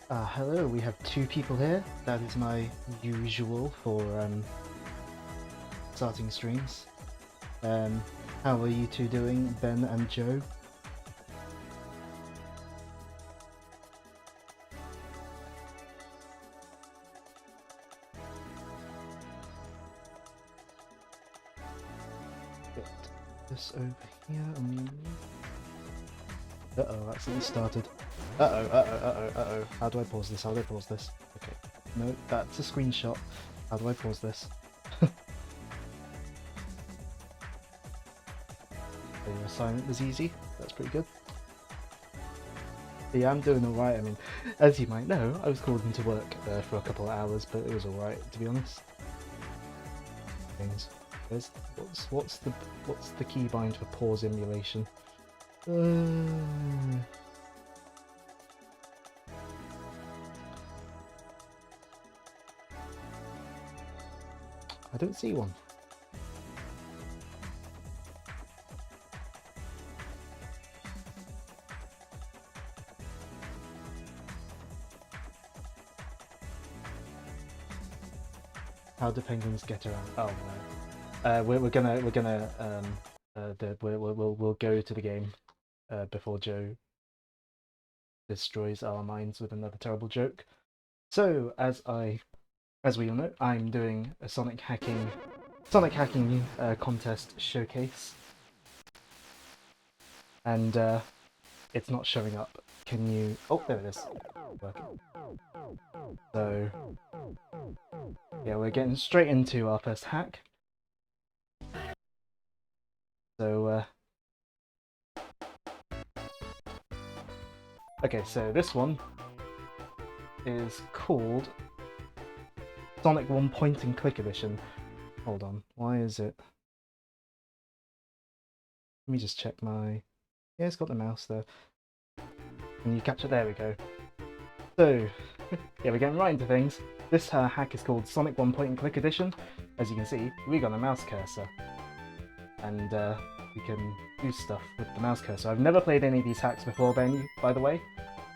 Hello, we have two people here. That is my usual for starting streams. How are you two doing, Ben and Joe? Get this over here. Uh-oh, accidentally started. Uh-oh. How do I pause this? Okay. No, that's a screenshot. How do I pause this? The assignment was easy. That's pretty good. Yeah, I'm doing alright. I mean, as you might know, I was called into work for a couple of hours, but it was alright, to be honest. Things. What's the keybind for pause emulation? I don't see one. How do penguins get around? Oh no. We'll go to the game before Joe destroys our minds with another terrible joke. So as we all know, I'm doing a Sonic hacking contest showcase, and it's not showing up. Can you? Oh, there it is. Working. So yeah, we're getting straight into our first hack. So okay, so this one is called Sonic 1 Point and Click Edition. Hold on, why is it? Let me just check my... Yeah, it's got the mouse there. Can you capture? There we go. So, yeah, we're getting right into things. This hack is called Sonic 1 Point and Click Edition. As you can see, we got a mouse cursor. And we can do stuff with the mouse cursor. I've never played any of these hacks before, by the way.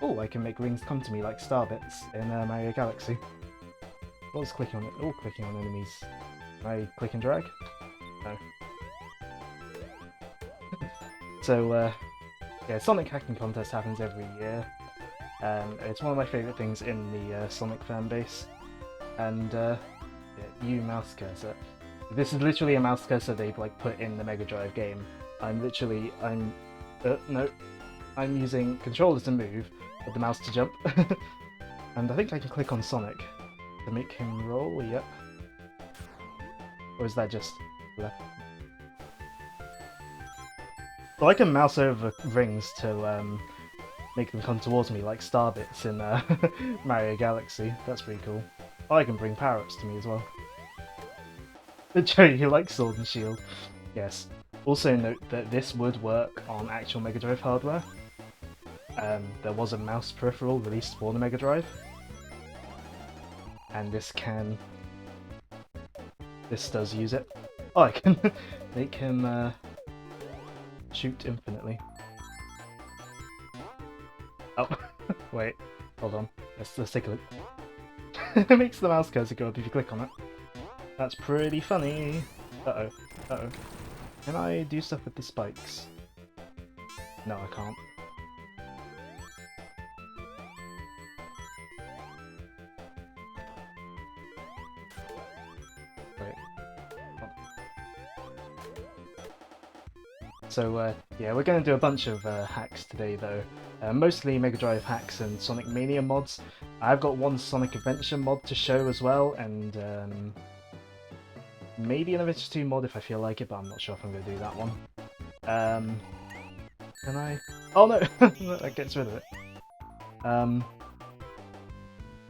Oh, I can make rings come to me like star bits in Mario Galaxy. What was clicking on it? Oh, clicking on enemies. Can I click and drag? No. So, yeah, Sonic hacking contest happens every year. It's one of my favourite things in the Sonic fanbase. And, yeah, U mouse cursor. This is literally a mouse cursor they've like put in the Mega Drive game. I'm using controller to move, but the mouse to jump. And I think I can click on Sonic to make him roll, yep. Or is that just left? So I can mouse over rings to make them come towards me like star bits in Mario Galaxy. That's pretty cool. Oh, I can bring power-ups to me as well. Joe, you like Sword and Shield? Yes. Also note that this would work on actual Mega Drive hardware. There was a mouse peripheral released for the Mega Drive. And this does use it. Oh, I can make him shoot infinitely. Oh, wait, hold on. Let's take a look. It makes the mouse cursor go up if you click on it. That's pretty funny. Uh-oh. Can I do stuff with the spikes? No, I can't. Wait. So, yeah, we're going to do a bunch of hacks today, though. Mostly Mega Drive hacks and Sonic Mania mods. I've got one Sonic Adventure mod to show as well, and maybe an Adventure 2 mod if I feel like it, but I'm not sure if I'm going to do that one. Can I? Oh no! That gets rid of it.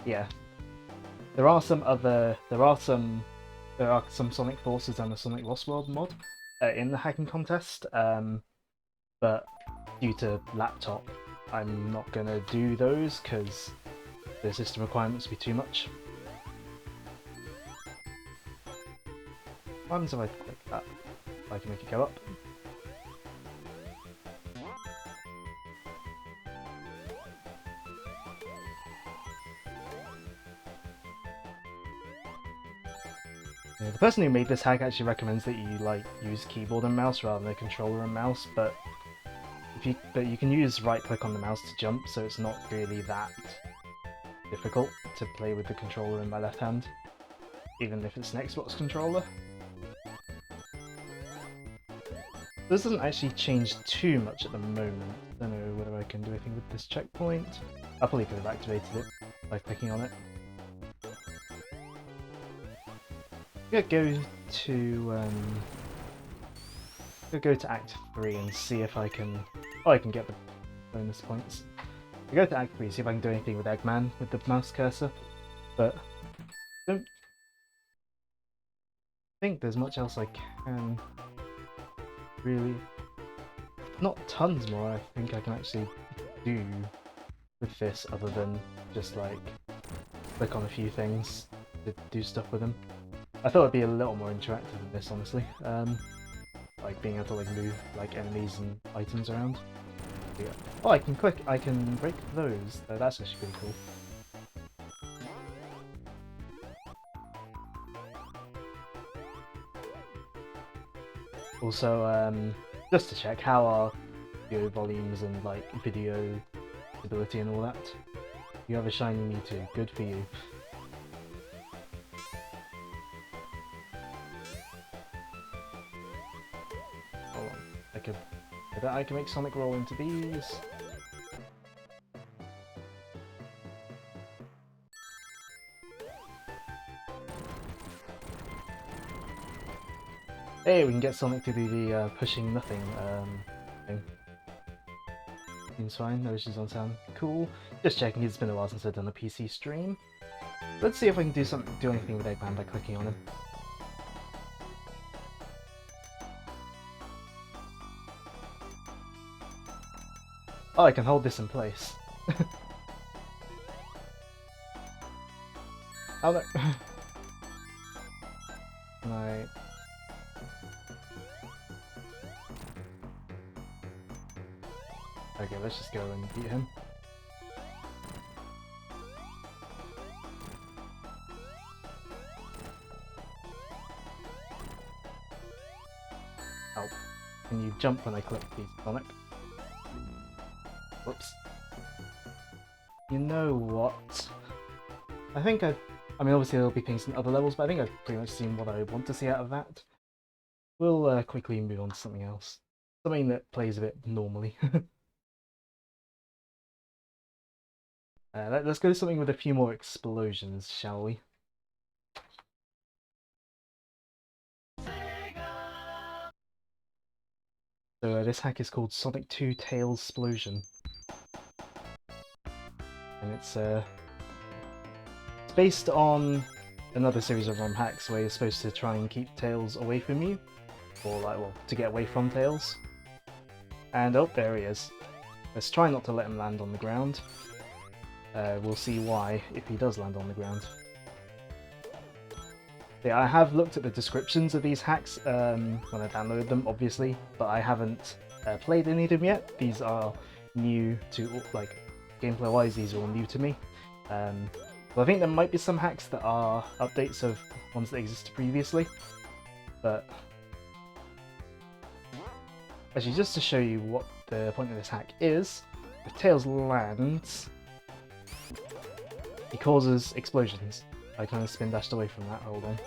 Yeah. There are some Sonic Forces and a Sonic Lost World mod in the hacking contest, but due to laptop, I'm not going to do those because the system requirements would be too much. What happens if I click that? I can make it go up. Yeah, the person who made this hack actually recommends that you like use keyboard and mouse rather than a controller and mouse, but you can use right click on the mouse to jump, so it's not really that difficult to play with the controller in my left hand, even if it's an Xbox controller. This doesn't actually change too much at the moment. I don't know whether I can do anything with this checkpoint. I probably could have activated it by clicking on it. I'm gonna go to Act 3 and see if I can... Oh, I can get the bonus points. I go to Act 3, see if I can do anything with Eggman with the mouse cursor, but I don't think there's much else I can really... Not tons more I think I can actually do with this other than just like click on a few things to do stuff with them. I thought it'd be a little more interactive than this, honestly. Like being able to like move like enemies and items around. Yeah. Oh, I can break those. That's actually pretty cool. Also, just to check, how are video volumes and like video stability and all that? You have a shiny Mewtwo. Good for you. I bet I can make Sonic roll into these. Hey, we can get Sonic to do the pushing nothing thing. Seems fine, no issues on sound. Cool. Just checking, it's been a while since I've done a PC stream. Let's see if I can do anything with Eggman by clicking on him. Oh, I can hold this in place. Oh no! Right. Okay, let's just go and beat him. Oh, can you jump when I click these, Sonic? Whoops. You know what? I mean obviously there'll be things in other levels, but I think I've pretty much seen what I want to see out of that. We'll quickly move on to something else. Something that plays a bit normally. Let's go to something with a few more explosions, shall we? So this hack is called Sonic 2 Tailsplosion. And it's based on another series of ROM hacks where you're supposed to try and keep Tails away from you, or like, well, to get away from Tails. And oh, there he is. Let's try not to let him land on the ground. We'll see why if he does land on the ground. Yeah, I have looked at the descriptions of these hacks when I downloaded them, obviously, but I haven't played any of them yet. These are new to, like, gameplay-wise, these are all new to me. Well, I think there might be some hacks that are updates of ones that existed previously, but actually, just to show you what the point of this hack is, if Tails lands, he causes explosions. I kind of spin dashed away from that, hold on.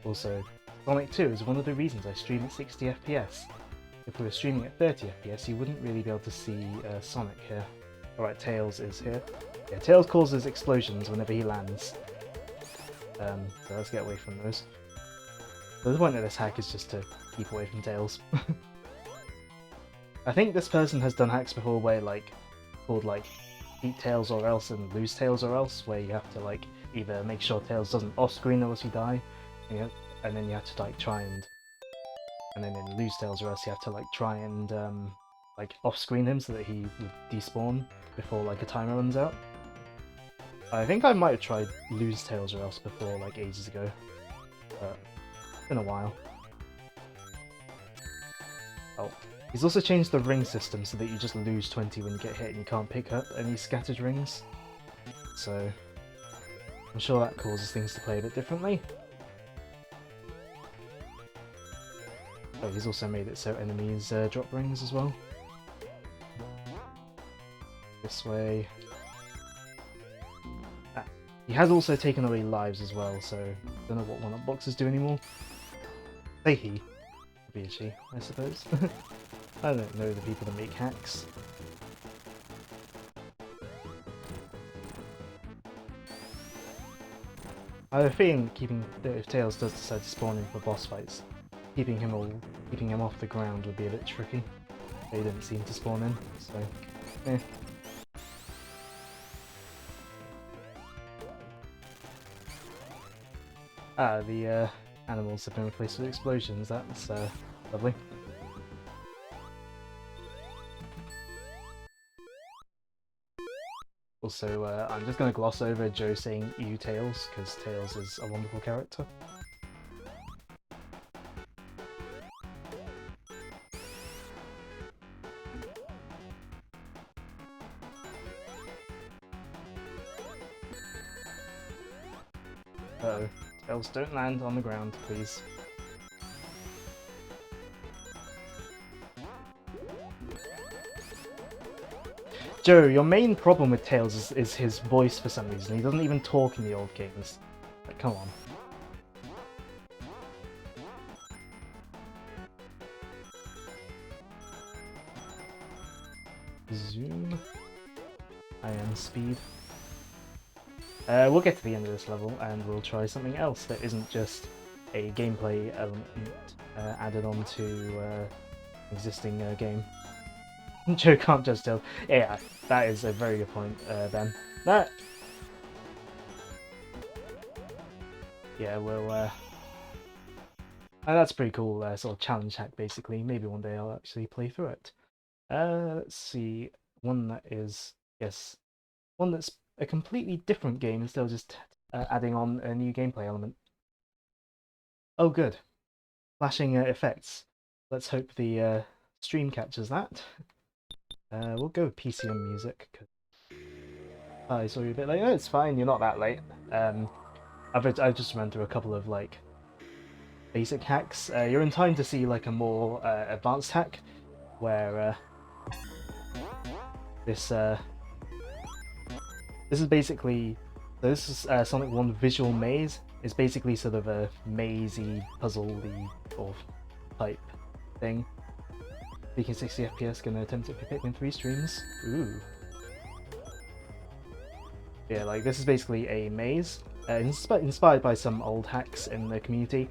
Also, Sonic 2 is one of the reasons I stream at 60 FPS. If we were streaming at 30 FPS, you wouldn't really be able to see Sonic here. Alright, Tails is here. Yeah, Tails causes explosions whenever he lands. So let's get away from those. So the point of this hack is just to keep away from Tails. I think this person has done hacks before where, like, called, like, beat Tails or else and lose Tails or else, where you have to, like, either make sure Tails doesn't off-screen or else you die, and then you have to, like, try and then in lose Tails or else you have to, like, try and, like, off-screen him so that he would despawn before, like, a timer runs out. I think I might have tried lose Tails or else before, like, ages ago, but it's been a while. Oh. He's also changed the ring system so that you just lose 20 when you get hit and you can't pick up any scattered rings. So, I'm sure that causes things to play a bit differently. Oh, he's also made it so enemies drop rings as well. This way. Ah, he has also taken away lives as well, so I don't know what one-up boxes do anymore. Say he. Be a she, I suppose. I don't know the people that make hacks. I have a feeling if Tails does decide to spawn in for boss fights, keeping him off the ground would be a bit tricky. They didn't seem to spawn in, so eh. Ah, the animals have been replaced with explosions. That's lovely. Also, I'm just going to gloss over Joe saying "ew Tails" because Tails is a wonderful character. Uh-oh. Tails, don't land on the ground, please. Joe, your main problem with Tails is his voice for some reason. He doesn't even talk in the old games. Like, come on. Zoom. I am speed. We'll get to the end of this level and we'll try something else that isn't just a gameplay element added on to existing game. Joe can't just tell. Yeah, that is a very good point, Ben. That. Yeah, we'll. And that's pretty cool. Sort of challenge hack, basically. Maybe one day I'll actually play through it. Let's see. One that is, yes, one that's a completely different game instead of just adding on a new gameplay element. Oh, good. Flashing effects. Let's hope the stream captures that. We'll go with PCM music. I saw you a bit late. No, it's fine. You're not that late. I've just run through a couple of like basic hacks. You're in time to see like a more advanced hack, where this is basically Sonic 1 Visual Maze. It's basically sort of a mazy, puzzle-y sort of type thing. Speaking 60 FPS, gonna attempt it for Pikmin 3 streams. Ooh. Yeah, like this is basically a maze, inspired by some old hacks in the community.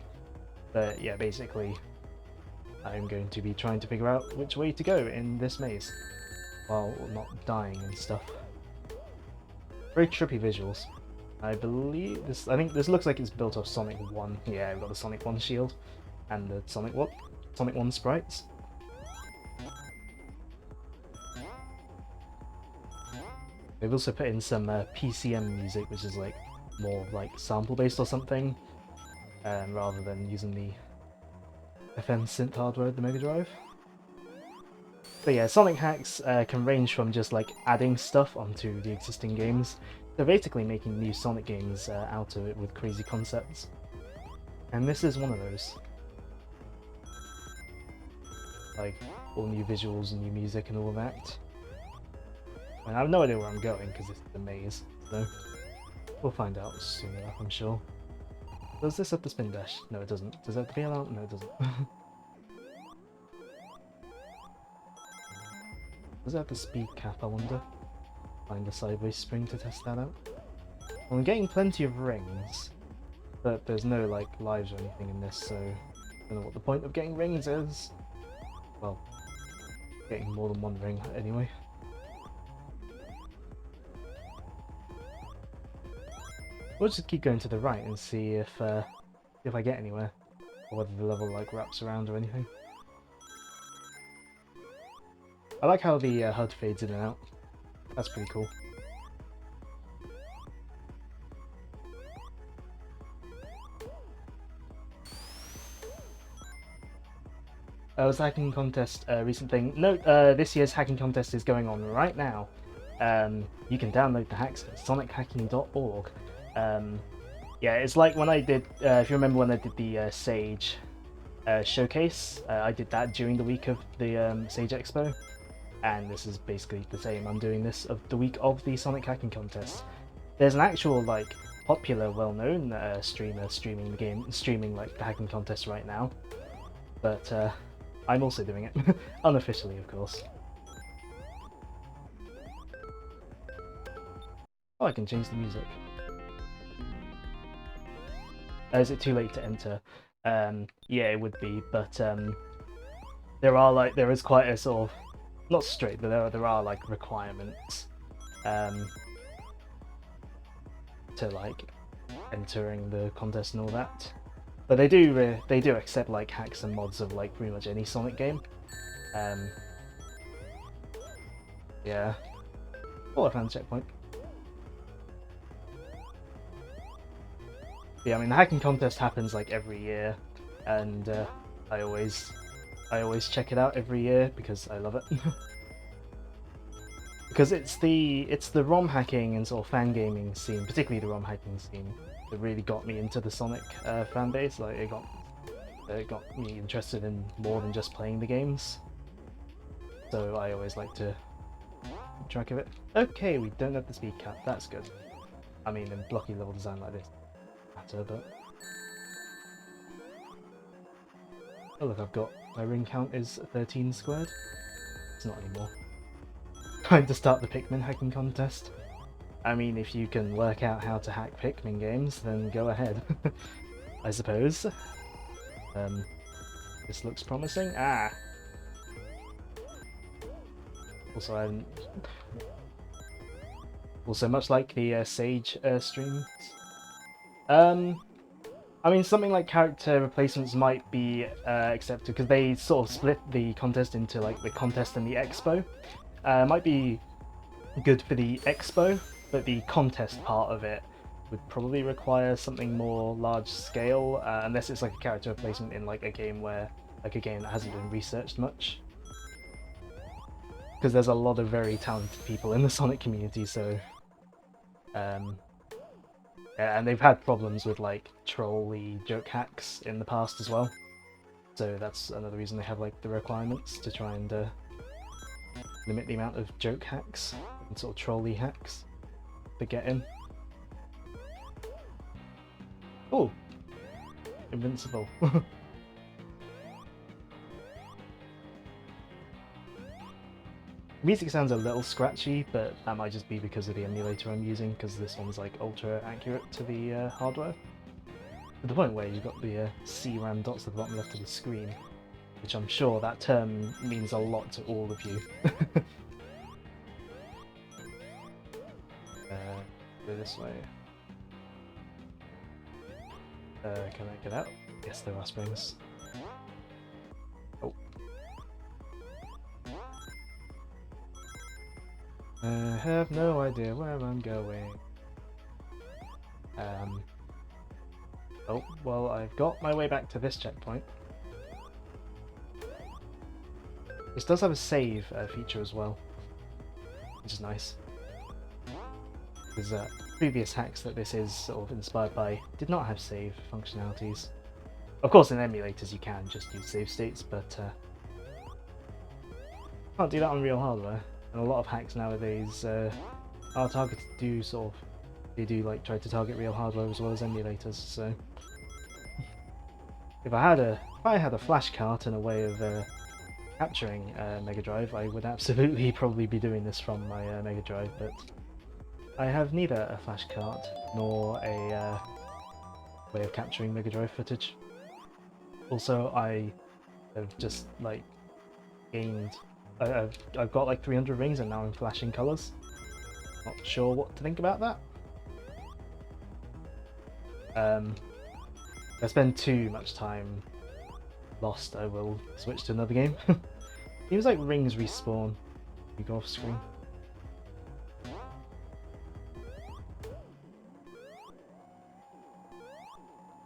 But yeah, basically, I'm going to be trying to figure out which way to go in this maze, while not dying and stuff. Very trippy visuals. I believe this. I think this looks like it's built off Sonic 1. Yeah, we've got the Sonic 1 shield and the Sonic 1 sprites. They've also put in some PCM music, which is like more like sample based or something, rather than using the FM synth hardware of the Mega Drive. But yeah, Sonic hacks can range from just like adding stuff onto the existing games to basically making new Sonic games out of it with crazy concepts. And this is one of those. Like, all new visuals and new music and all that. And I have no idea where I'm going because it's a maze, so we'll find out soon enough, I'm sure. Does this have the spin dash? No, it doesn't. Does it have the bail out? No, it doesn't. Does it have the speed cap, I wonder? Find a sideways spring to test that out. Well, I'm getting plenty of rings, but there's no like lives or anything in this, so I don't know what the point of getting rings is. Well, getting more than one ring anyway. We'll just keep going to the right and see if I get anywhere, or whether the level like wraps around or anything. I like how the HUD fades in and out. That's pretty cool. It was a hacking contest recent thing. No, this year's hacking contest is going on right now. You can download the hacks at sonichacking.org. Yeah, it's like when I did, if you remember when I did the Sage showcase, I did that during the week of the Sage Expo, and this is basically the same. I'm doing this of the week of the Sonic hacking contest. There's an actual like popular, well-known streamer streaming the game, streaming like the hacking contest right now, but I'm also doing it unofficially, of course. Oh, I can change the music. Is it too late to enter? Yeah, it would be, but there is quite a sort of, not strict, but there are like requirements to like entering the contest and all that. But they do accept like hacks and mods of like pretty much any Sonic game. Yeah. Oh, I found the checkpoint. Yeah, I mean the hacking contest happens like every year, and I always check it out every year because I love it. Because it's the ROM hacking and sort of fan gaming scene, particularly the ROM hacking scene, that really got me into the Sonic fan base. Like it got me interested in more than just playing the games. So I always like to keep track of it. Okay, we don't have the speed cap. That's good. I mean, in blocky level design like this, matter, but oh look, I've got my ring count is 13 squared. It's not anymore. Time to start the Pikmin hacking contest. I mean, if you can work out how to hack Pikmin games, then go ahead. I suppose. This looks promising. Ah! Also, I haven't... Also, much like the Sage streams. I mean, something like character replacements might be accepted, because they sort of split the contest into like the contest and the expo. Might be good for the expo, but the contest part of it would probably require something more large scale, unless it's like a character replacement in like a game that hasn't been researched much. Because there's a lot of very talented people in the Sonic community, so yeah, and they've had problems with like trolly joke hacks in the past as well. So that's another reason they have like the requirements to try and limit the amount of joke hacks and sort of trolley hacks to get in. Oh, invincible. Music sounds a little scratchy, but that might just be because of the emulator I'm using, because this one's like ultra accurate to the hardware. To the point where you've got the CRAM dots at the bottom left of the screen, which I'm sure that term means a lot to all of you. Go this way. Can I get out? Yes, there are springs. Oh. I have no idea where I'm going. Oh, well, I've got my way back to this checkpoint. This does have a save feature as well, which is nice. Because previous hacks that this is sort of inspired by did not have save functionalities. Of course, in emulators you can just use save states, but can't do that on real hardware. And a lot of hacks nowadays are targeted to they do like try to target real hardware as well as emulators. So if I had a flash cart and a way of capturing Mega Drive, I would absolutely probably be doing this from my Mega Drive, but I have neither a flash cart nor a way of capturing Mega Drive footage. Also, I have just like gained. I've got like 300 rings and now I'm flashing colours. Not sure what to think about that. If I spend too much time lost, I will switch to another game. Seems like rings respawn. You go off screen.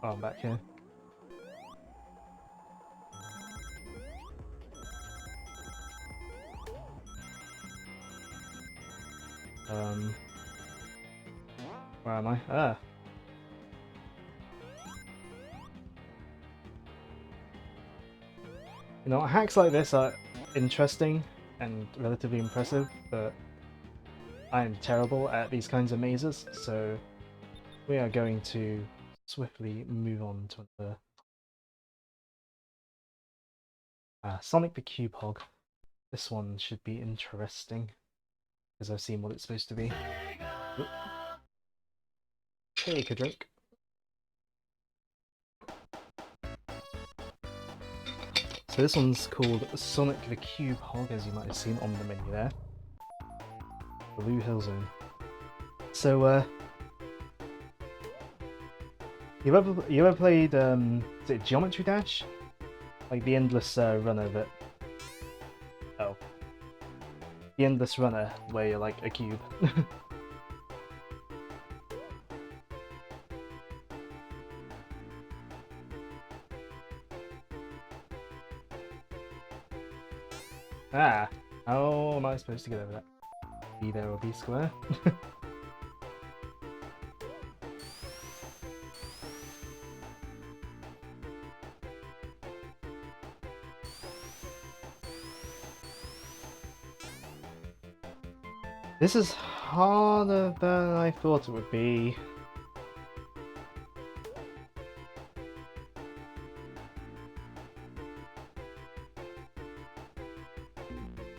Oh, I'm back here. Where am I? Ah, You know, hacks like this are interesting and relatively impressive, but I am terrible at these kinds of mazes, so we are going to swiftly move on to another Sonic the CUBEHOG. This one should be interesting, because I've seen what it's supposed to be. Take a drink. So this one's called Sonic the CUBEHOG, as you might have seen on the menu there. Blue Hill Zone. So, you ever played, is it Geometry Dash? Like the endless run of it. Oh. The endless runner, where you're like a cube. Ah! How am I supposed to get over that? Be there or be square? This is harder than I thought it would be.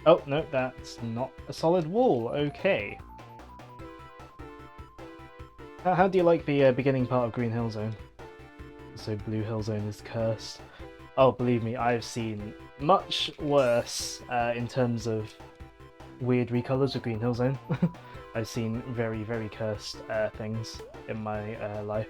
Oh, no, that's not a solid wall. Okay. How do you like the beginning part of Green Hill Zone? So Blue Hill Zone is cursed. Oh, believe me, I've seen much worse in terms of weird recolors of Green Hill Zone. I've seen very, very cursed things in my life.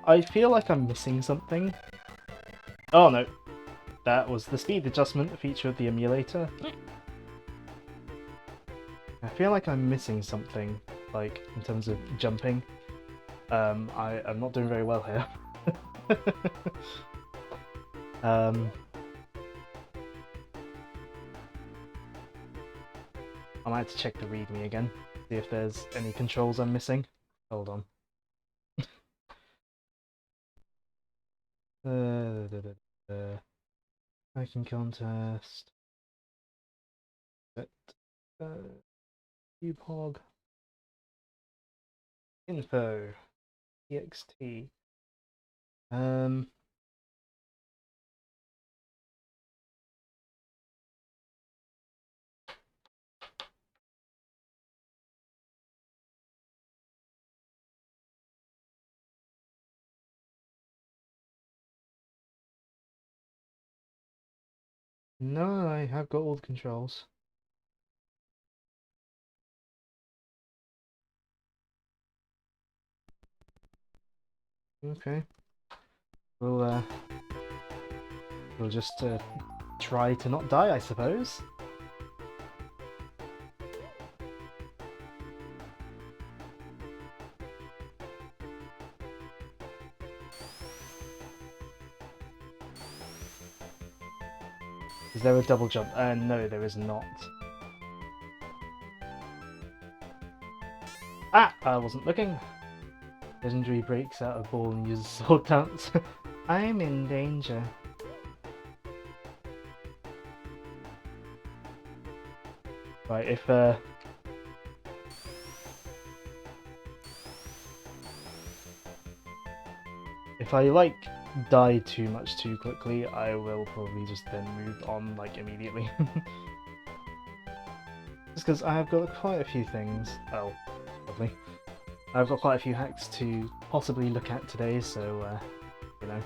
I feel like I'm missing something. Oh no, that was the speed adjustment feature of the emulator. I feel like I'm missing something, like in terms of jumping. I'm not doing very well here. I might have to check the README again, see if there's any controls I'm missing. Hold on. Hiking contest. CUBEHOG. Info. EXT. No, I have got all the controls. Okay. We'll just try to not die, I suppose. Is there a double jump? No, there is not. Ah! I wasn't looking. Legendary breaks out of ball and uses sword dance. I'm in danger. Right, if I like die too much too quickly, I will probably just then move on like immediately. Just because I have got quite a few things. Oh, lovely. I've got quite a few hacks to possibly look at today, so you know.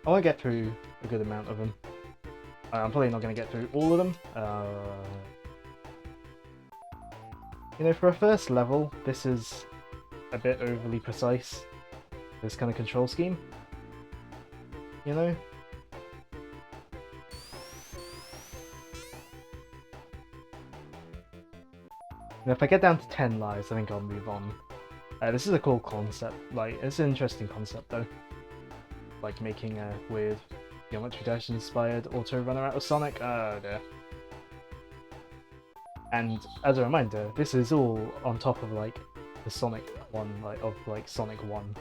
I want to get through a good amount of them. I'm probably not going to get through all of them. You know, for a first level, this is a bit overly precise. This kind of control scheme. You know? And if I get down to 10 lives, I think I'll move on. This is a cool concept. Like, it's an interesting concept though. Like making a weird Geometry Dash inspired auto runner out of Sonic. Oh dear. And as a reminder, this is all on top of like the Sonic one, like Sonic 1.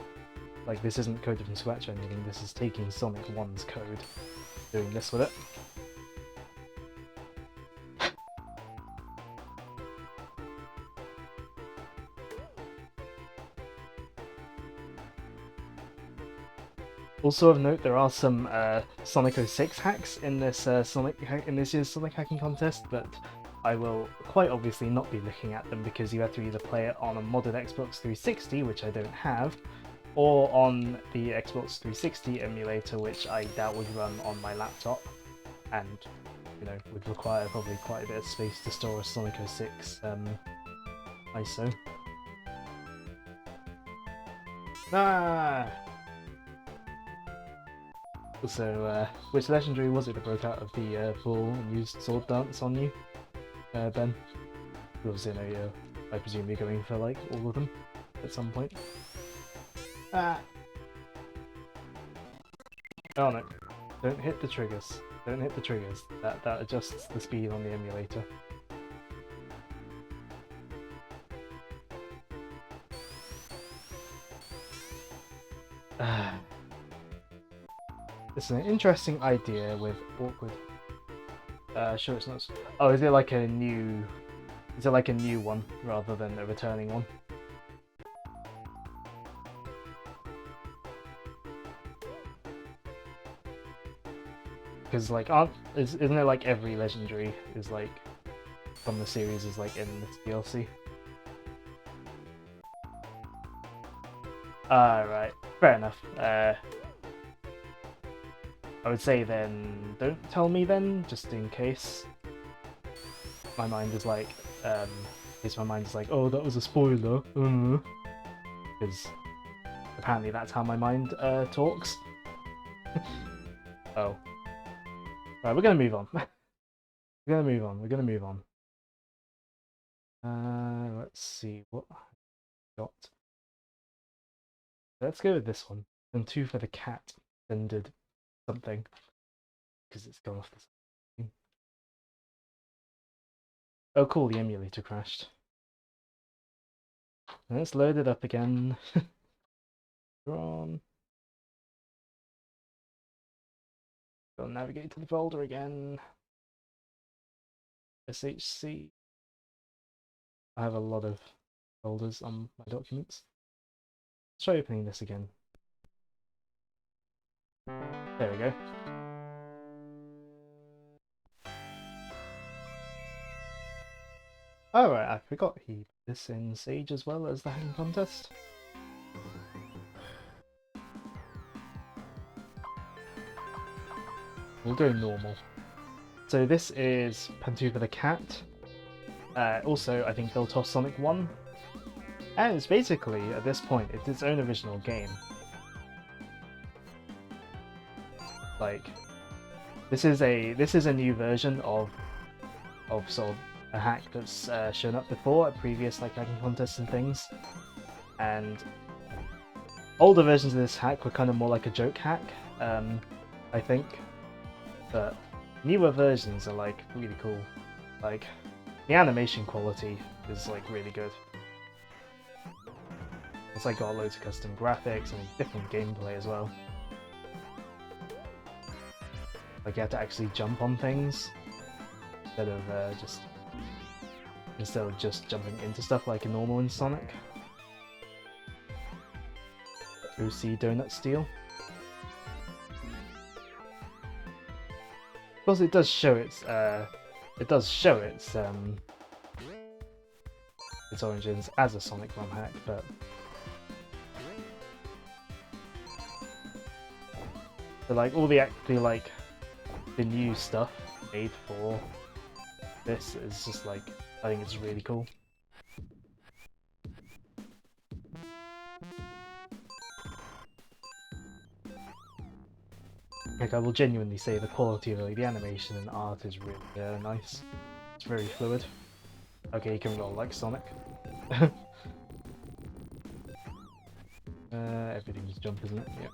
Like this isn't coded from scratch or anything. This is taking Sonic 1's code, doing this with it. Also of note, there are some Sonic 06 hacks in this year's Sonic hacking contest, but I will quite obviously not be looking at them because you have to either play it on a modded Xbox 360, which I don't have, or on the Xbox 360 emulator, which I doubt would run on my laptop, and you know would require probably quite a bit of space to store a Sonic 06 ISO. Ah. So, which legendary was it that broke out of the ball and used sword dance on you, Ben? Obviously, I presume you're going for like all of them at some point. Ah! Oh no! Don't hit the triggers. Don't hit the triggers. That adjusts the speed on the emulator. It's an interesting idea with awkward. Sure, it's not. Oh, is it like a new? Is it like a new one rather than a returning one? Because like, isn't it like every legendary is like from the series is like in this DLC? Right, fair enough. I would say then, don't tell me then, just in case my mind is like, oh, that was a spoiler, because apparently that's how my mind talks. Oh. Right, we're gonna move on. We're gonna move on. Let's see what I got. Let's go with this one. Pantufa the cat ended something because it's gone off the screen. Oh cool, the emulator crashed. Let's load it up again. We're on. We'll navigate to the folder again. SHC. I have a lot of folders on my documents. Let's try opening this again. There we go. Alright, I forgot he put this in Sage as well as the hacking contest. We'll go normal. So this is Pantufa the cat. Also, I think built off Sonic 1. And it's basically, at this point, it's its own original game. Like, this is a new version of sort of a hack that's shown up before at previous like hacking contests and things. And older versions of this hack were kind of more like a joke hack, I think. But newer versions are like really cool. Like, the animation quality is like really good. It's like got loads of custom graphics and different gameplay as well. Like you have to actually jump on things instead of just jumping into stuff like a normal in Sonic. OC Donut Steel. Of course, it does show its origins as a Sonic ROM hack, but like all the actually like the new stuff made for this is just like, I think it's really cool. Like, I will genuinely say the quality of like, the animation and art is really nice. It's very fluid. Okay, you can roll like Sonic. Everything's jump, isn't it? Yeah.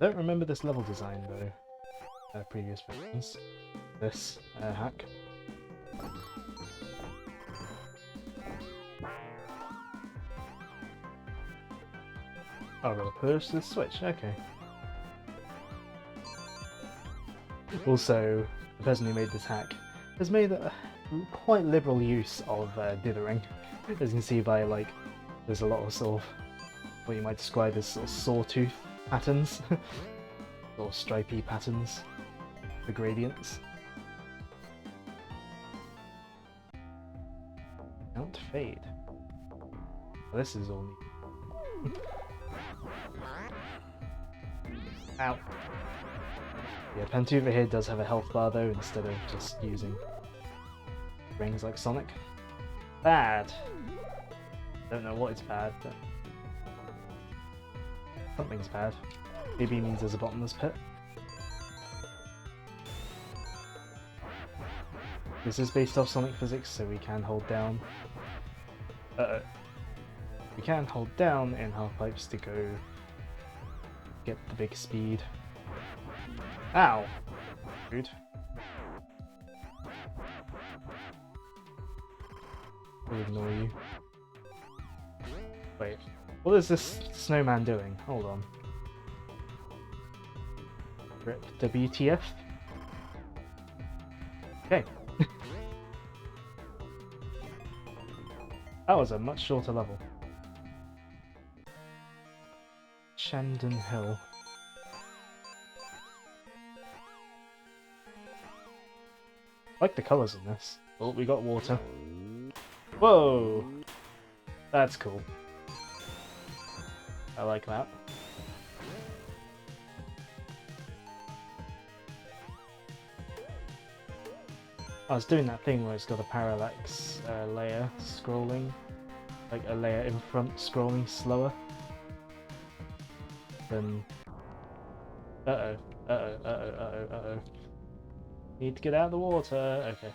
Don't remember this level design though. Previous versions. This hack. Oh, I'm gonna push the switch. Okay. Also, the person who made this hack has made a quite liberal use of dithering. As you can see by like, there's a lot of sort of what you might describe as sort of sawtooth patterns, or stripy patterns, the gradients. Don't fade. This is all neat. Ow. Yeah, Pantufa here does have a health bar though, instead of just using rings like Sonic. Bad! Don't know what is bad, but something's bad. Maybe it means there's a bottomless pit. This is based off Sonic physics, so we can hold down. We can hold down in half pipes to go get the big speed. Ow! Rude. We'll ignore you. Wait, what is this snowman doing? Hold on. Rip WTF? Okay. That was a much shorter level. Shandon Hill. I like the colours in this. Oh, we got water. Whoa! That's cool. I like that. I was doing that thing where it's got a parallax layer scrolling, like a layer in front scrolling slower than. Uh-oh. Need to get out of the water. Okay.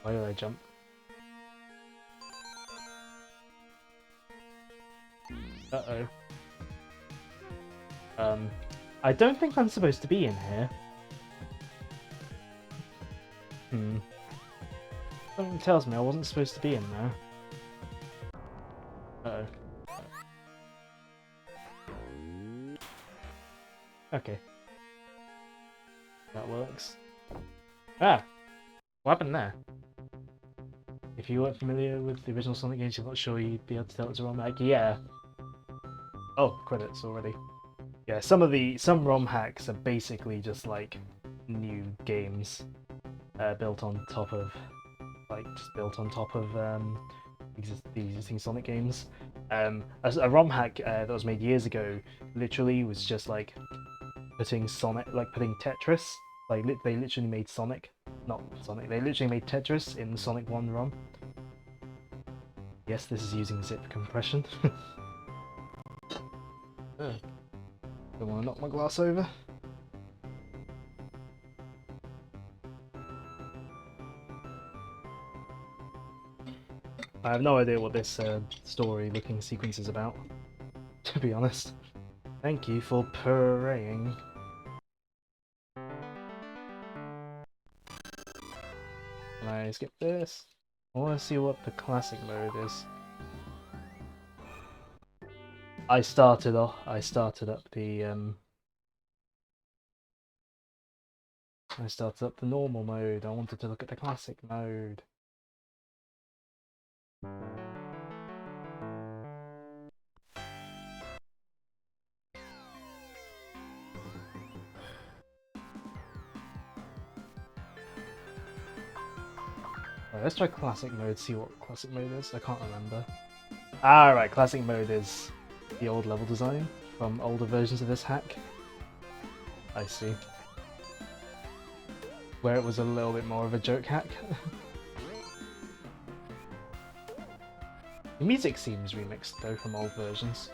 Why did I jump? Uh-oh. I don't think I'm supposed to be in here. Something tells me I wasn't supposed to be in there. Uh-oh. Okay. That works. Ah! What happened there? If you weren't familiar with the original Sonic games, you're not sure you'd be able to tell it's a ROM hack. Yeah. Oh, credits already. Yeah, some ROM hacks are basically just like new games built on top of the existing Sonic games. A ROM hack that was made years ago literally was just like putting Tetris. Like they literally made they literally made Tetris in the Sonic 1 ROM. Yes, this is using zip compression. Don't want to knock my glass over. I have no idea what this story-looking sequence is about, to be honest. Thank you for praying. Can I skip this? I want to see what the classic mode is. I started up the normal mode. I wanted to look at the classic mode. Right, let's try classic mode, see what classic mode is. I can't remember. Ah, right, classic mode is the old level design from older versions of this hack. I see. Where it was a little bit more of a joke hack. The music seems remixed though from old versions.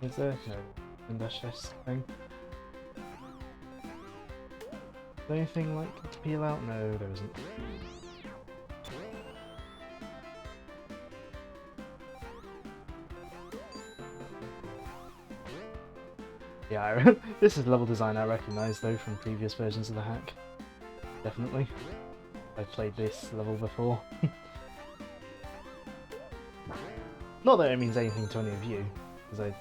Is there? No. Windash thing. Is there anything like to peel out? No, there isn't. Yeah, this is level design I recognise though from previous versions of the hack. Definitely. I've played this level before. Not that it means anything to any of you, because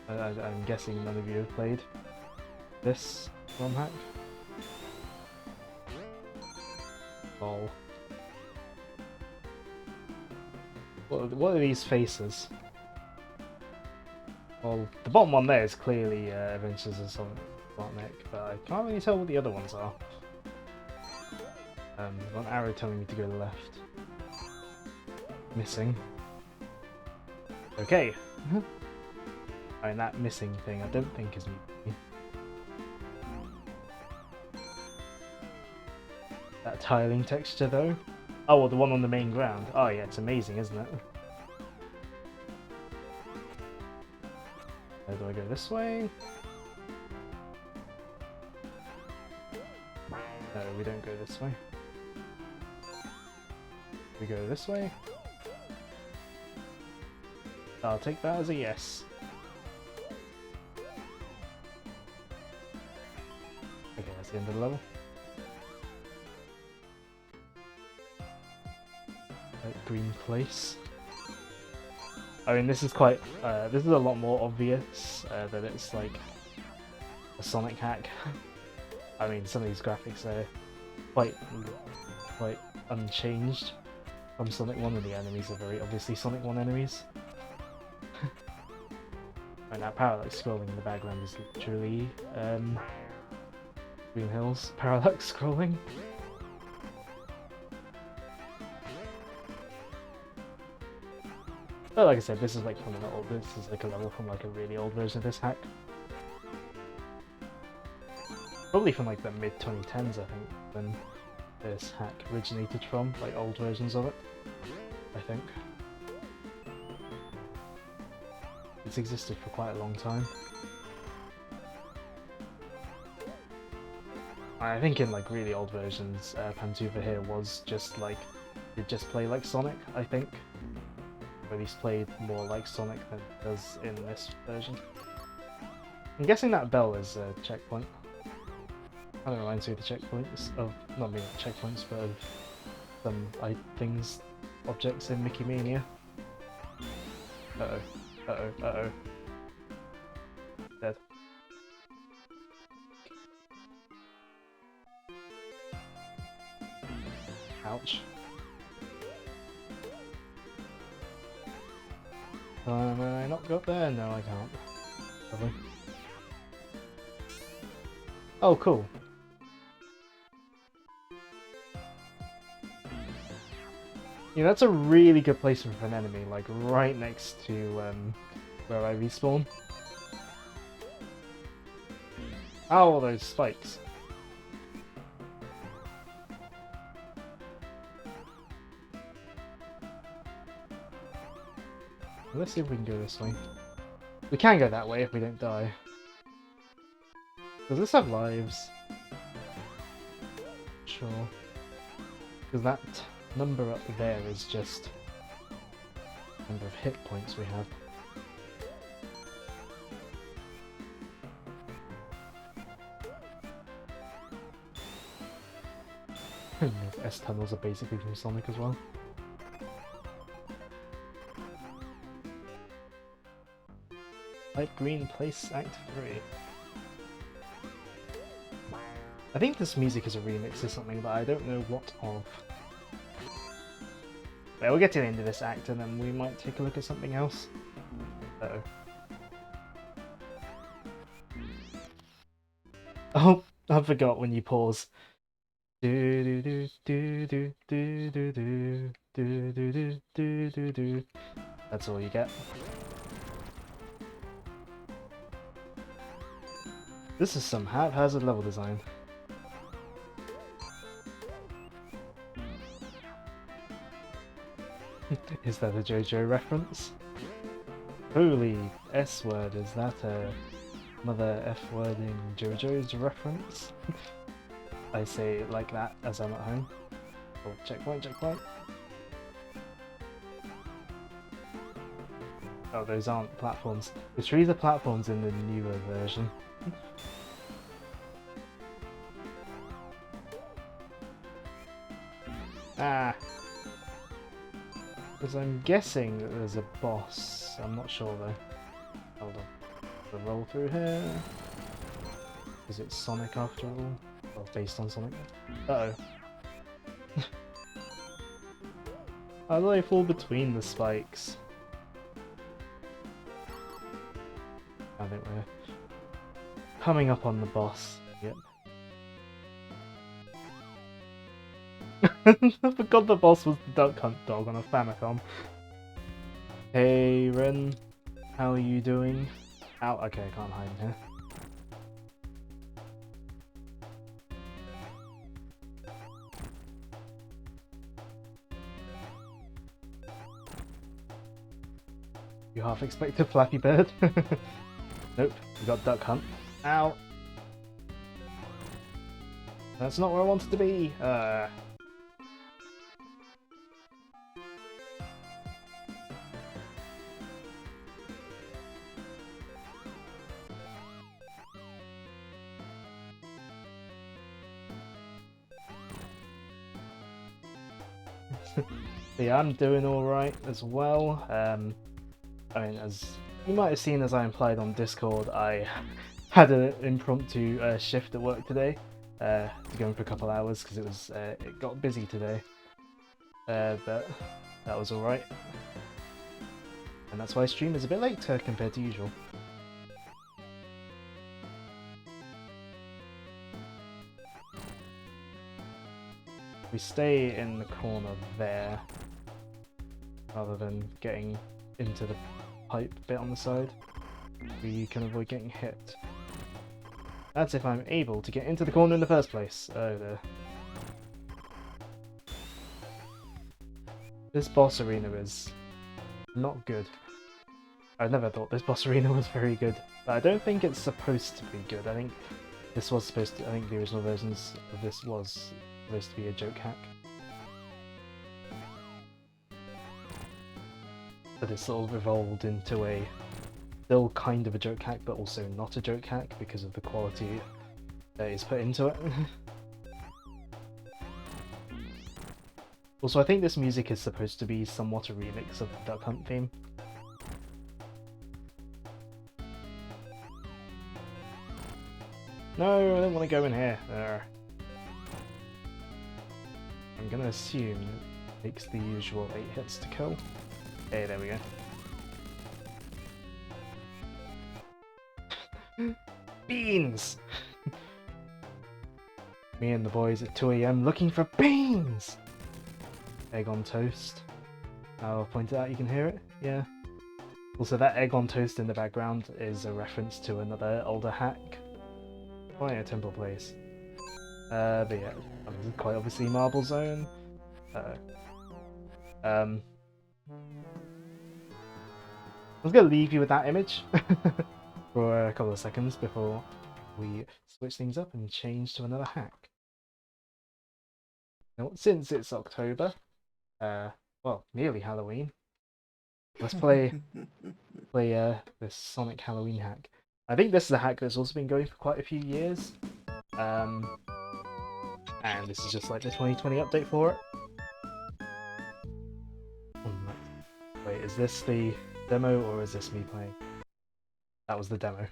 I'm guessing none of you have played this ROM hack. Lol. What are these faces? Well, the bottom one there is clearly Adventures of Sonic, but I can't really tell what the other ones are. I've got an arrow telling me to go left. Missing. Okay. I mean, that missing thing I don't think is me. That tiling texture though. Oh, well, the one on the main ground. Oh yeah, it's amazing, isn't it? Do I go this way? No, we don't go this way. We go this way. I'll take that as a yes. Okay, that's the end of the level. Green place. I mean, this is quite. This is a lot more obvious that it's like a Sonic hack. I mean, some of these graphics are quite unchanged from Sonic 1, and the enemies are very obviously Sonic 1 enemies. And that parallax scrolling in the background is literally Green Hills parallax scrolling. But like I said, this is like from an old. This is like a level from like a really old version of this hack. Probably from like the mid 2010s, I think, when this hack originated from, like old versions of it. I think it's existed for quite a long time. I think in like really old versions, Pantufa here was just like it just play like Sonic. I think. Or at least played more like Sonic than it does in this version. I'm guessing that bell is a checkpoint. I don't reminds me of the checkpoints of, not maybe checkpoints, but of some things, objects in Mickey Mania. Uh-oh, uh-oh, uh-oh. Dead. Ouch. Can I not go up there? No, I can't. Probably. Oh, cool. Yeah, that's a really good placement for an enemy, like right next to where I respawn. Oh, all those spikes. Let's see if we can go this way. We can go that way if we don't die. Does this have lives? Sure. Because that number up there is just the number of hit points we have. S tunnels are basically from Sonic as well. Light Green Place Act 3. I think this music is a remix or something, but I don't know what of. Well, we'll get to the end of this act and then we might take a look at something else. Uh-oh. Oh, I forgot when you pause. Do do do do do do do do do do do do do. That's all you get. This is some haphazard level design. Is that a JoJo reference? Holy S-word, is that a mother F-wording JoJo's reference? I say it like that as I'm at home. Oh, checkpoint, checkpoint. Oh, those aren't platforms. The trees are platforms in the newer version. Ah! Because I'm guessing that there's a boss. I'm not sure though. Hold on. We'll roll through here. Is it Sonic after all? Well, based on Sonic. Uh-oh. How do I fall between the spikes? I think we're coming up on the boss. Yep. I forgot the boss was the Duck Hunt dog on a Famicom. Hey Ren, how are you doing? Ow, okay, I can't hide in here. You half expected Flappy Bird? Nope, we got Duck Hunt. Ow! That's not where I wanted to be! Yeah, I'm doing alright as well. I mean, as you might have seen as I implied on Discord, I had an impromptu shift at work today to go in for a couple hours because it got busy today. But that was alright. And that's why stream is a bit later compared to usual. We stay in the corner there rather than getting into the pipe bit on the side. We can avoid getting hit. That's if I'm able to get into the corner in the first place. Oh there. This boss arena is not good. I never thought this boss arena was very good, but I don't think it's supposed to be good. I think this was supposed to. I think the original versions of this was supposed to be a joke hack. But it sort of evolved into a still kind of a joke hack, but also not a joke hack because of the quality that is put into it. Also, I think this music is supposed to be somewhat a remix of the Duck Hunt theme. No, I don't want to go in here. I'm gonna assume it takes the usual 8 hits to kill. Hey, there we go. Beans! Me and the boys at 2 AM looking for beans! Egg on toast. I'll point it out, you can hear it? Yeah. Also, that egg on toast in the background is a reference to another older hack. Quite a temple place. But yeah, I mean, quite obviously Marble Zone. I was going to leave you with that image for a couple of seconds before we switch things up and change to another hack. Now, since it's October, well, nearly Halloween, let's play this Sonic Halloween hack. I think this is a hack that's also been going for quite a few years, and this is just like the 2020 update for it. Wait, is this the demo or is this me playing? That was the demo.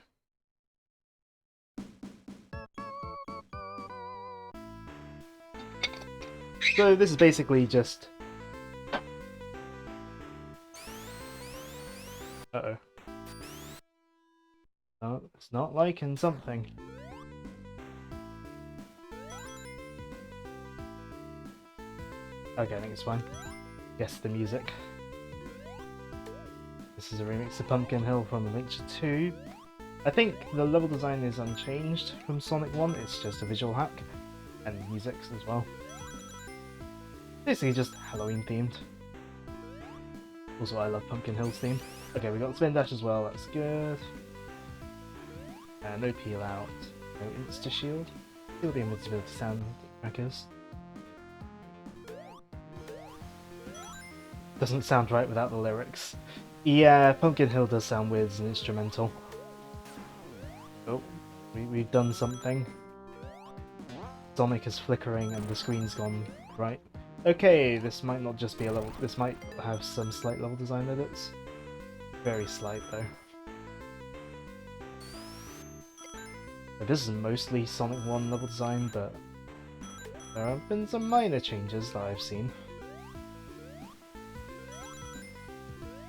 So this is basically just... Uh-oh. Oh, it's not liking something. Okay, I think it's fine. Guess the music. This is a remix of Pumpkin Hill from Link 2. I think the level design is unchanged from Sonic 1, it's just a visual hack. And music as well. Basically just Halloween themed. Also, I love Pumpkin Hill's theme. Okay, we got the spin dash as well, that's good. No peel out, no insta shield. Still the invisibility sound crackers. Doesn't sound right without the lyrics. Yeah, Pumpkin Hill does sound weird as an instrumental. Oh, we've done something. Sonic is flickering and the screen's gone bright. Okay, this might not just be a level, this might have some slight level design edits. Very slight though. But this is mostly Sonic 1 level design, but there have been some minor changes that I've seen.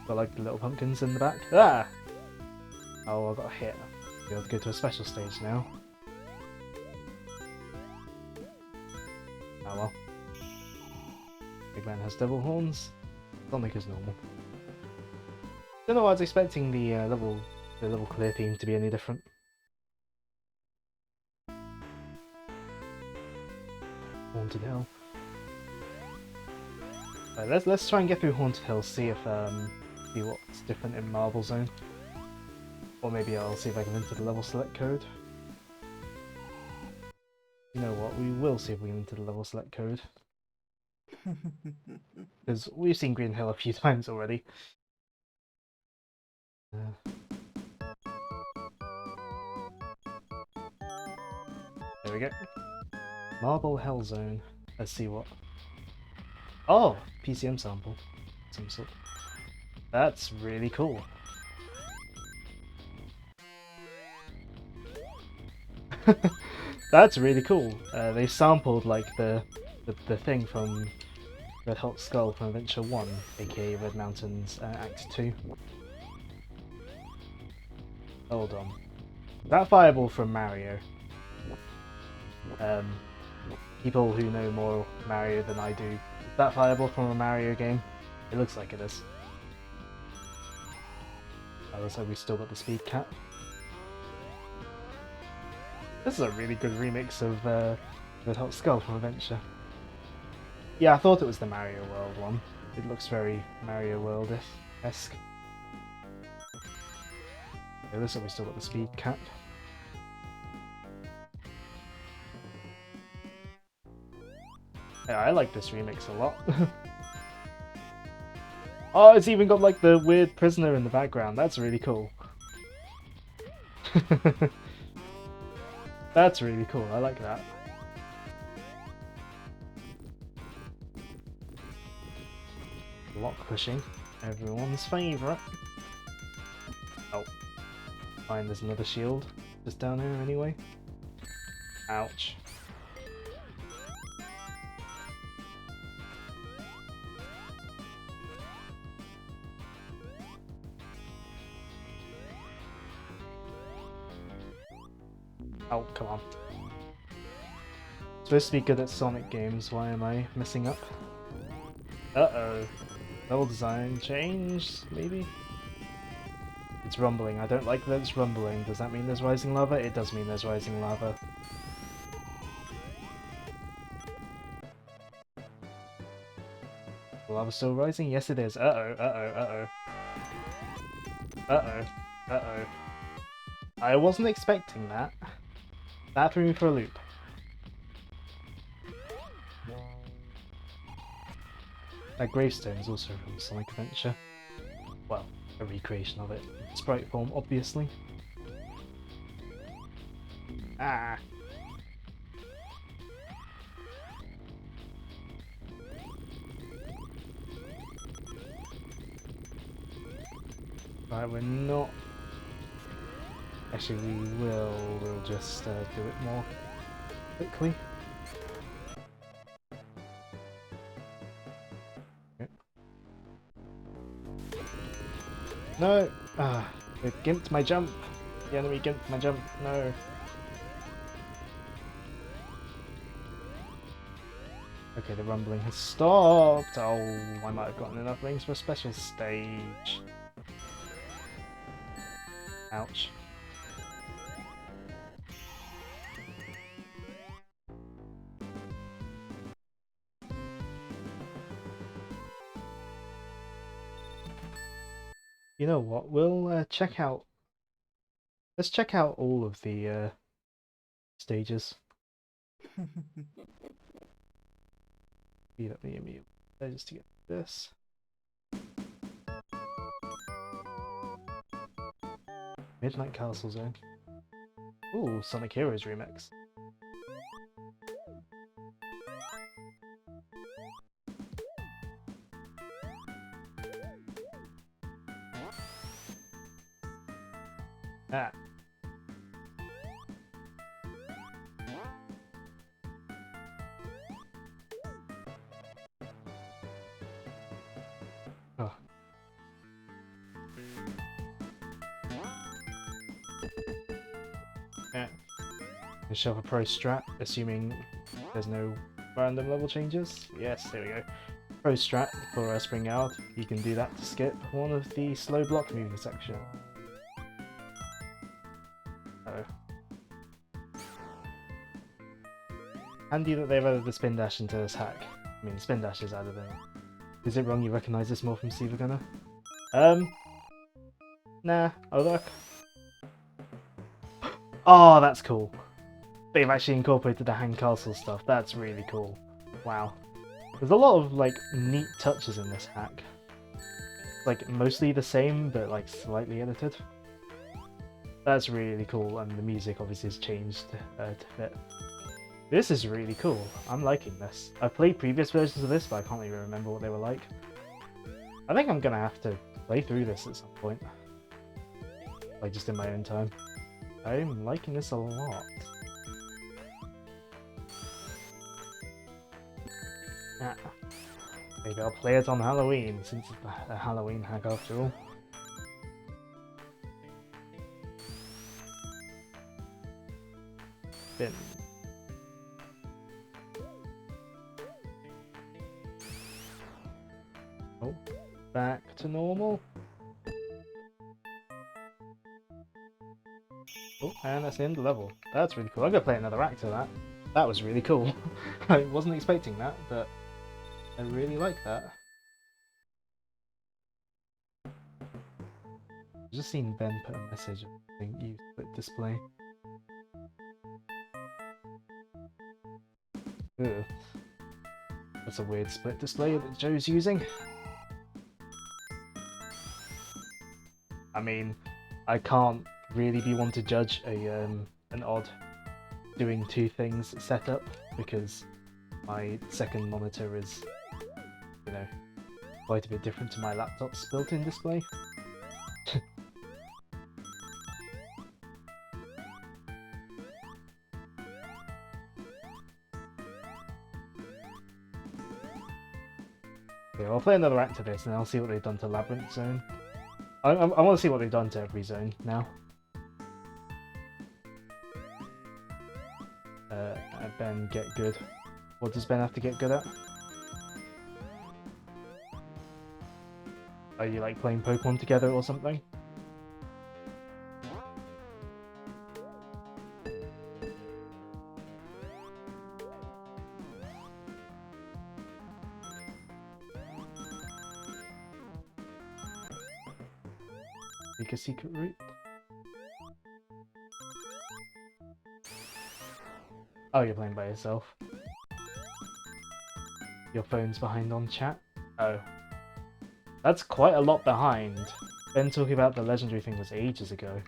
Got like the little pumpkins in the back. Ah! Oh, I got hit. I'll be able to go to a special stage now. Oh well. Big Man has devil horns. Sonic is normal. Don't know why I was expecting the level clear theme to be any different. Haunted Hill. Right, let's try and get through Haunted Hill. See what's different in Marble Zone. Or maybe I'll see if I can enter the level select code. You know what? We will see if we can enter the level select code. Because we've seen Green Hill a few times already. There we go. Marble Hell Zone. Let's see what. Oh! PCM sample. Some sort. That's really cool. That's really cool. They sampled like the thing from Red Hot Skull from Adventure 1, aka Red Mountains Act 2. Hold on. That fireball from Mario. People who know more Mario than I do. That fireball from a Mario game? It looks like it is. Oh, looks like we still got the speed cap. This is a really good remix of Red Hot Skull from Adventure. Yeah, I thought it was the Mario World one. It looks very Mario World-esque. Yeah, looks like we still got the speed cap. Yeah, I like this remix a lot. Oh, it's even got like the weird prisoner in the background. That's really cool. That's really cool. I like that. Lock pushing. Everyone's favourite. Oh. Fine, there's another shield just down here anyway. Ouch. Oh, come on. Supposed to be good at Sonic games, why am I messing up? Uh-oh. Level design changed, maybe? It's rumbling. I don't like that it's rumbling. Does that mean there's rising lava? It does mean there's rising lava. The lava's still rising? Yes it is. Uh-oh, uh-oh, uh-oh. Uh-oh, uh-oh. I wasn't expecting that. That threw me for a loop. That gravestone is also from Sonic Adventure. Well, a recreation of it. Sprite form, obviously. Ah! Right, we're not... Actually, we'll just do it more quickly. Okay. No! Ah, it gimped my jump! The enemy gimped my jump, no! Okay, the rumbling has stopped! Oh, I might have gotten enough rings for a special stage. Ouch. You know what? We'll check out. Let's check out all of the stages. Speed up the immune just to get this. Midnight Castle Zone. Ooh, Sonic Heroes remix. Ah. Oh. Yeah. Show a pro strat, assuming there's no random level changes. Yes, there we go. Pro strat for Spring Out. You can do that to skip one of the slow block moving section. Handy that they've added the spin dash into this hack. I mean, spin dash is added in. Is it wrong you recognise this more from Steve Gunner? Nah, oh look. Oh, that's cool. They've actually incorporated the Hang Castle stuff. That's really cool. Wow. There's a lot of, like, neat touches in this hack. Like, mostly the same, but, like, slightly edited. That's really cool, and the music obviously has changed to fit. This is really cool. I'm liking this. I've played previous versions of this, but I can't even remember what they were like. I think I'm gonna have to play through this at some point. Like, just in my own time. I'm liking this a lot. Ah. Maybe I'll play it on Halloween, since it's a Halloween hack after all. Spin. Oh, back to normal. Oh, and that's the end of the level. That's really cool. I'm gonna play another act of that. That was really cool. I wasn't expecting that, but I really like that. I've just seen Ben put a message saying use split display. Ugh. That's a weird split display that Joe's using. I mean, I can't really be one to judge an odd doing two things setup because my second monitor is, you know, quite a bit different to my laptop's built-in display. Okay, I'll play another act of this and I'll see what they've done to Labyrinth Zone. I want to see what they've done to every zone now. Ben, get good. What does Ben have to get good at? Are you like playing Pokemon together or something? Make a secret route? Oh, you're playing by yourself. Your phone's behind on chat? Oh. That's quite a lot behind. Ben talking about the legendary thing was ages ago.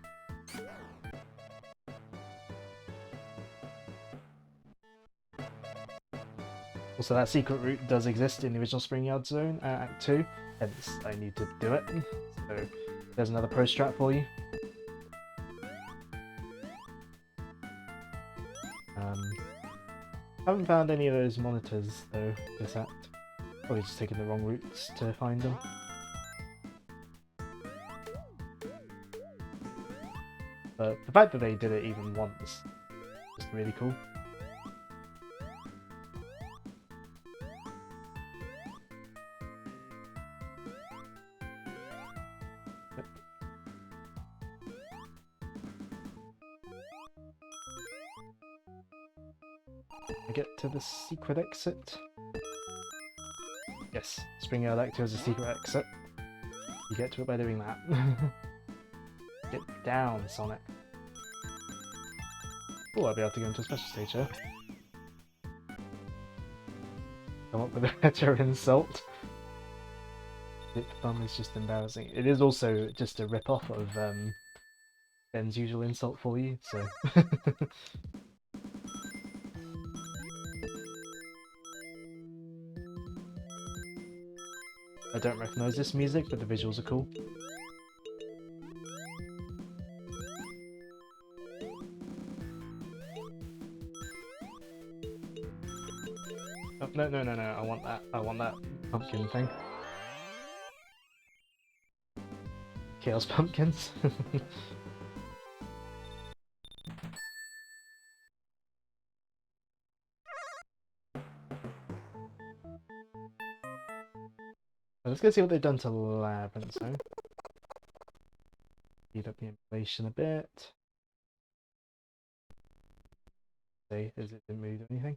Also, that secret route does exist in the original Spring Yard Zone at Act 2, hence I need to do it. So, there's another pro strat for you. Haven't found any of those monitors though this act. Probably just taking the wrong routes to find them. But the fact that they did it even once is just really cool. I get to the secret exit. Yes, Spring Yard Act 2 is a secret exit. You get to it by doing that. Get down, Sonic. Oh, I'll be able to go into a special stage here. Come up with a better insult. Dip Thumb is just embarrassing. It is also just a rip-off of Ben's usual insult for you, so... I don't recognise this music, but the visuals are cool. Oh, no, no, no, no, I want that pumpkin thing. Chaos pumpkins. Let's go see what they've done to Labyrinth Zone. Speed up the animation a bit. See, is it didn't really do anything?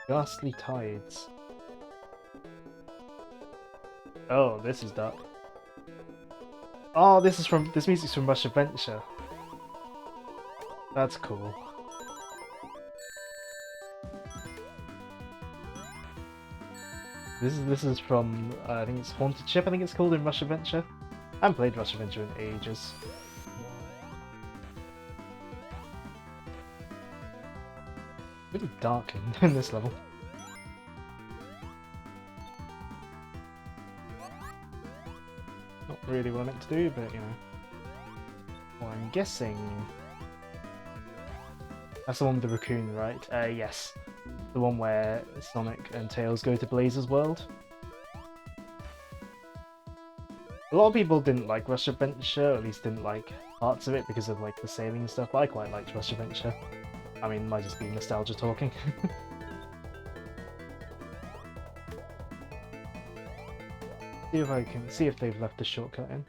Ghastly Tides. Oh, this is dark. Oh, this music's from Rush Adventure. That's cool. This is from I think it's Haunted Ship. I think it's called in Rush Adventure. I haven't played Rush Adventure in ages. Really dark in this level. Not really what I meant to do, but you know. Well, I'm guessing that's the one with the raccoon, right? Yes. The one where Sonic and Tails go to Blazer's world. A lot of people didn't like Rush Adventure, or at least didn't like parts of it because of like the sailing and stuff, but I quite liked Rush Adventure. I mean, might just be nostalgia talking. See if I can see if they've left a shortcut in.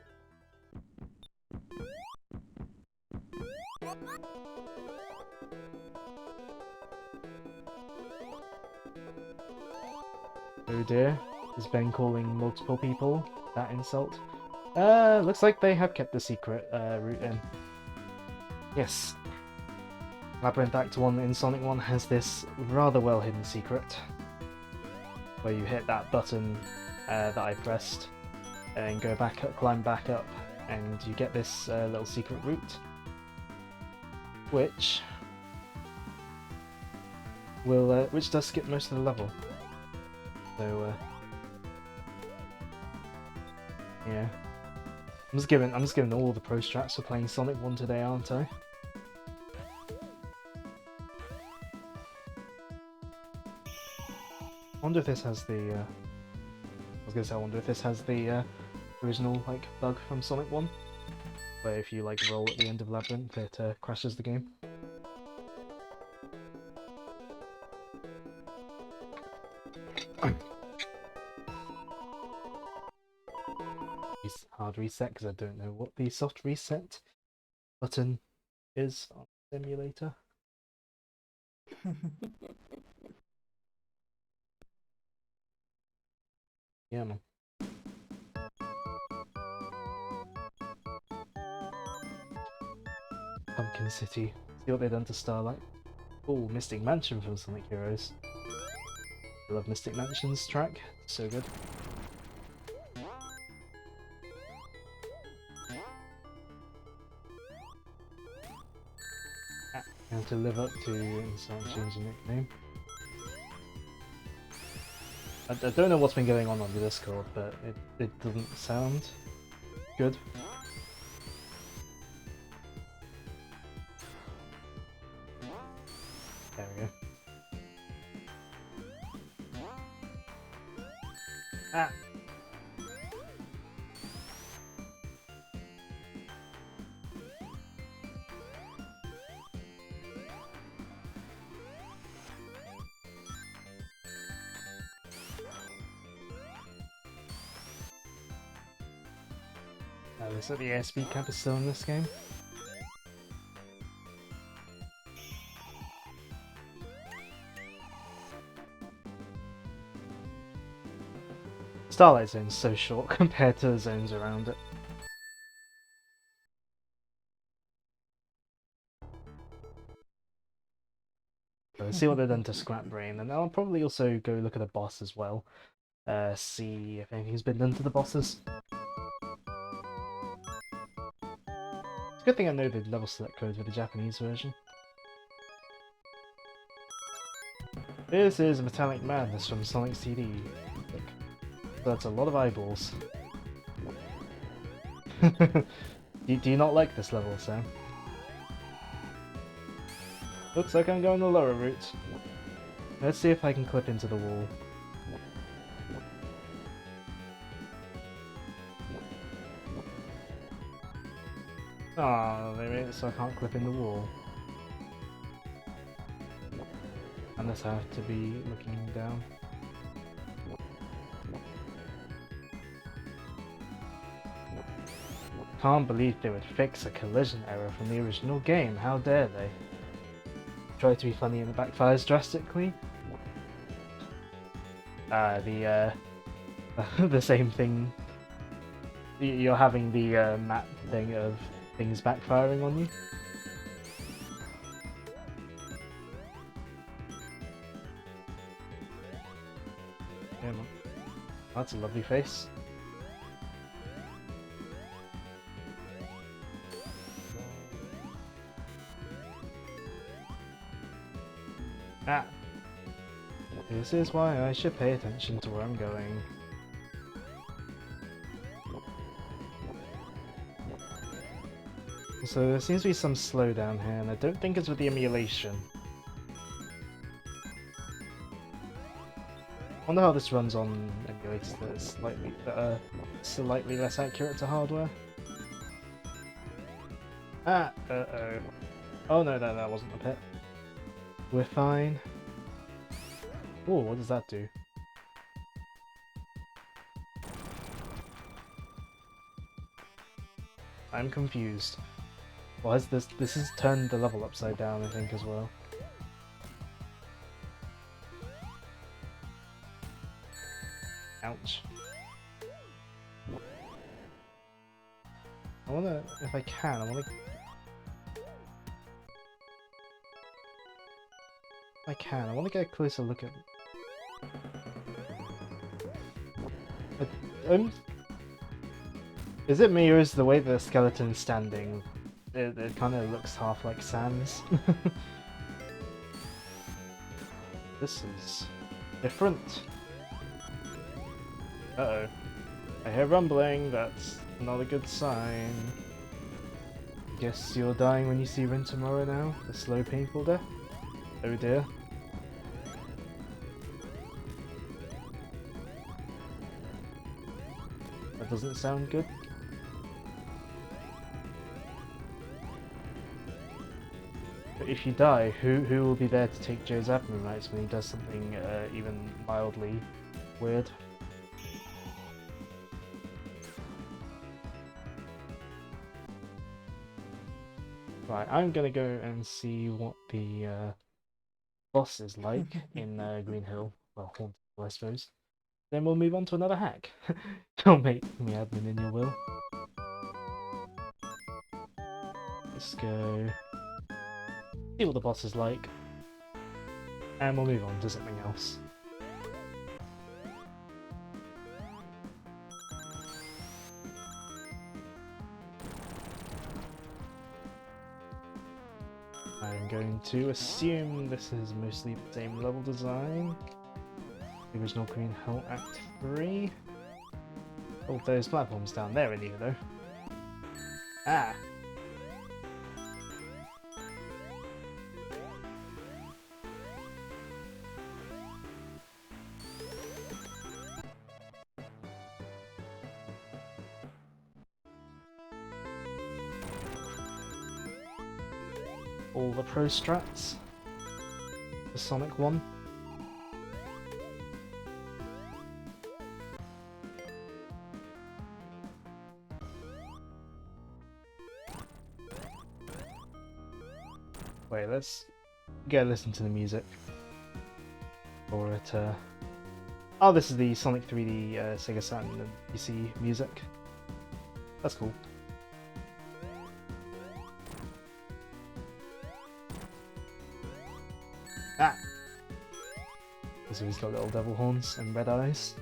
Oh dear, is Ben calling multiple people that insult? Looks like they have kept the secret route in. Yes. Labyrinth Act 1 in Sonic 1 has this rather well hidden secret where you hit that button that I pressed and go back up, climb back up, and you get this little secret route which does skip most of the level. So yeah. I'm just giving all the pro strats for playing Sonic 1 today, aren't I? I wonder if this has the I wonder if this has the original like bug from Sonic 1, where if you like roll at the end of Labyrinth, it crashes the game. Hard reset because I don't know what the soft reset button is on the simulator. Yeah, man. Pumpkin City. See what they've done to Starlight. Oh, Mystic Mansion from Sonic Heroes. I love Mystic Mansion's track. So good. And to live up to and start changing nickname. I don't know what's been going on the Discord, but it doesn't sound good. There we go. Ah! Looks like the airspeed cap is still in this game. Starlight Zone's so short compared to the zones around it. So let's see what they've done to Scrap Brain, and I'll probably also go look at the boss as well. see if anything's been done to the bosses. It's a good thing I know the level select code for the Japanese version. This is Metallic Madness from Sonic CD. Look, that's a lot of eyeballs. do you not like this level, Sam? Looks like I'm going the lower route. Let's see if I can clip into the wall. Ah, they made it so I can't clip in the wall. Unless I have to be looking down. Can't believe they would fix a collision error from the original game, how dare they? Try to be funny and it backfires drastically. The same thing. You're having the map thing of things backfiring on you. Yeah, man. That's a lovely face. Ah. This is why I should pay attention to where I'm going. So there seems to be some slowdown here, and I don't think it's with the emulation. I wonder how this runs on emulators that are slightly less accurate to hardware. Ah, uh-oh. Oh no, that wasn't the pit. We're fine. Oh, what does that do? I'm confused. Well, has this has turned the level upside down, I think, as well. Ouch. I wanna, if I can, I wanna get a closer look at. Is it me, or is the way the skeleton's standing, it kind of looks half like Sans? This is different. Uh-oh. I hear rumbling, that's not a good sign. Guess you're dying when you see Rin tomorrow now? The slow, painful death? Oh dear. That doesn't sound good. But if you die, who will be there to take Joe's admin rights when he does something even mildly weird? Right, I'm gonna go and see what the boss is like in Green Hill. Well, Haunted Hill, I suppose. Then we'll move on to another hack. Don't make me admin in your will. Let's go see what the boss is like, and we'll move on to something else. I'm going to assume this is mostly the same level design. The original Green Hill Act 3. Oh, those platforms down there in here though. Ah! All the pro strats. The Sonic one. Wait, let's go listen to the music. Or it, oh, this is the Sonic 3D Sega Saturn and PC music. That's cool. Ah! So he's got little devil horns and red eyes.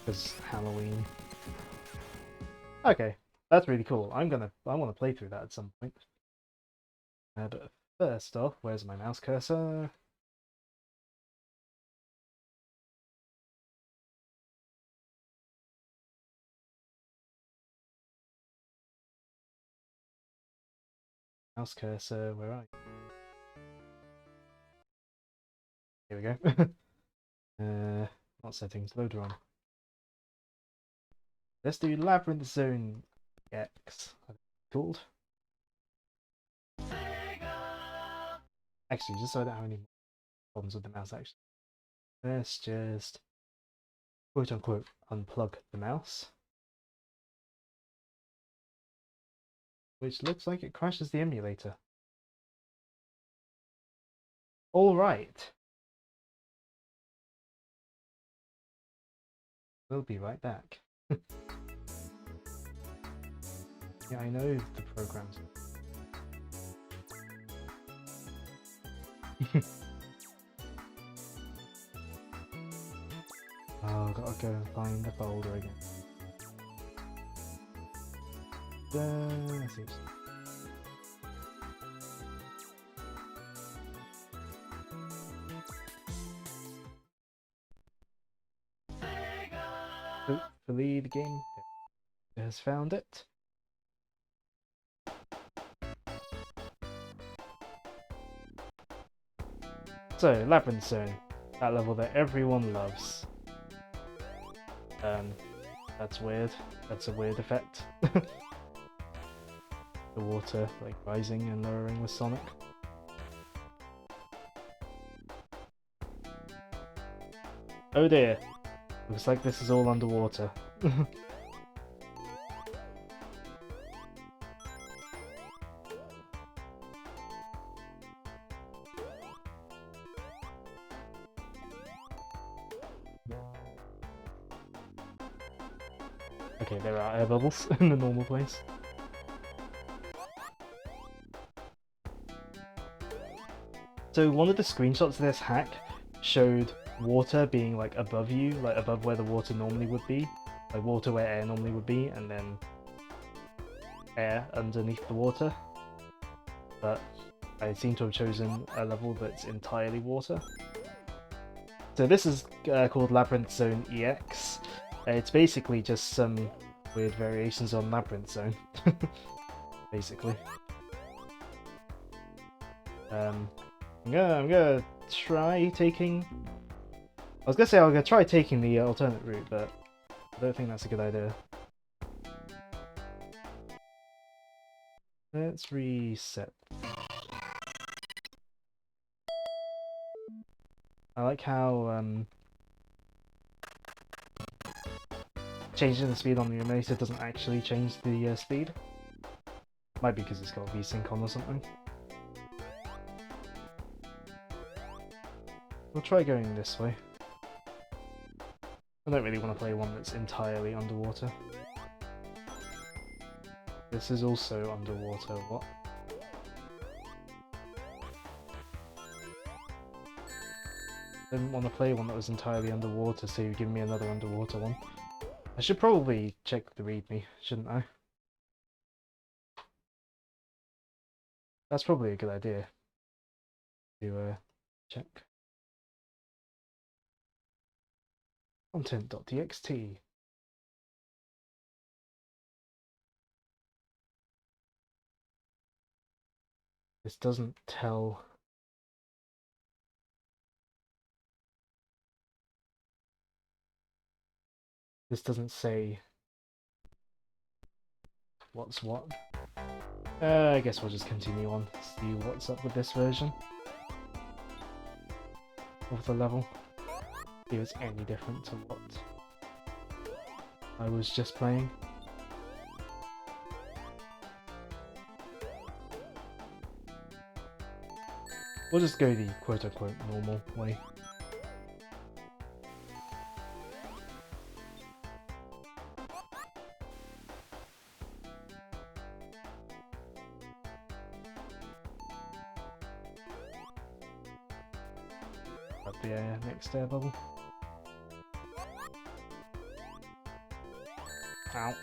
Because Halloween. Okay, that's really cool. I want to play through that at some point. But first off, where's my mouse cursor? Mouse cursor, where are you? Here we go. Not settings, loader on. Let's do Labyrinth Zone EX, I think it's called. Actually, just so I don't have any problems with the mouse, actually. Let's just quote unquote unplug the mouse. Which looks like it crashes the emulator. Alright. We'll be right back. Yeah, I know the programs. Oh, gotta go and find the folder again. Hopefully the game has found it. So, Labyrinth Zone, that level that everyone loves. That's weird. That's a weird effect. The water like rising and lowering with Sonic. Oh dear. Looks like this is all underwater. Okay, there are air bubbles in the normal place. So one of the screenshots of this hack showed water being like above you, like above where the water normally would be, like water where air normally would be, and then air underneath the water. But I seem to have chosen a level that's entirely water. So this is called Labyrinth Zone EX. It's basically just some weird variations on Labyrinth Zone, basically. I'm gonna try taking. I was gonna say I'm gonna try taking the alternate route, but I don't think that's a good idea. Let's reset. I like how changing the speed on the emulator doesn't actually change the speed. Might be because it's got VSync on or something. We'll try going this way. I don't really want to play one that's entirely underwater. This is also underwater, what? I didn't want to play one that was entirely underwater, so you give me another underwater one. I should probably check the readme, shouldn't I? That's probably a good idea to check. Content.txt. This doesn't tell. This doesn't say what's what. I guess we'll just continue on, see what's up with this version of the level. See if it's any different to what I was just playing. We'll just go the quote-unquote normal way. Up the next air bubble. Ow.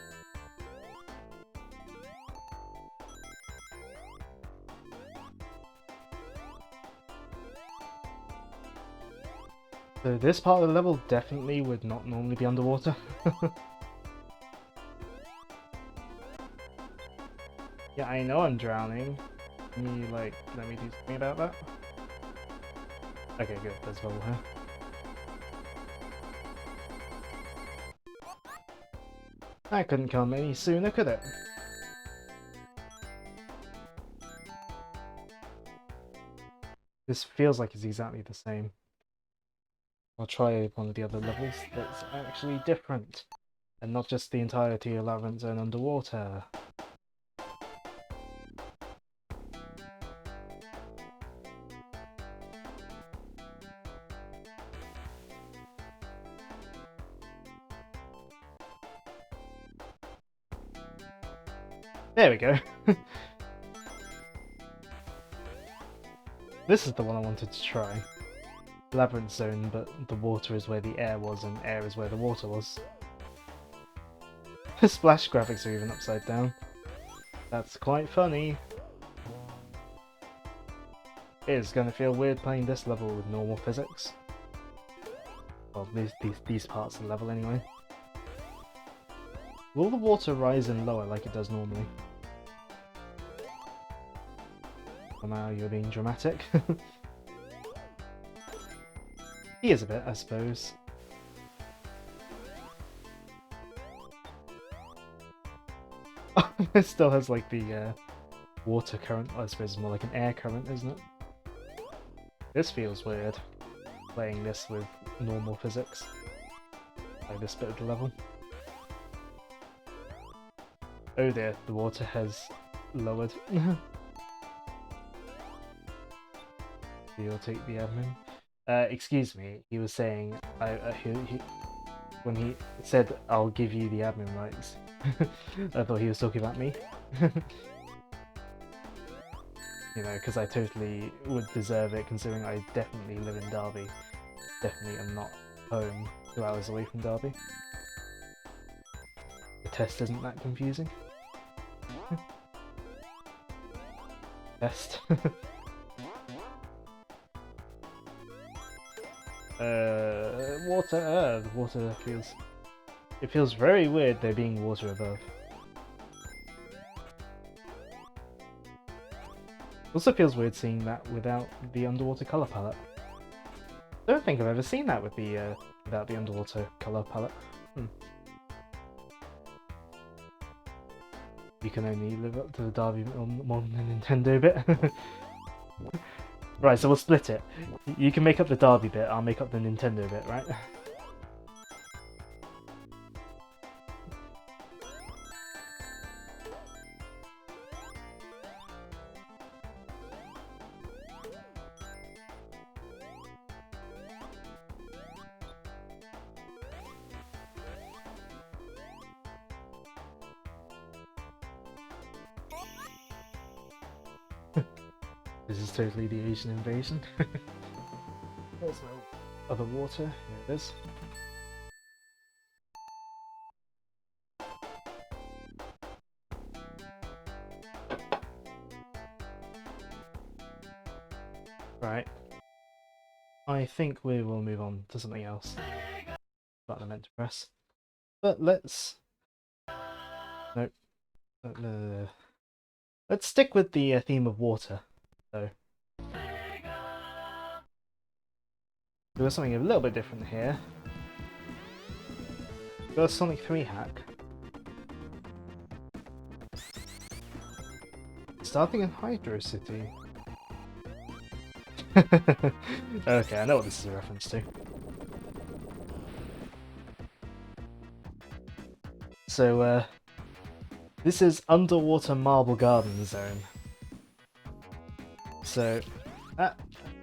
So this part of the level definitely would not normally be underwater. Yeah, I know I'm drowning. Can you, like, let me do something about that? Okay, good. There's bubble here. That couldn't come any sooner, could it? This feels like it's exactly the same. I'll try one of the other levels that's actually different, and not just the entirety of Labyrinth Zone underwater. There we go. This is the one I wanted to try. Labyrinth Zone, but the water is where the air was and air is where the water was. The splash graphics are even upside down. That's quite funny. It is going to feel weird playing this level with normal physics. Well, these parts of the level anyway. Will the water rise and lower like it does normally? Well, now you're being dramatic. He is a bit, I suppose. It still has like the water current. I suppose it's more like an air current, isn't it? This feels weird, playing this with normal physics. Like this bit of the level. Oh dear, the water has lowered. You'll take the admin. Excuse me, he was saying, when he said, I'll give you the admin rights, I thought he was talking about me. You know, because I totally would deserve it, considering I definitely live in Derby. Definitely am not home 2 hours away from Derby. The test isn't that confusing. Test. Water. The water feels... It feels very weird there being water above. Also feels weird seeing that without the underwater color palette. I don't think I've ever seen that with the without the underwater color palette. You can only live up to the Derby more than the Nintendo bit. Right, so we'll split it. You can make up the Derby bit, I'll make up the Nintendo bit, right? This is totally the Asian invasion. There's my other water. Here it is. Right. I think we will move on to something else. That I meant to press. But let's... Nope. Let's stick with the theme of water. So we've got something a little bit different here. We've got a Sonic 3 hack. Starting in Hydro City. Okay, I know what this is a reference to. So, this is Underwater Marble Garden Zone. So,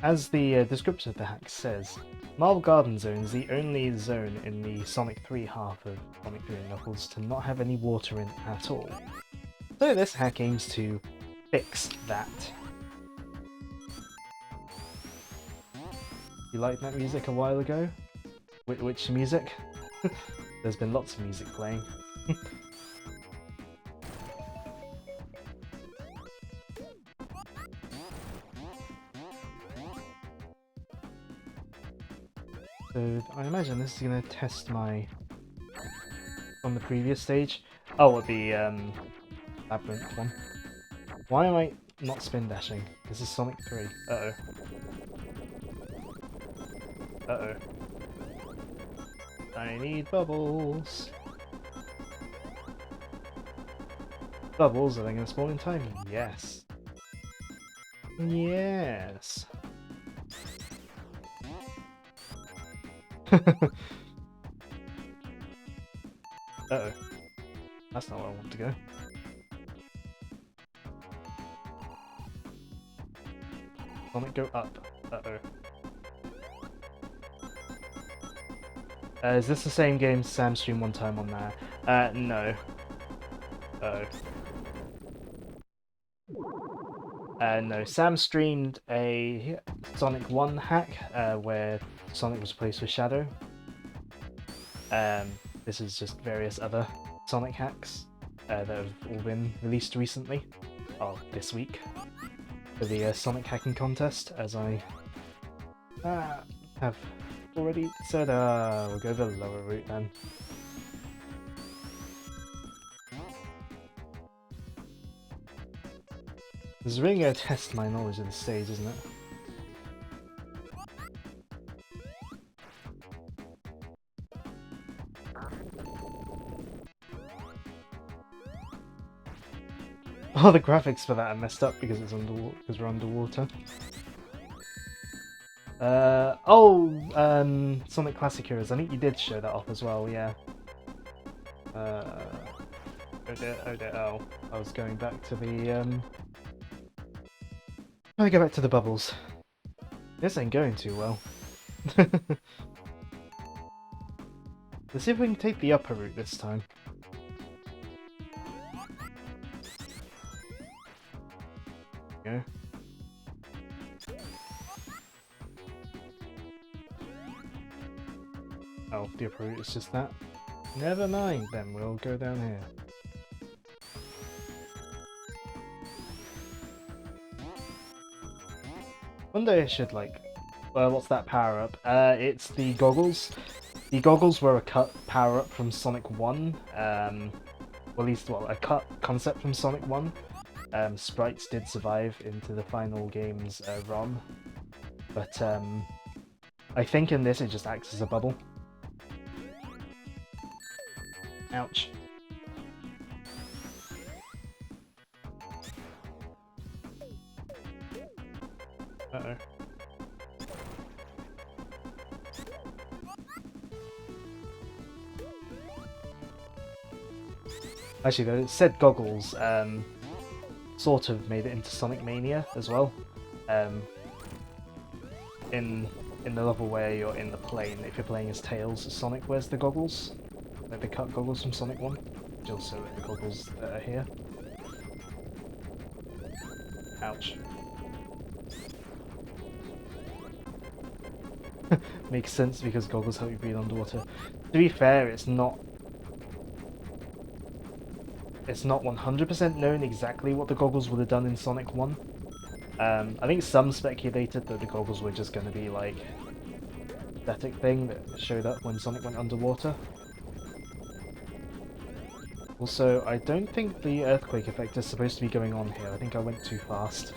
as the description of the hack says, Marble Garden Zone is the only zone in the Sonic 3 half of Sonic 3 and Knuckles to not have any water in at all. So this hack aims to fix that. You liked that music a while ago? Which music? There's been lots of music playing. So I imagine this is going to test my... from the previous stage. Oh, the Labyrinth one. Why am I not spin dashing? This is Sonic 3. Uh-oh. Uh-oh. I need bubbles. Bubbles, are they going to spawn in time? Yes. Yes. Uh-oh. That's not where I want to go. Sonic, go up. Uh-oh. Is this the same game Sam streamed one time on there? No. Uh-oh. No, Sam streamed a Sonic 1 hack where Sonic was replaced with Shadow. This is just various other Sonic hacks that have all been released recently, or this week, for the Sonic hacking contest, as I have already said. We'll go the lower route then. This is really going to test my knowledge of the stage, isn't it? Oh, the graphics for that are messed up because it's because we're underwater. Sonic Classic Heroes. I think you did show that off as well, yeah. Oh dear, oh dear, oh. I was going back to the, Let me go back to the bubbles. This ain't going too well. Let's see if we can take the upper route this time. Go. Oh, the upper route is just that. Never mind, then we'll go down here. One day I should what's that power up? It's the goggles. The goggles were a cut power up from Sonic 1. Well, at least, a cut concept from Sonic 1. Sprites did survive into the final game's ROM, but I think in this it just acts as a bubble. Ouch. Uh-oh. Actually, though, it said goggles sort of made it into Sonic Mania as well. In the level where you're in the plane, if you're playing as Tails, Sonic wears the goggles. Like the cut goggles from Sonic 1. Which also are the goggles that are here. Ouch. Makes sense because goggles help you breathe underwater. To be fair, it's not 100% known exactly what the goggles would have done in Sonic 1. I think some speculated that the goggles were just going to be like a aesthetic thing that showed up when Sonic went underwater. Also, I don't think the earthquake effect is supposed to be going on here. I think I went too fast.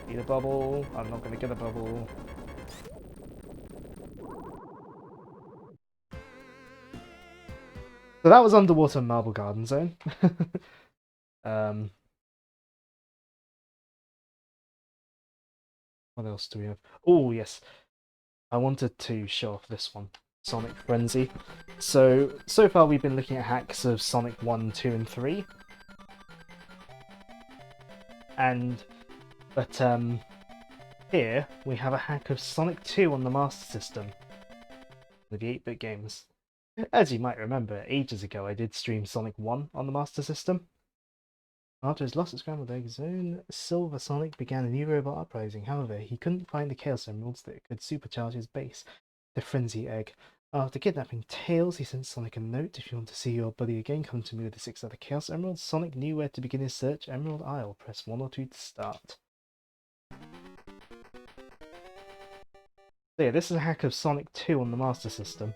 Need a bubble. I'm not going to get a bubble. So that was Underwater Marble Garden Zone. What else do we have? Oh, yes. I wanted to show off this one. Sonic Frenzy. So far we've been looking at hacks of Sonic 1, 2, and 3. But here we have a hack of Sonic 2 on the Master System. With the 8-bit games. As you might remember, ages ago I did stream Sonic 1 on the Master System. After his loss at Scrambled Egg Zone, Silver Sonic began a new robot uprising. However, he couldn't find the Chaos Emeralds that could supercharge his base, the Frenzy Egg. After kidnapping Tails, he sent Sonic a note. If you want to see your buddy again, come to me with the 6 other Chaos Emeralds. Sonic knew where to begin his search. Emerald Isle. Press 1 or 2 to start. So yeah, this is a hack of Sonic 2 on the Master System.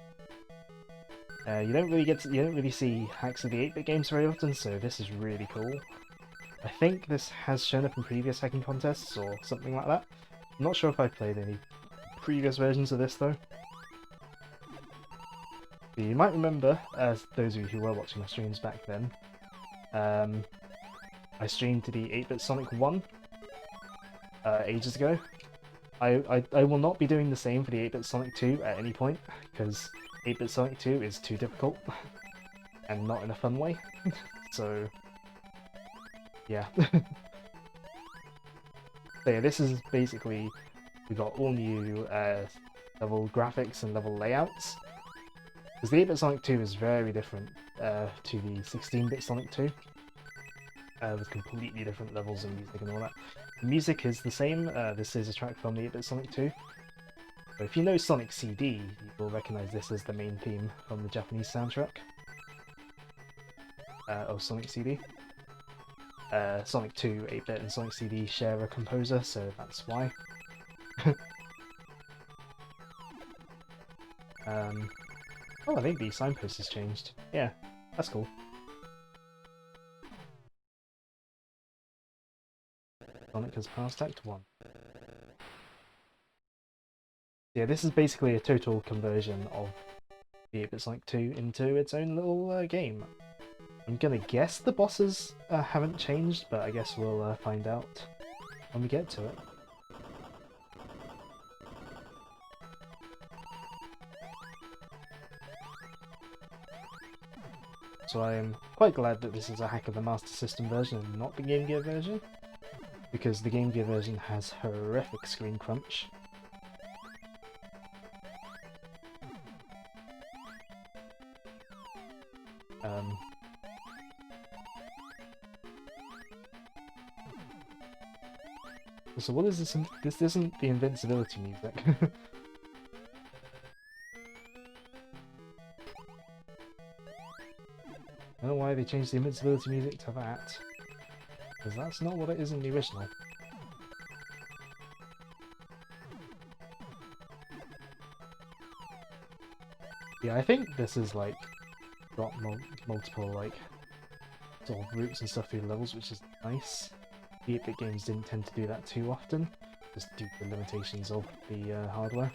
You don't really see hacks of the 8-bit games very often, so this is really cool. I think this has shown up in previous hacking contests or something like that. I'm not sure if I've played any previous versions of this though. You might remember, as those of you who were watching my streams back then, I streamed to the 8-bit Sonic 1 ages ago. I will not be doing the same for the 8-bit Sonic 2 at any point, because 8-bit Sonic 2 is too difficult, and not in a fun way, so yeah. So yeah, this is basically, we got all new level graphics and level layouts, because the 8-bit Sonic 2 is very different to the 16-bit Sonic 2, with completely different levels of music and all that. The music is the same. This is a track from the 8-bit Sonic 2. But if you know Sonic CD, you will recognise this as the main theme from the Japanese soundtrack of Sonic CD. Sonic 2, 8-bit and Sonic CD share a composer, so that's why. Oh, I think the signpost has changed. Yeah, that's cool. Sonic has passed Act 1. Yeah, this is basically a total conversion of the 8-bit Sonic 2 into its own little game. I'm gonna guess the bosses haven't changed, but I guess we'll find out when we get to it. So I am quite glad that this is a hack of the Master System version and not the Game Gear version, because the Game Gear version has horrific screen crunch. So what is this? This isn't the invincibility music. I don't know why they changed the invincibility music to that, because that's not what it is in the original. Yeah, I think this is like got multiple like sort of routes and stuff through the levels, which is nice. The 8-bit games didn't tend to do that too often, just due to the limitations of the hardware.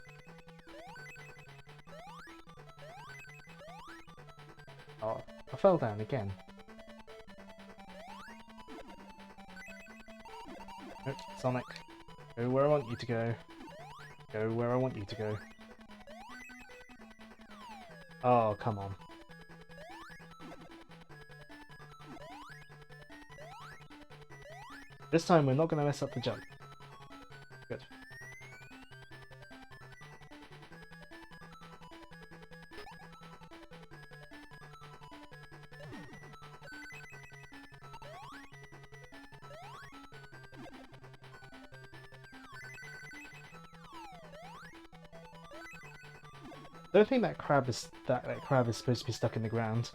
Oh, I fell down again. Nope, Sonic. Go where I want you to go. Go where I want you to go. Oh, come on. This time we're not going to mess up the jump. Good. I don't think that crab is supposed to be stuck in the ground.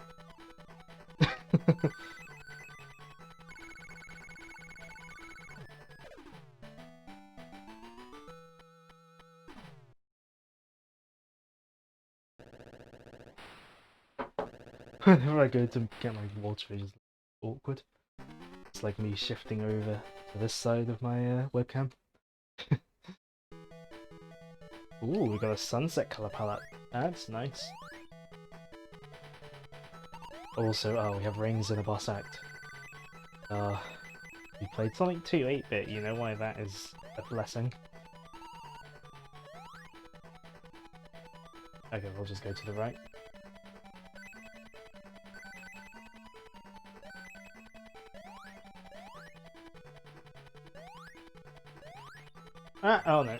Whenever I go to get my water, it's awkward. It's like me shifting over to this side of my webcam. Ooh, we got a sunset colour palette. That's nice. Also, oh, we have rings in a boss act. You played Sonic 2 8-bit, you know why that is a blessing. Okay, we'll just go to the right. Ah, oh no.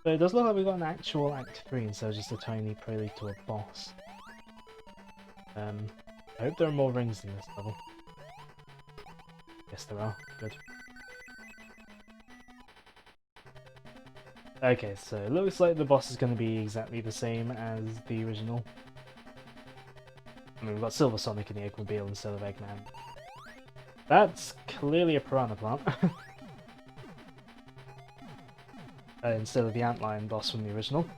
But it does look like we've got an actual Act 3 instead of just a tiny prelude to a boss. I hope there are more rings in this level. Yes, there are. Good. Okay, so it looks like the boss is going to be exactly the same as the original. I mean, we've got Silver Sonic in the Eggmobile instead of Eggman. That's clearly a Piranha Plant. Instead of the Antlion boss from the original.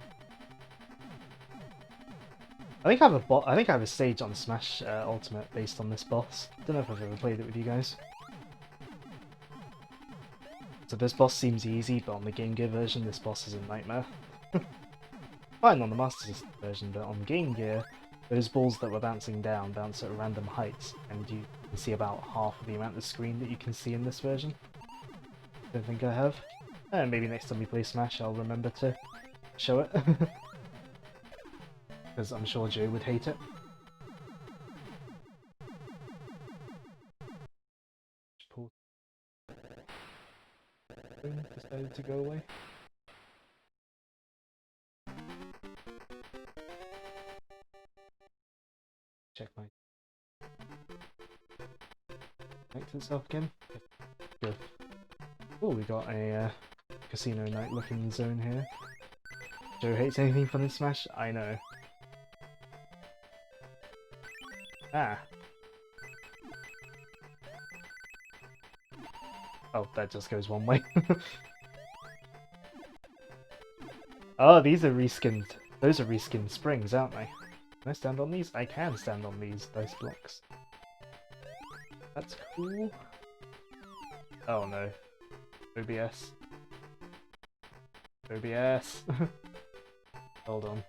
I think I have a stage on Smash Ultimate based on this boss. Don't know if I've ever played it with you guys. So this boss seems easy, but on the Game Gear version, this boss is a nightmare. Fine on the Master System version, but on Game Gear, those balls that were bouncing down bounce at random heights, and you can see about half of the amount of screen that you can see in this version. Don't think I have. Maybe next time we play Smash, I'll remember to show it. Because I'm sure Joe would hate it. Decided to go away. Check my... Connect itself again. Good. Oh, we got a casino night looking zone here. Joe hates anything fun in Smash? I know. Ah. Oh, that just goes one way. Oh, these are reskinned. Those are reskinned springs, aren't they? Can I stand on these? I can stand on these dice blocks. That's cool. Oh no. OBS. OBS. Hold on.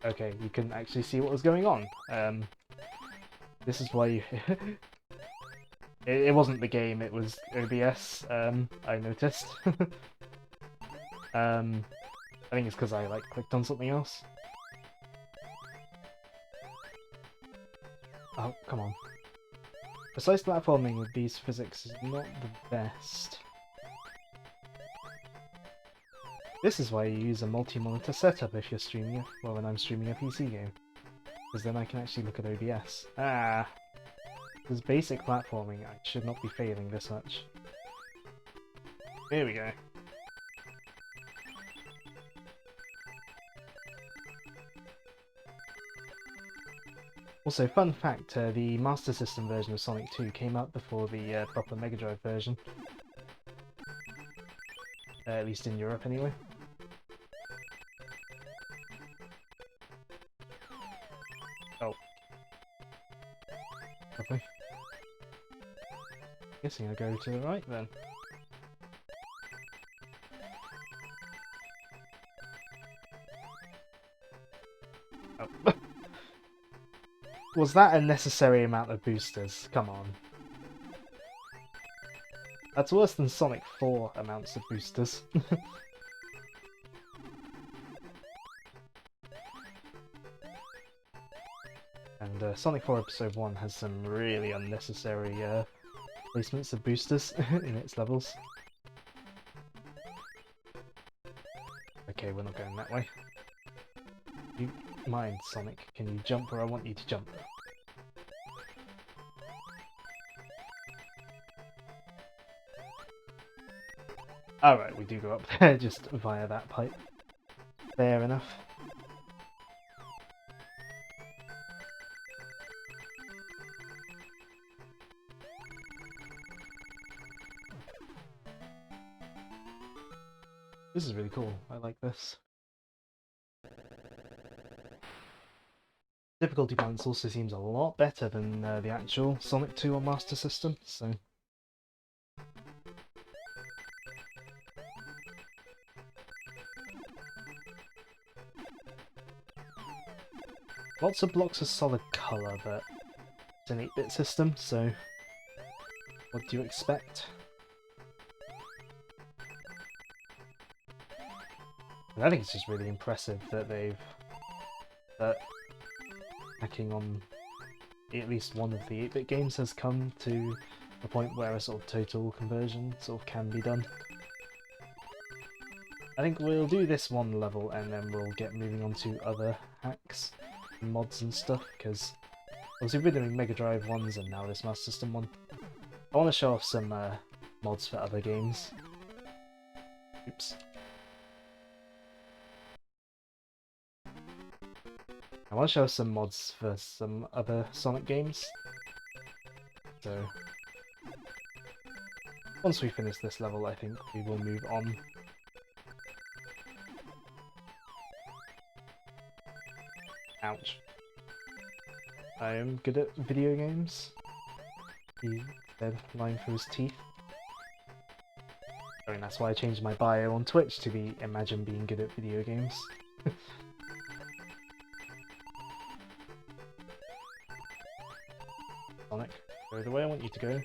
Okay, you couldn't actually see what was going on. This is why you... it wasn't the game, it was OBS, I noticed. I think it's because I, like, clicked on something else. Oh, come on. Precise platforming with these physics is not the best. This is why you use a multi-monitor setup if you're streaming it, well, when I'm streaming a PC game. Because then I can actually look at OBS. Ah! This basic platforming, I should not be failing this much. There we go. Also, fun fact, the Master System version of Sonic 2 came out before the proper Mega Drive version. At least in Europe, anyway. Oh. Lovely. Guessing I go to the right then. Oh. Was that a necessary amount of boosters? Come on. That's worse than Sonic 4 amounts of boosters. And Sonic 4 Episode 1 has some really unnecessary placements of boosters in its levels. Okay, we're not going that way. You mind, Sonic? Can you jump where I want you to jump? Alright, we do go up there just via that pipe. Fair enough. This is really cool. I like this. Difficulty balance also seems a lot better than the actual Sonic 2 on Master System, so... Lots of blocks of solid colour, but it's an 8-bit system, so what do you expect? And I think it's just really impressive that they've... hacking on at least one of the 8-bit games has come to a point where a sort of total conversion sort of can be done. I think we'll do this one level and then we'll get moving on to other hacks and mods and stuff, because obviously we're doing Mega Drive ones and now this Master System one. I want to show off some mods for other games. Oops. I want to show some mods for some other Sonic games. So once we finish this level, I think we will move on. Ouch. I am good at video games. He said, lying through his teeth. I mean, that's why I changed my bio on Twitch to be imagine being good at video games. Sonic, go the way I want you to go.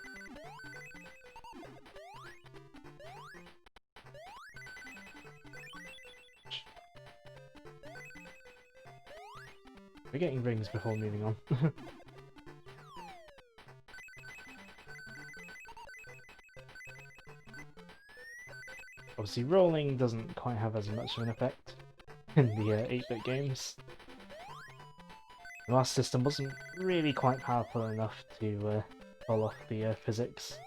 We're getting rings before moving on. Obviously rolling doesn't quite have as much of an effect in the 8-bit games. The Master System wasn't really quite powerful enough to pull off the physics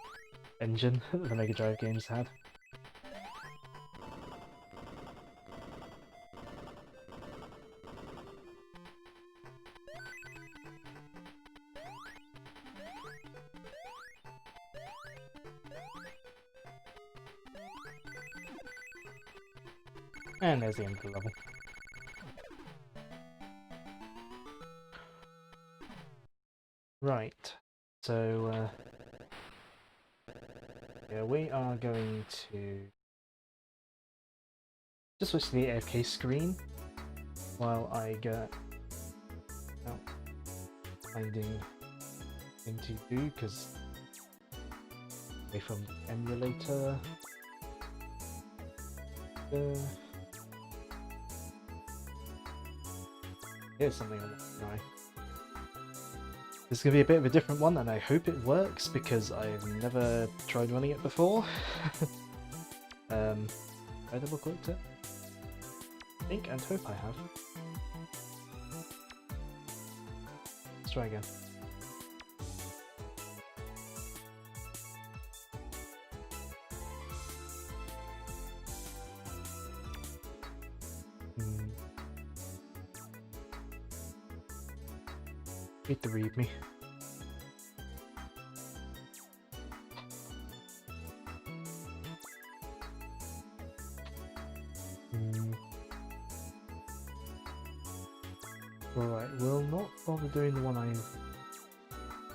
engine that the Mega Drive games had. And there's the end of the level. Right, so yeah, we are going to just switch to the AFK screen while I get out finding thing to do, because away from the emulator. Here's something I want to try. This is going to be a bit of a different one, and I hope it works because I've never tried running it before. I double clicked it? I think and hope I have. Let's try again. Need to read me. Alright, we'll not bother doing the one I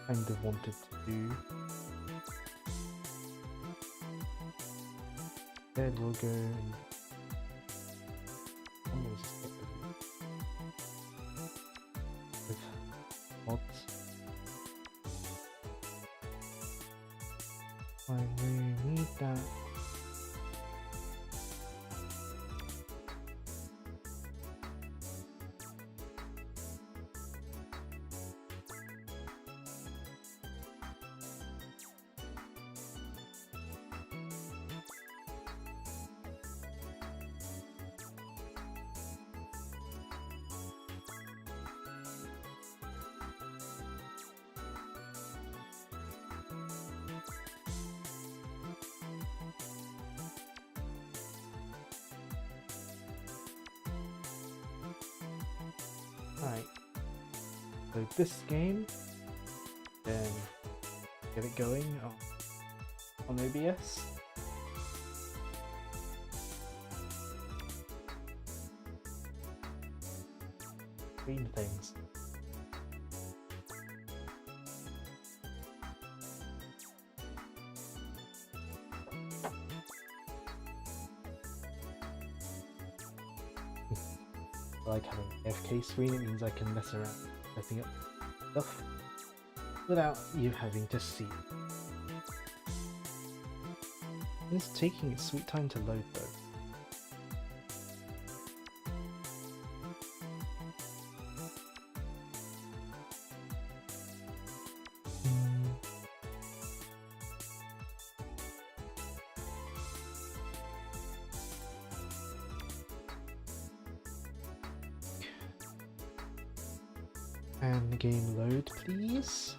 kind of wanted to do. Instead we'll go and with mods. I really need that. Right, so this game, then get it going on OBS. Green things. Like having an AFK screen, it means I can mess around setting up stuff without you having to see. It's taking its sweet time to load though. And the game load, please.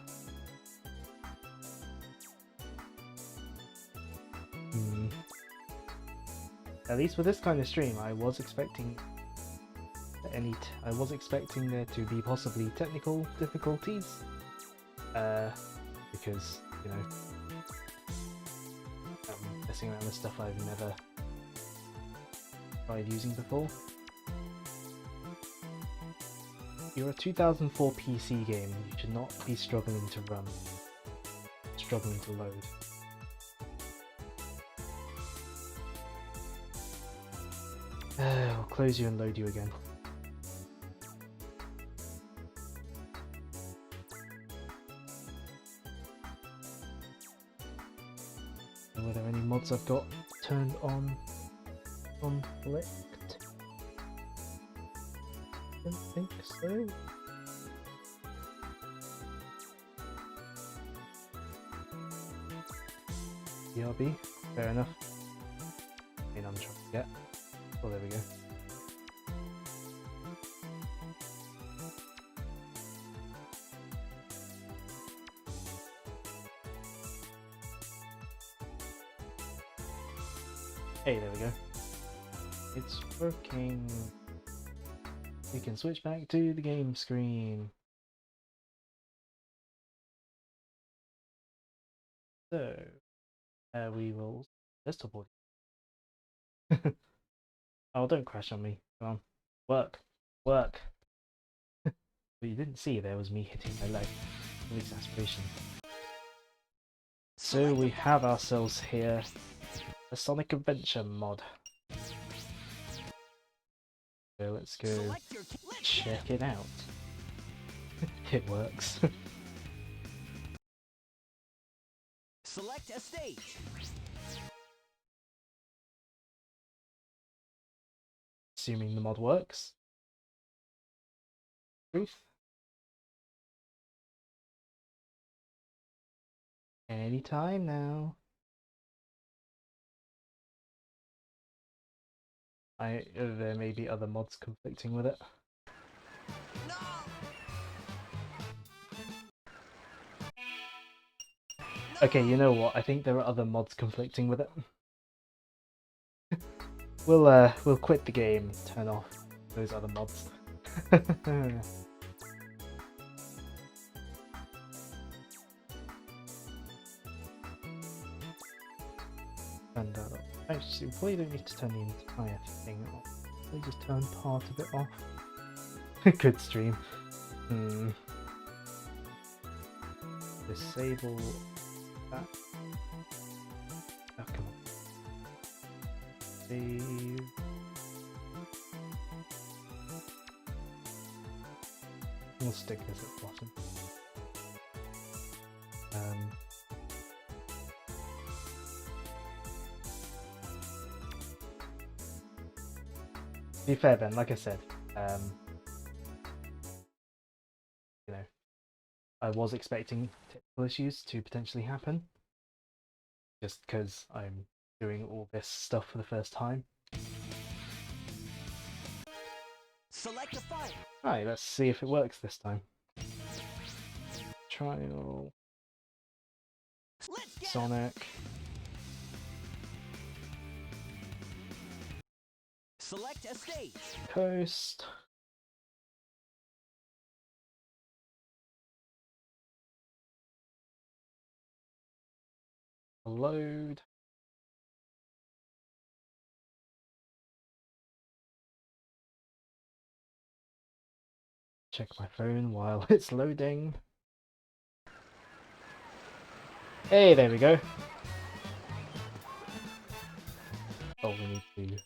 at least with this kind of stream, I was expecting there to be possibly technical difficulties, because you know, I'm messing around with stuff I've never tried using before. You're a 2004 PC game, you should not be struggling to run, struggling to load. I'll close you and load you again. Were there any mods I've got turned on conflict? Don't think so. BRB, fair enough. I mean, I'm trying to get. Oh, there we go. Hey, there we go. It's working. We can switch back to the game screen. So, we will desktop audio. Oh, don't crash on me. Come on. Work. Work. But you didn't see there was me hitting my leg. With exasperation. So we have ourselves here a Sonic Adventure mod. So let's go check it out. It works. Select a stage. Assuming the mod works. Truth. Anytime now. There may be other mods conflicting with it. No! Okay, you know what? I think there are other mods conflicting with it. We'll quit the game, turn off those other mods. And actually, we probably don't need to turn the entire thing off. We just turn part of it off. Good stream. Disable that. Oh, come on. Save. We'll stick this at the bottom. To be fair then, like I said, you know, I was expecting technical issues to potentially happen, just because I'm doing all this stuff for the first time. Select a file. Alright, let's see if it works this time. Trial. Sonic. Select a stage. Coast. Load. Check my phone while it's loading. Hey, there we go. Oh, we need to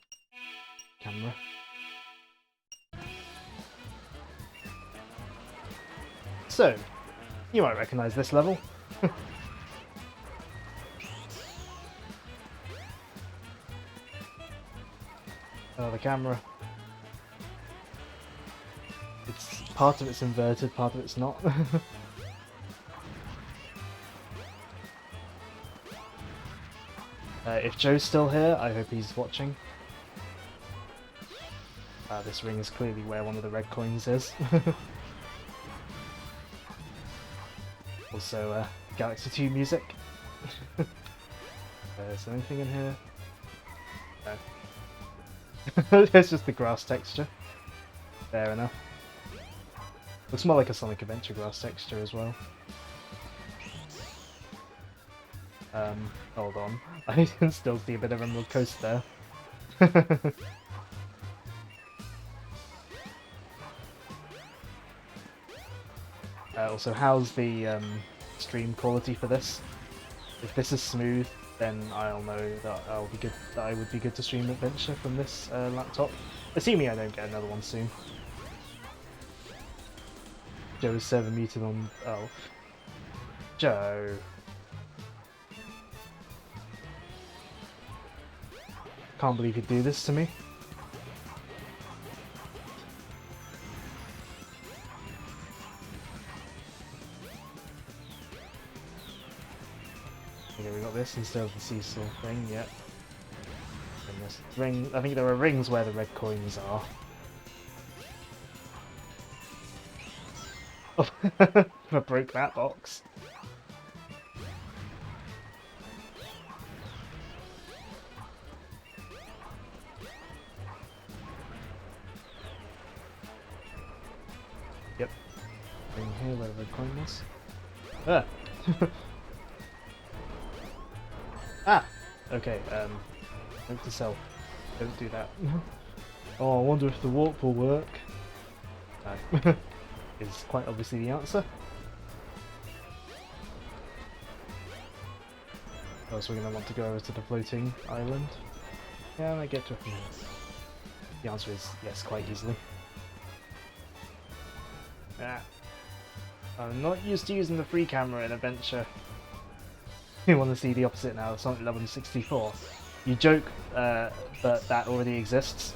camera. So, you might recognize this level. Oh, the camera. It's part of it's inverted, part of it's not. If Joe's still here, I hope he's watching. This ring is clearly where one of the red coins is. Also, Galaxy 2 music. Is there anything in here? No. It's just the grass texture. Fair enough. Looks more like a Sonic Adventure grass texture as well. Hold on. I can still see a bit of Emerald Coast there. Also, how's the stream quality for this? If this is smooth, then I'll know that I'll be good. That I would be good to stream Adventure from this laptop, assuming I don't get another one soon. Joe's server muted on. Oh, Joe. Can't believe you'd do this to me. Okay, we got this instead of the seesaw thing, yet. And this ring, I think there are rings where the red coins are. Oh, I broke that box. Yep. Ring here where the red coin was. Ah! Ah! Okay, note to self. Don't do that. Oh, I wonder if the warp will work. No. Is quite obviously the answer. Also, we're going to want to go over to the floating island. Can I get to it from here? The answer is yes, quite easily. Ah. I'm not used to using the free camera in Adventure. You want to see the opposite now, Sonic level 64. You joke, but that already exists.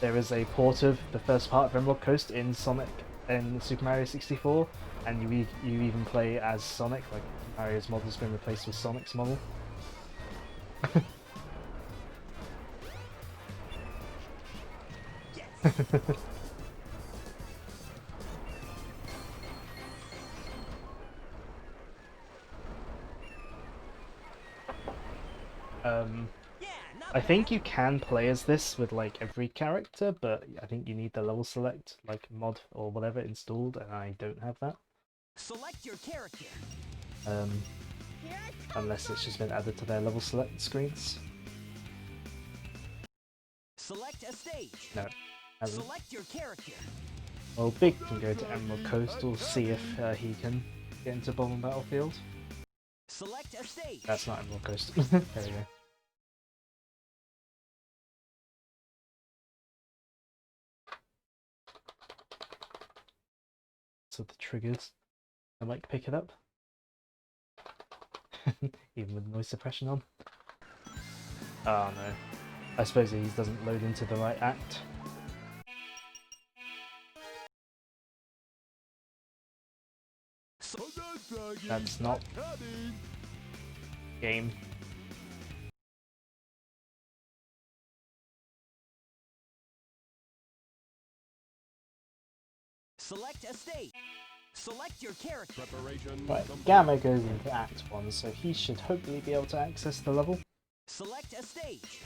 There is a port of the first part of Emerald Coast in Sonic in Super Mario 64, and you even play as Sonic, like Mario's model's been replaced with Sonic's model. I think you can play as this with like every character, but I think you need the level select, like mod or whatever installed, and I don't have that. Select your character. Unless it's just been added to their level select screens. Select a stage. No, hasn't. Select your character. Well, Big can go to Emerald Coast. We'll see if he can get into Bob-omb Battlefield. Select a stage. That's not Emerald Coast. There we go. So the triggers, I might pick it up. Even with noise suppression on. Oh no. I suppose he doesn't load into the right act. That's not game. Select a stage. Select your character. Preparation. Right, Gamma goes into Act 1, so he should hopefully be able to access the level. Select a stage.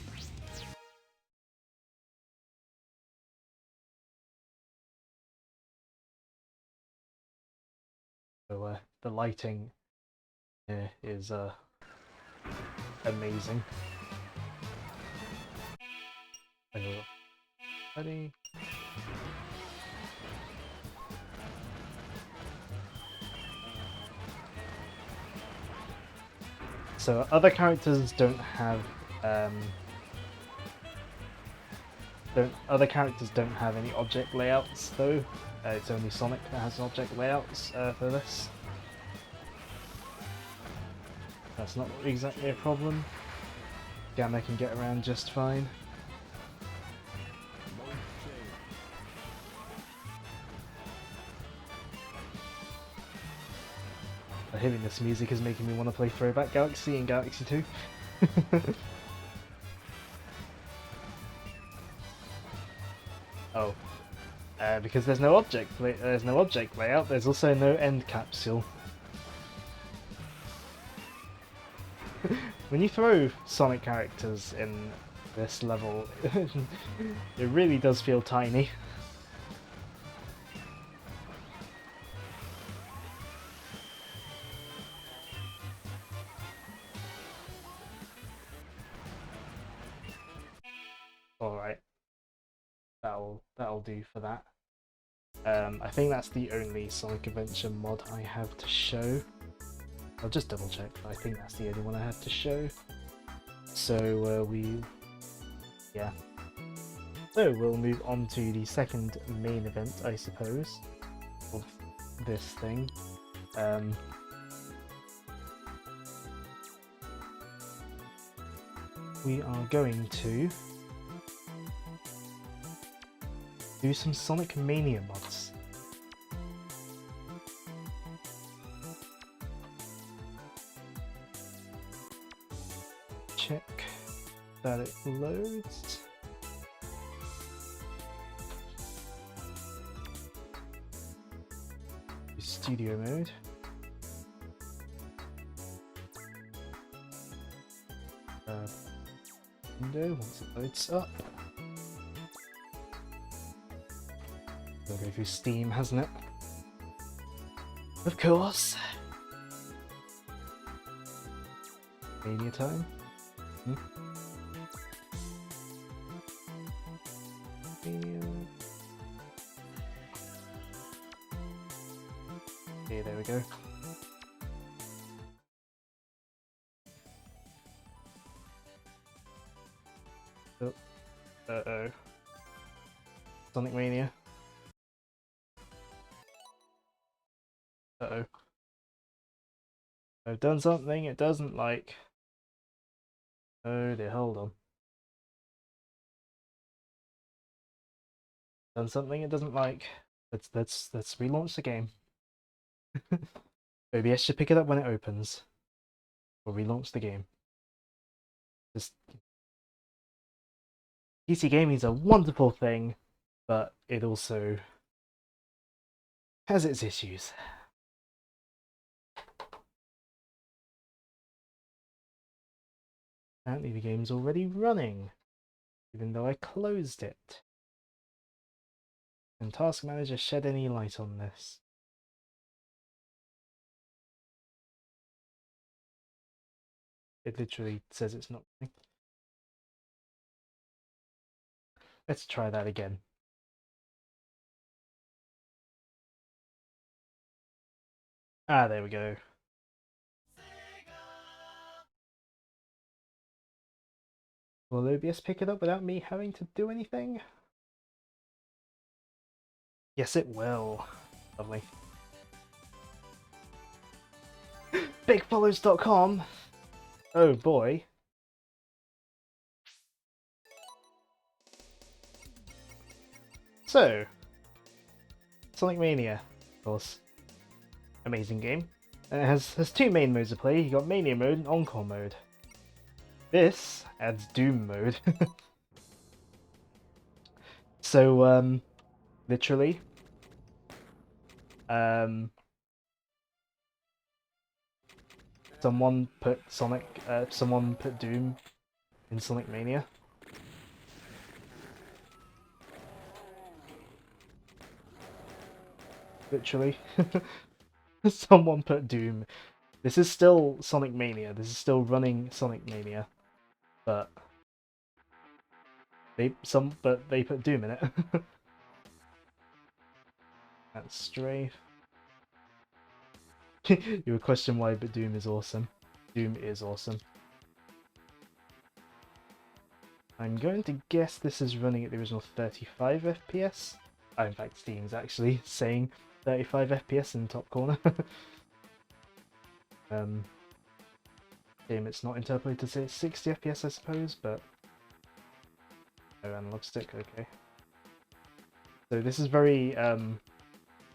So the lighting here is amazing. Ready? So other characters don't have any object layouts though. It's only Sonic that has object layouts for this. That's not exactly a problem. Gamma can get around just fine. Hearing this music is making me want to play Throwback Galaxy and Galaxy 2. Oh, because there's no object layout. There's also no end capsule. When you throw Sonic characters in this level. It really does feel tiny. Alright. That'll do for that. I think that's the only Sonic Adventure mod I have to show. I'll just double check, but I think that's the only one I have to show. So yeah. So we'll move on to the second main event, I suppose, of this thing. We are going to do some Sonic Mania mods. Check that it loads. Studio mode. Window once it loads up. It'll go through Steam, hasn't it? Of course. Mania time. Mania. Okay, there we go. Oh. Uh-oh. Sonic Mania. Uh-oh. I've done something it doesn't like. Oh dear, hold on. Done something it doesn't like. Let's relaunch the game. OBS should pick it up when it opens. Or relaunch the game. Just PC gaming is a wonderful thing, but it also has its issues. Apparently the game's already running, even though I closed it. Can Task Manager shed any light on this? It literally says it's not running. Let's try that again. Ah, there we go. Will OBS pick it up without me having to do anything? Yes, it will. Lovely. BigFollows.com. Oh boy. So, Sonic Mania, of course. Amazing game. And it has two main modes to play. You got Mania mode and Encore mode. This adds Doom mode. So, literally, someone put Doom in Sonic Mania. Literally. Someone put Doom. This is still Sonic Mania. This is still running Sonic Mania. But they put Doom in it. That's Strafe. You would question why, but Doom is awesome. Doom is awesome. I'm going to guess this is running at the original 35 FPS. Oh, in fact, Steam's actually saying 35 FPS in the top corner. Damn, it's not interpolated to say it's 60 FPS, I suppose, but... Oh, analog stick, okay. So this is very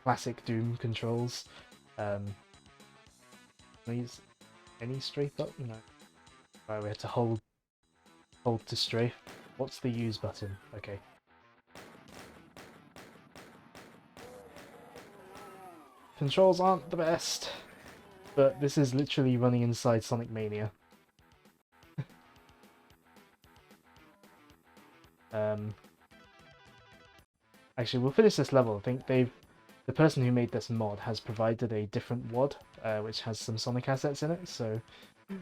classic Doom controls. Please, any strafe button? No. Right, we have to hold to strafe. What's the use button? Okay. Controls aren't the best, but this is literally running inside Sonic Mania. Actually, we'll finish this level. I think the person who made this mod has provided a different WOD, which has some Sonic assets in it, so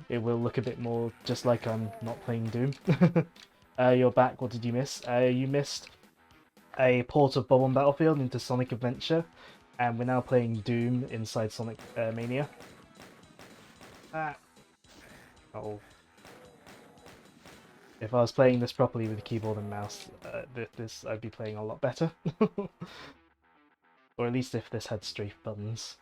it will look a bit more just like I'm not playing Doom. You're back. What did you miss? You missed a port of Bob-omb Battlefield into Sonic Adventure, and we're now playing Doom inside Sonic Mania. Oh. If I was playing this properly with a keyboard and mouse, this I'd be playing a lot better. Or at least if this had strafe buttons.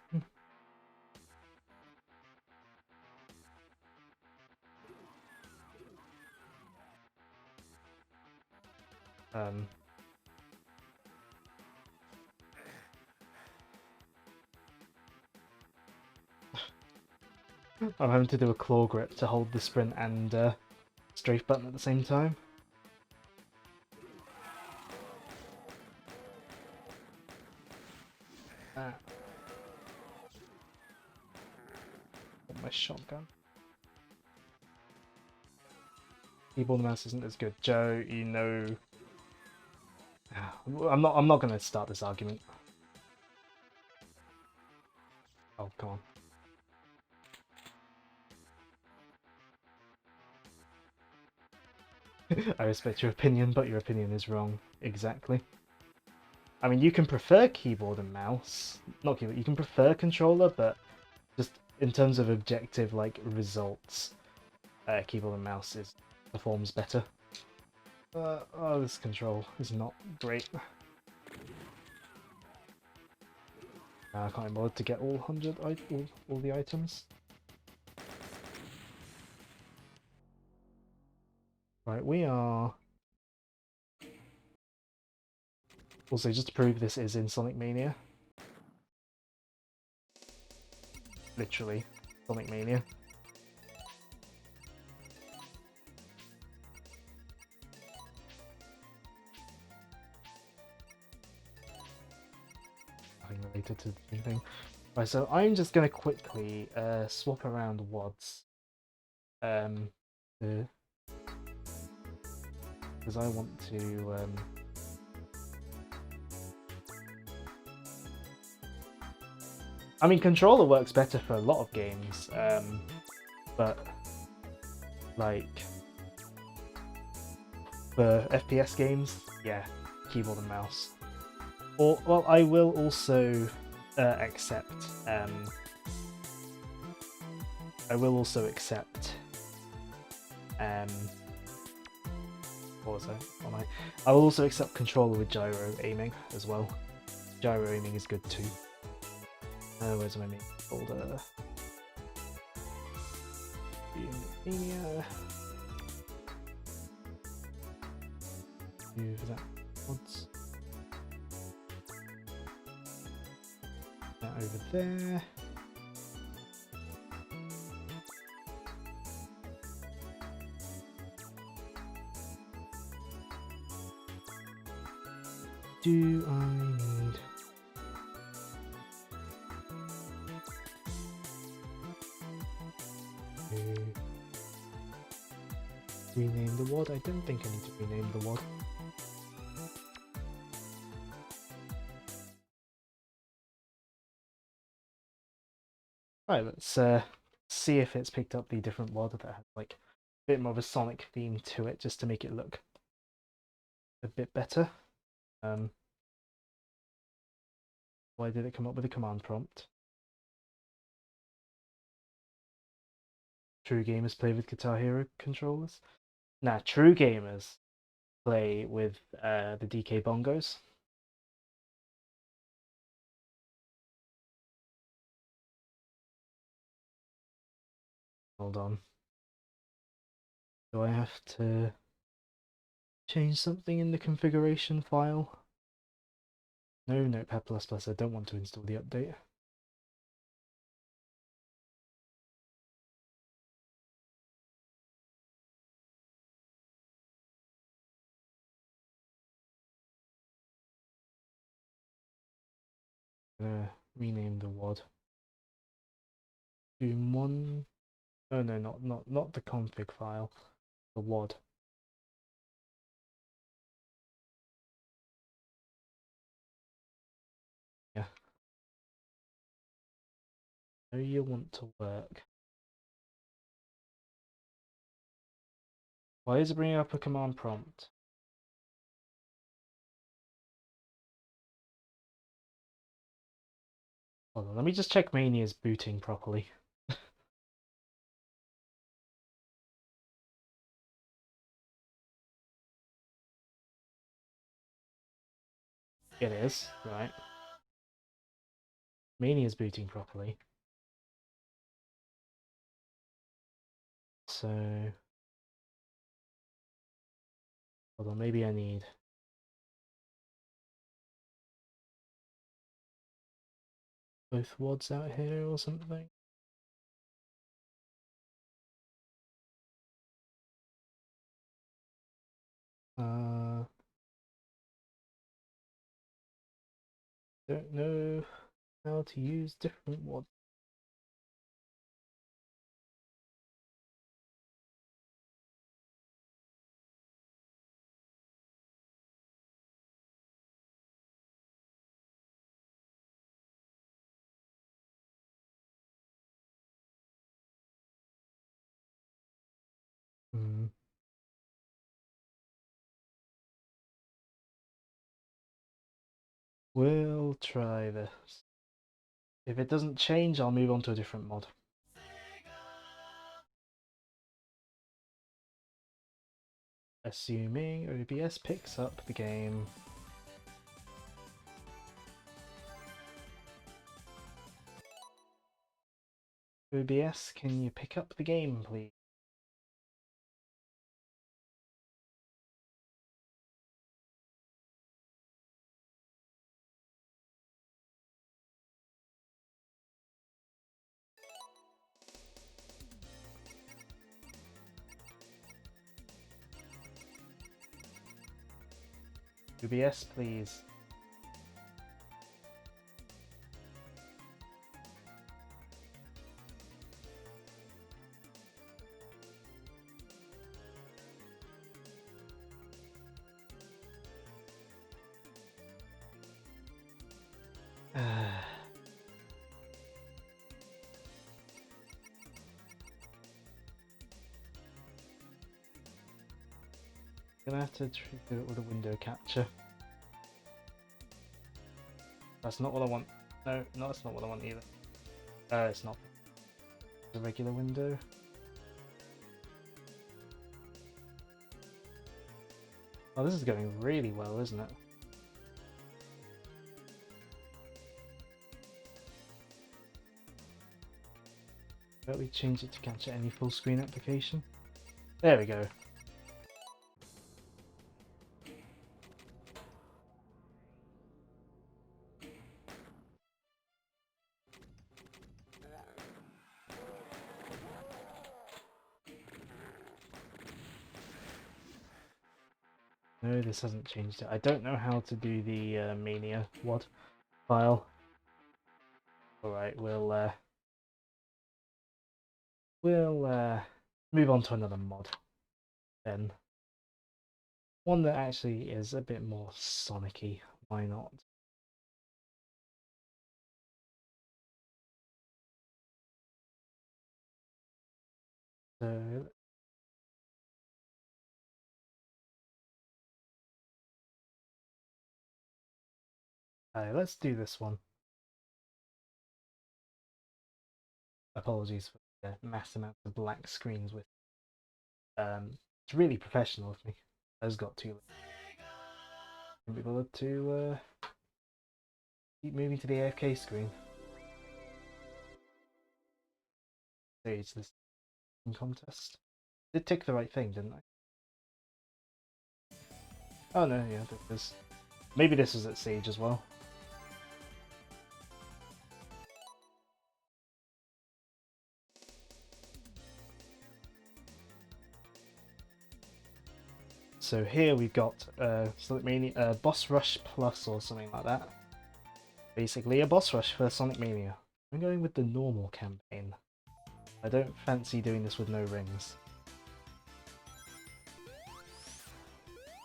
I'm having to do a claw grip to hold the sprint and strafe button at the same time. My shotgun. Keyboard and mouse isn't as good. Joe, you know. I'm not gonna start this argument. Oh, come on. I respect your opinion, but your opinion is wrong. Exactly. I mean, you can prefer keyboard and mouse. Not keyboard, you can prefer controller, but just in terms of objective, like, results, keyboard and mouse performs better. Oh, this control is not great. I can't be bothered to get all all the items. Right, we are... Also, just to prove this is in Sonic Mania. Literally, Sonic Mania. Nothing related to anything. Right, so I'm just going to quickly swap around WODs. Because I want to... I mean, controller works better for a lot of games, but like for FPS games, yeah, keyboard and mouse. Or well, I will also accept. I will also accept. What was I? I will also accept controller with gyro aiming as well. Gyro aiming is good too. Where's my main folder? Mania. Move that once. That over there. Do I need... rename the WOD? I don't think I need to rename the WOD. Right, let's see if it's picked up the different WOD that has like a bit more of a Sonic theme to it, just to make it look a bit better. Why did it come up with a command prompt? True gamers play with Guitar Hero controllers? Nah, true gamers play with the DK bongos. Hold on. Do I have to change something in the configuration file? No, Notepad++, I don't want to install the update. I'm gonna rename the WOD. Doom 1. Oh no, not the config file. The WOD. know you want to work. Why is it bringing up a command prompt? Hold on, let me just check Mania's booting properly. It is, right. Mania's booting properly. So... hold on, maybe I need... both WADs out here or something? Don't know how to use different WADs. We'll try this. If it doesn't change, I'll move on to a different mod. Assuming OBS picks up the game. OBS, can you pick up the game, please? OBS, please. Gonna have to do it with a window capture. That's not what I want. No, that's not what I want either. It's not. The regular window. Oh, this is going really well, isn't it? Don't we change it to capture any full screen application? There we go. No, this hasn't changed it. I don't know how to do the Mania WAD file. Alright, we'll move on to another mod then. One that actually is a bit more Sonic-y. Why not? So let's do this one. Apologies for the mass amounts of black screens with it's really professional of me. I just got too late. Can be bothered to keep moving to the AFK screen. Stage this contest. Did tick the right thing, didn't I? Oh no, yeah, this. Maybe this was at Sage as well. So here we've got Sonic Mania, Boss Rush Plus or something like that. Basically a boss rush for Sonic Mania. I'm going with the normal campaign. I don't fancy doing this with no rings.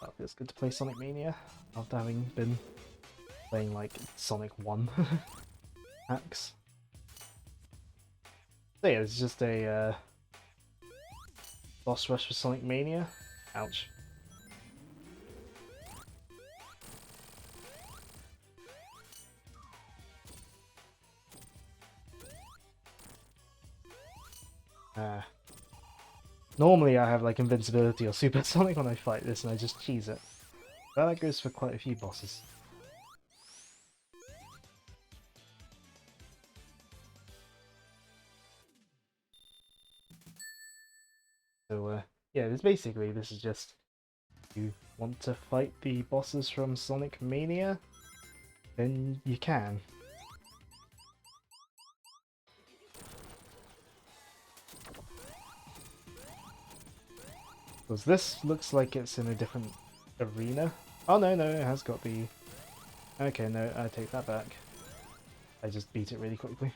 But it feels good to play Sonic Mania after having been playing like Sonic 1 hacks. So yeah, it's just a boss rush for Sonic Mania. Ouch. Normally I have like invincibility or supersonic when I fight this and I just cheese it. But that goes for quite a few bosses. So yeah, this is just, you want to fight the bosses from Sonic Mania, then you can. Because this looks like it's in a different arena. Oh no, no, it has got the... Okay, no, I take that back. I just beat it really quickly.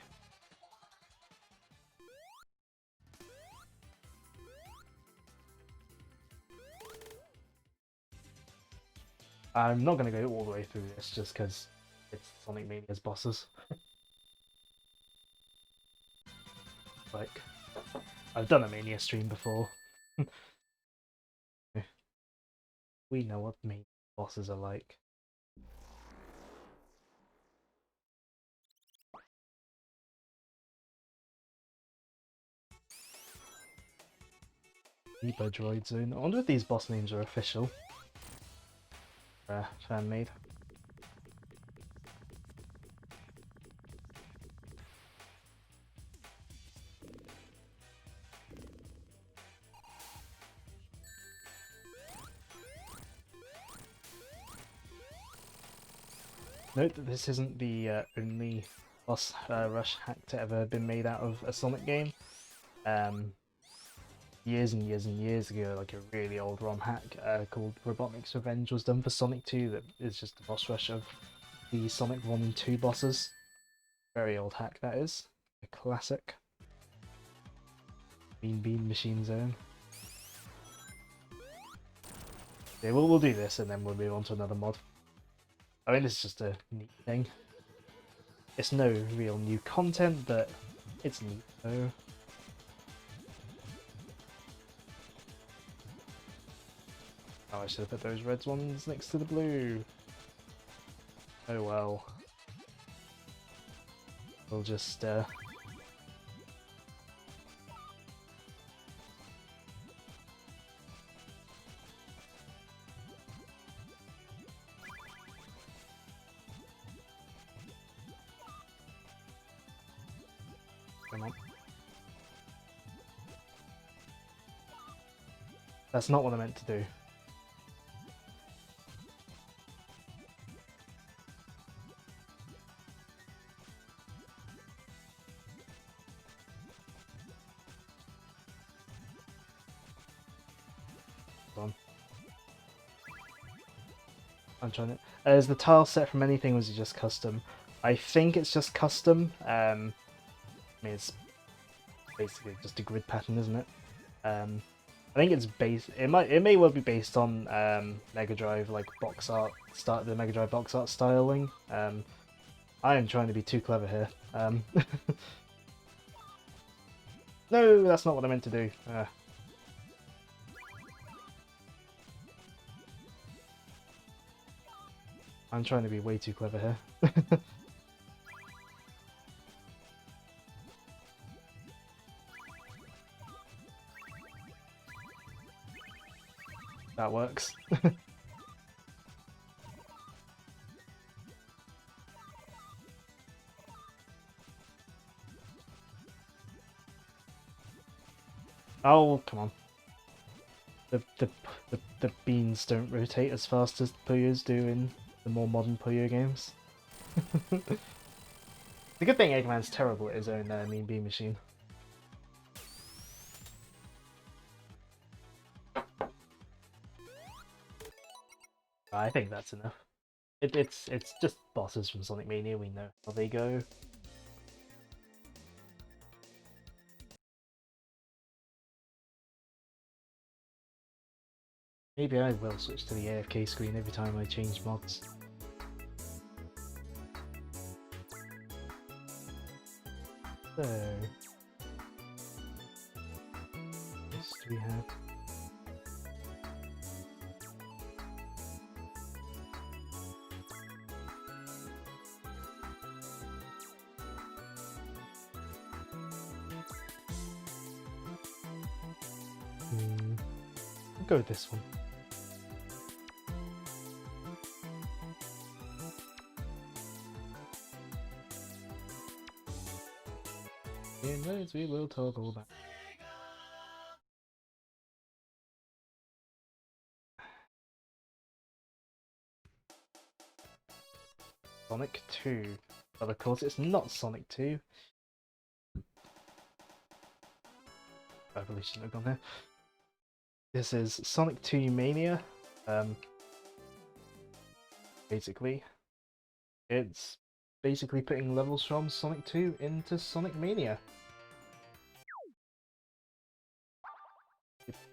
I'm not going to go all the way through this just because it's Sonic Mania's bosses. Like, I've done a Mania stream before. We know what Mania bosses are like. Droid Zone. I wonder if these boss names are official. Fan-made. Note that this isn't the only boss rush hack to ever been made out of a Sonic game. Years and years and years ago, like a really old ROM hack called Robotnik's Revenge was done for Sonic 2 that is just a boss rush of the Sonic 1 and 2 bosses. Very old hack that is. A classic. Bean Bean Machine Zone. Yeah, we'll do this and then we'll move on to another mod. I mean, it's just a neat thing. It's no real new content, but it's neat though. Oh, I should have put those red ones next to the blue. Oh well. We'll just come on. That's not what I meant to do. I'm trying to... is the tile set from anything, or is it just custom? I think it's just custom. I mean, it's basically just a grid pattern, isn't it? I think it's based... It may well be based on Mega Drive, like box art, the Mega Drive box art styling. I am trying to be too clever here. No, that's not what I meant to do. I'm trying to be way too clever here. That works. Oh, come on. The beans don't rotate as fast as Puyos do in the more modern Puyo games. The good thing Eggman's terrible at his own Mean Bean Machine. I think that's enough. It's just bosses from Sonic Mania, we know how they go. Maybe I will switch to the AFK screen every time I change mods. So... else do we have? I'll go with this one. In words we will talk all that. Sonic 2. But of course it's not Sonic 2. I really shouldn't have gone there. This is Sonic 2 Mania. Basically, it's basically putting levels from Sonic 2 into Sonic Mania.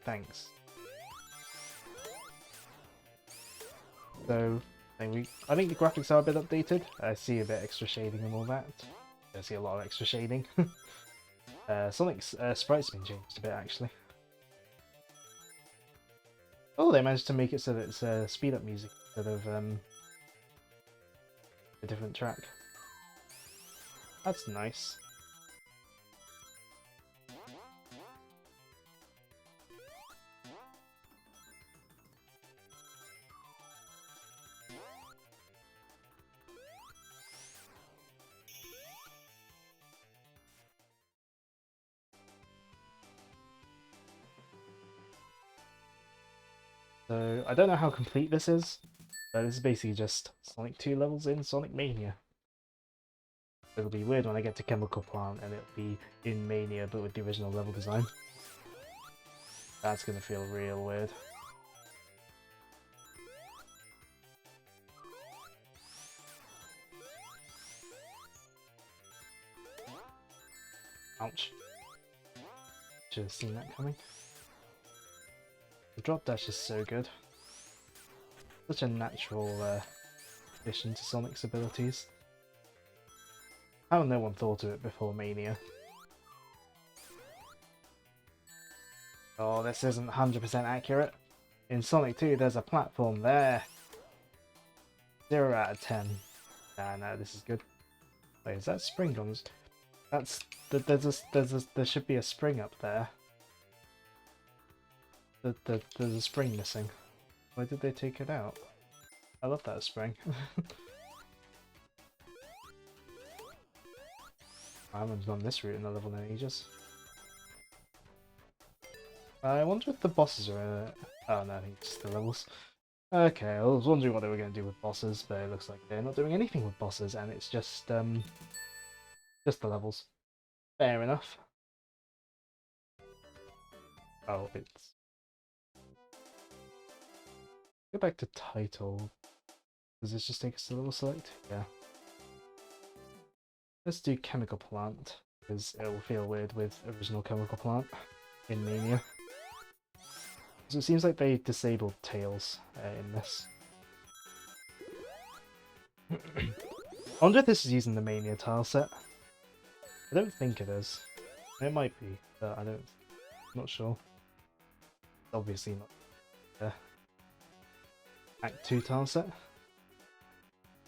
Thanks. So, I think the graphics are a bit updated. I see a bit extra shading and all that. I see a lot of extra shading. Sonic's sprite's been changed a bit actually. Oh, they managed to make it so that it's speed up music instead of a different track. That's nice. So, I don't know how complete this is, but this is basically just Sonic 2 levels in Sonic Mania. It'll be weird when I get to Chemical Plant and it'll be in Mania but with the original level design. That's gonna feel real weird. Ouch. Should have seen that coming. The drop dash is so good. Such a natural addition to Sonic's abilities. How no one thought of it before Mania. Oh, this isn't 100% accurate. In Sonic 2 there's a platform there. 0 out of 10. Nah, no, this is good. Wait, is that spring on this? That's... there should be a spring up there. There's a spring missing. Why did they take it out? I love that spring. I haven't gone this route in the level in ages. I wonder if the bosses are... oh no, I think it's just the levels. Okay, I was wondering what they were going to do with bosses, but it looks like they're not doing anything with bosses, and it's just the levels. Fair enough. Oh, it's... Go back to title. Does this just take us to level select? Yeah. Let's do Chemical Plant, because it will feel weird with original Chemical Plant in Mania. So it seems like they disabled Tails in this. I wonder if this is using the Mania tile set. I don't think it is. It might be, but I'm not sure. Obviously not. Act 2 tile set.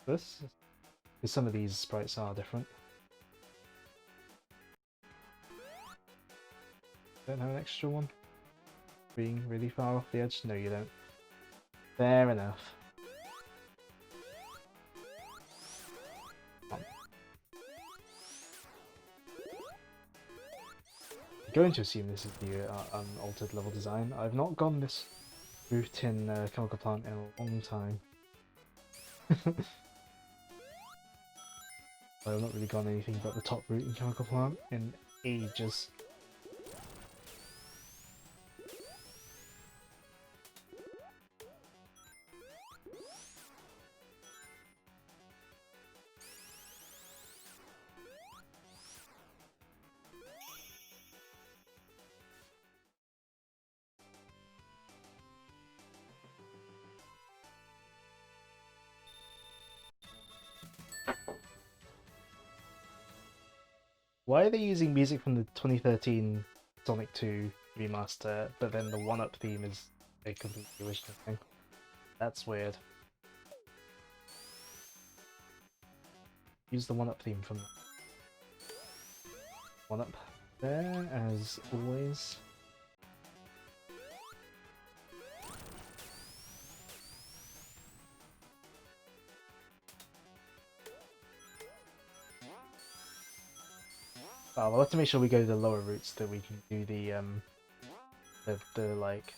This? Because some of these sprites are different. Don't have an extra one? Being really far off the edge? No, you don't. Fair enough. I'm going to assume this is the unaltered level design. I've not gone this route in Chemical Plant in a long time. I've not really gone anything but the top route in Chemical Plant in ages. Why are they using music from the 2013 Sonic 2 remaster, but then the 1-up theme is a completely original thing. That's weird. Use the 1-up theme from 1-up there, as always. Oh, we'll have to make sure we go to the lower routes so that we can do the like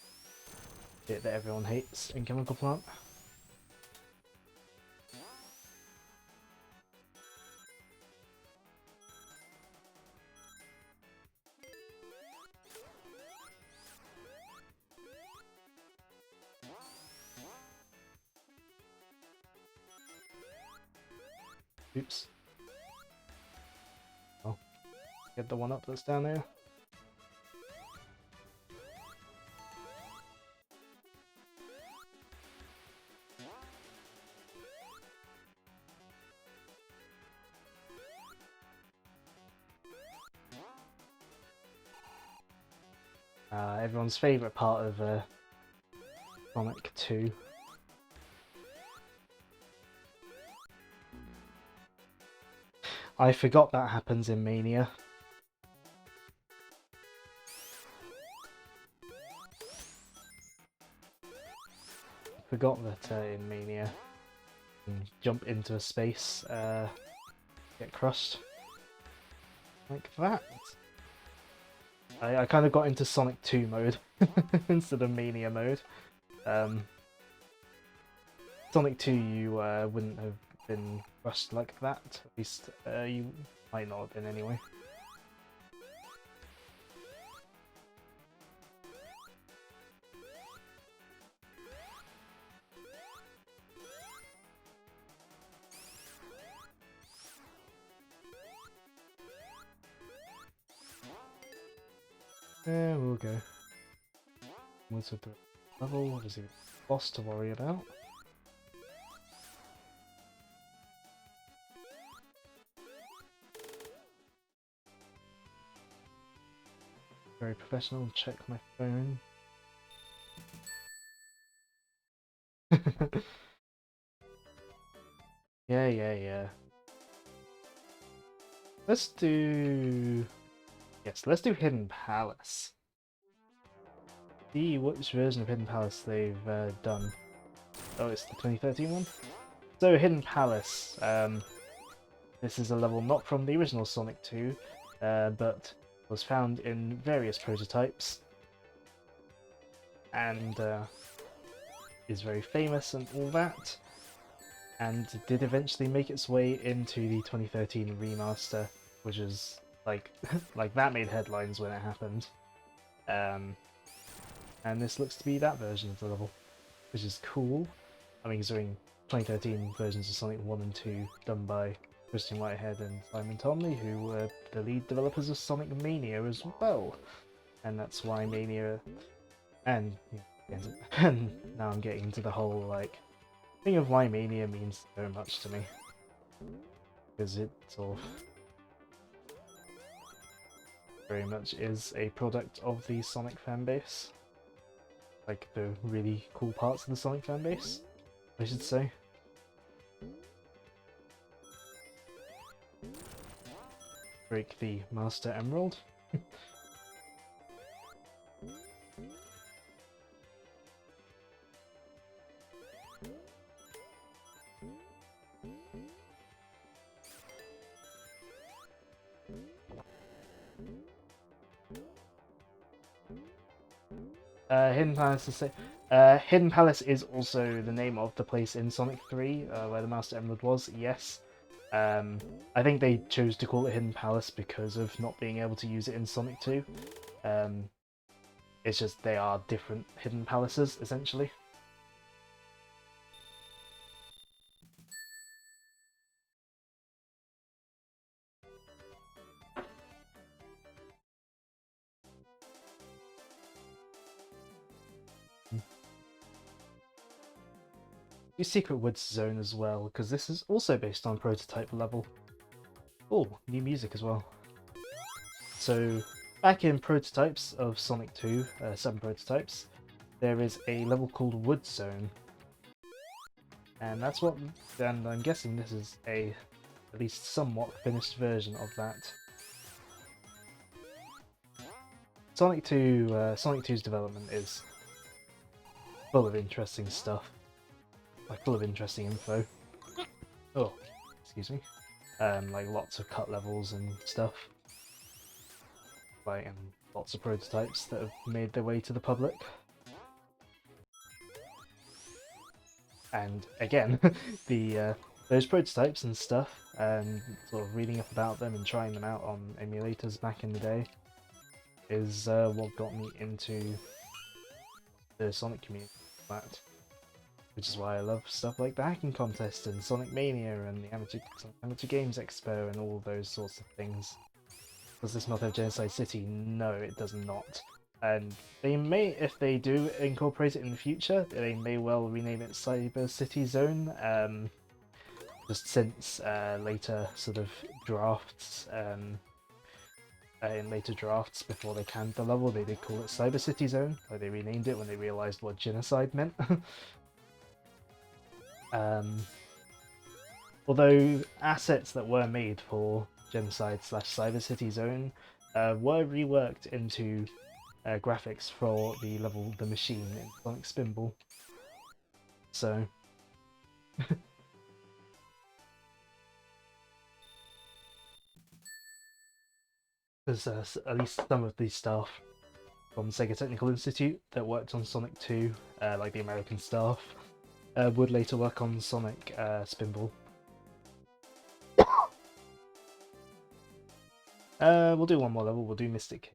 bit that everyone hates in Chemical Plant. Oops. Oh, get the 1-up that's down there. Everyone's favourite part of Sonic 2. I forgot that happens in Mania. Forgot that in Mania you can jump into a space, get crushed. Like that. I kind of got into Sonic 2 mode instead of Mania mode. Sonic 2 you wouldn't have been crushed like that, at least you might not have been anyway. There we'll go. What's with the level? What is he? Boss to worry about. Very professional. Check my phone. Yeah. Let's do... Yes, let's do Hidden Palace. See which version of Hidden Palace they've done. Oh, it's the 2013 one? So, Hidden Palace. This is a level not from the original Sonic 2, but was found in various prototypes. And is very famous and all that. And did eventually make its way into the 2013 remaster, which is... like that made headlines when it happened. And this looks to be that version of the level, which is cool. I mean, considering 2013 versions of Sonic 1 and 2 done by Christian Whitehead and Simon Tomley, who were the lead developers of Sonic Mania as well. And that's why Mania... and now I'm getting into the whole, like, thing of why Mania means so much to me. Because it sort of... very much is a product of the Sonic fanbase. Like, the really cool parts of the Sonic fanbase, I should say. Break the Master Emerald. Hidden Palace is Hidden Palace is also the name of the place in Sonic 3 where the Master Emerald was, yes. I think they chose to call it Hidden Palace because of not being able to use it in Sonic 2. It's just they are different Hidden Palaces, essentially. Do Secret Woods Zone as well, because this is also based on prototype level. Oh, new music as well. So Back in prototypes of Sonic 2, 7 prototypes, there is a level called Wood Zone. And that's what, and I'm guessing this is a at least somewhat finished version of that. Sonic 2's development is full of interesting stuff, like full of interesting info. Oh, excuse me. Like lots of cut levels and stuff. Like, and lots of prototypes that have made their way to the public. And again, those prototypes and stuff, and sort of reading up about them and trying them out on emulators back in the day, is what got me into the Sonic community, which is why I love stuff like the hacking contest and Sonic Mania and the Amateur Games Expo and all those sorts of things. Does this mod have Genocide City? No, it does not. And they may, if they do incorporate it in the future, they may well rename it Cyber City Zone. Just since later sort of drafts, in later drafts before they canned the level, they did call it Cyber City Zone. Like they renamed it when they realised what genocide meant. Although assets that were made for Genocide / Cyber City Zone were reworked into graphics for the level The Machine in Sonic Spinball. So there's at least some of the staff from Sega Technical Institute that worked on Sonic 2, like the American staff, would later work on Sonic Spinball. We'll do one more level, we'll do Mystic.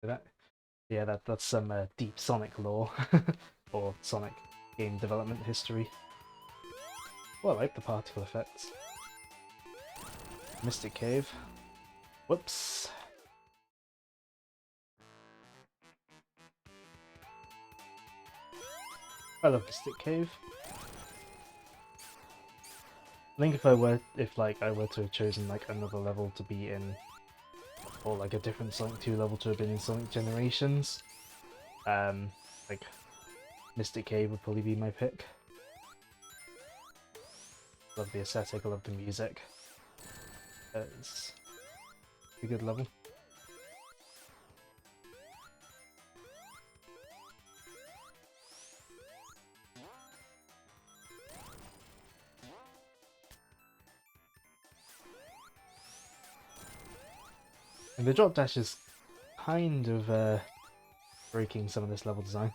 That's some deep Sonic lore, or Sonic game development history. Well, I like the particle effects. Mystic Cave. Whoops. I love Mystic Cave. I think if I were to have chosen like another level to be in, or like a different Sonic 2 level to have been in Sonic Generations, like Mystic Cave would probably be my pick. Love the aesthetic, I love the music. It's a good level. And the drop dash is kind of breaking some of this level design.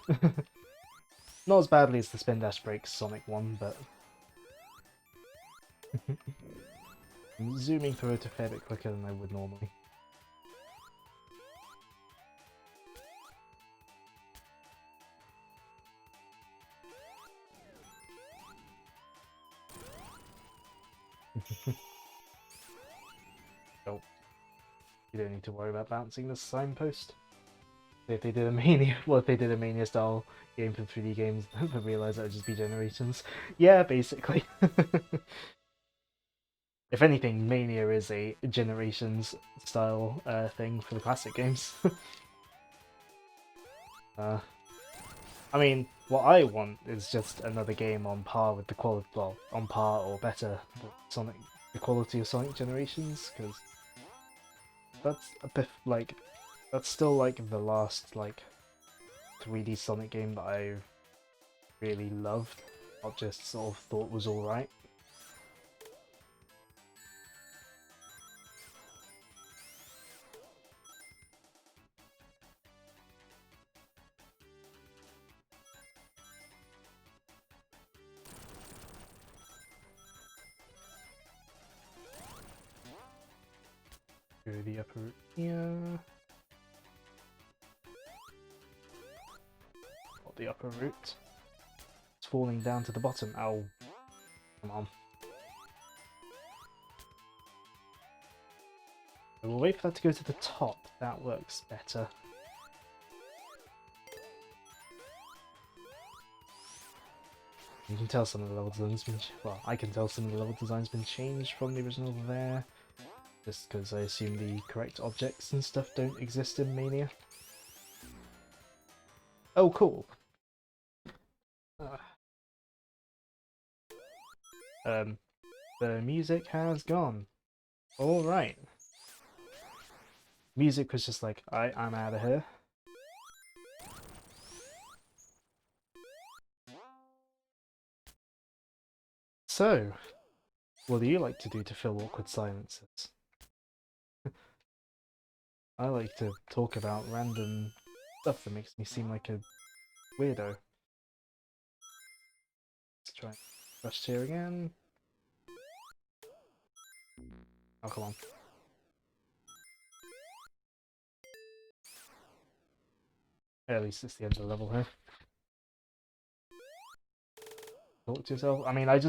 Not as badly as the spin dash breaks Sonic 1, but I'm zooming through it a fair bit quicker than I would normally. Oh, you don't need to worry about bouncing the signpost. If they did a Mania, well, if they did a Mania style game for 3D games, they realise that would just be Generations. Yeah, basically. If anything, Mania is a Generations style thing for the classic games. I mean, what I want is just another game on par with the quality, well, on par or better with Sonic, the quality of Sonic Generations, because that's a bit like, that's still like the last like 3D Sonic game that I really loved, not just sort of thought was alright. Go the upper route here. Not the upper route. It's falling down to the bottom. Ow. Come on. We'll wait for that to go to the top. That works better. You can tell some of the level designs been well, I can tell some of the level designs been changed from the original there. just because I assume the correct objects and stuff don't exist in Mania. Oh, cool. The music has gone. Alright. Music was just like, I'm out of here. So, what do you like to do to fill awkward silences? I like to talk about random stuff that makes me seem like a weirdo. Let's try rush here again. Oh, come on. At least it's the end of the level here. Talk to yourself. I mean, I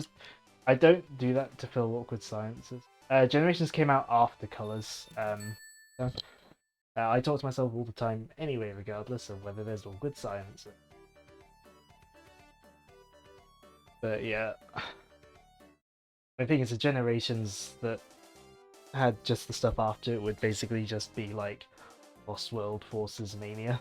don't do that to fill awkward silences. Generations came out after Colors. So, I talk to myself all the time anyway, regardless of whether there's awkward silence. But yeah, I think it's the generations that had just the stuff after it would basically just be like Lost World Forces Mania.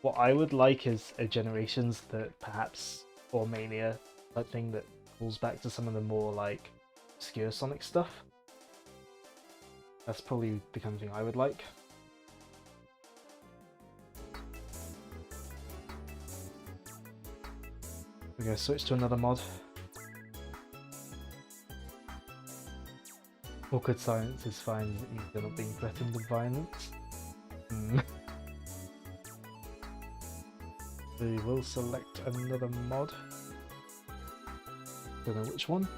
What I would like is a generations that perhaps, or Mania type thing that calls back to some of the more like obscure Sonic stuff. That's probably the kind of thing I would like. We're gonna switch to another mod. Awkward silence is fine, it means they're not being threatened with violence. We will select another mod. Don't know which one.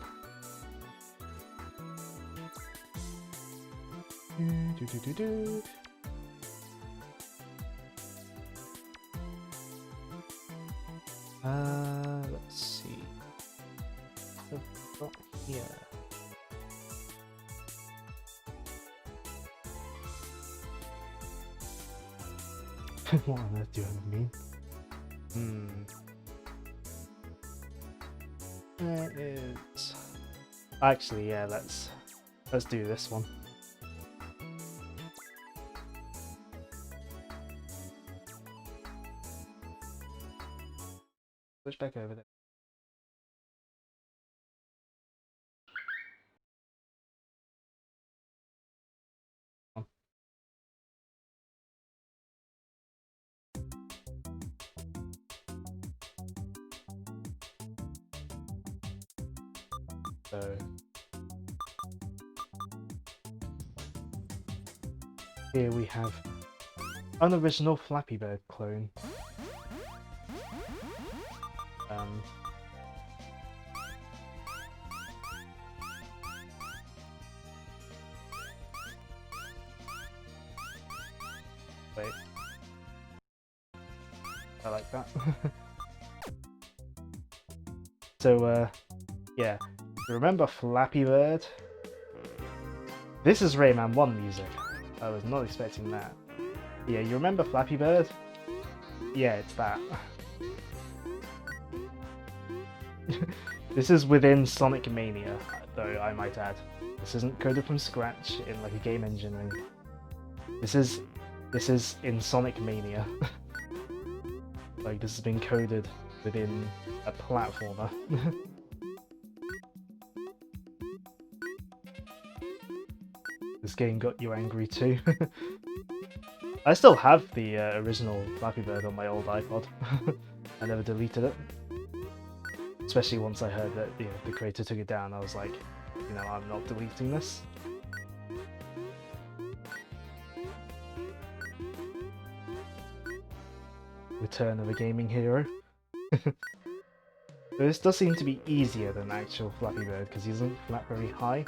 Let's see. What have we got here? What on earth do I mean? There is. Actually, yeah. Let's do this one. Switch back over there. So here we have Unoriginal Flappy Bird clone. Wait. I like that. So, yeah. Remember Flappy Bird? This is Rayman 1 music. I was not expecting that. Yeah, you remember Flappy Bird? Yeah, it's that. This is within Sonic Mania, though, I might add. This isn't coded from scratch in like a game engine or anything. This is in Sonic Mania. Like, this has been coded within a platformer. This game got you angry too. I still have the original Flappy Bird on my old iPod. I never deleted it. Especially once I heard that the creator took it down, I was like, you know, I'm not deleting this. Return of a gaming hero. This does seem to be easier than actual Flappy Bird because he doesn't flap very high.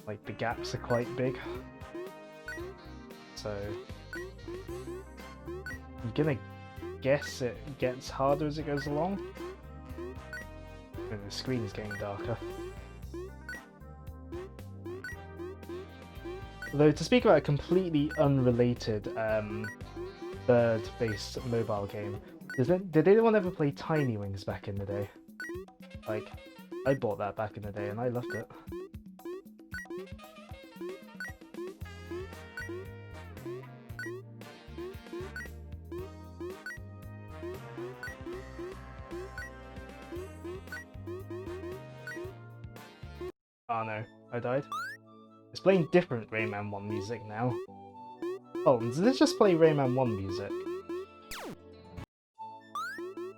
Like, the gaps are quite big. So I'm gonna guess it gets harder as it goes along. And the screen is getting darker. Though, to speak about a completely unrelated bird-based mobile game, did anyone ever play Tiny Wings back in the day? Like, I bought that back in the day and I loved it. Oh no, I died. It's playing different Rayman 1 music now. Oh, does this just play Rayman 1 music?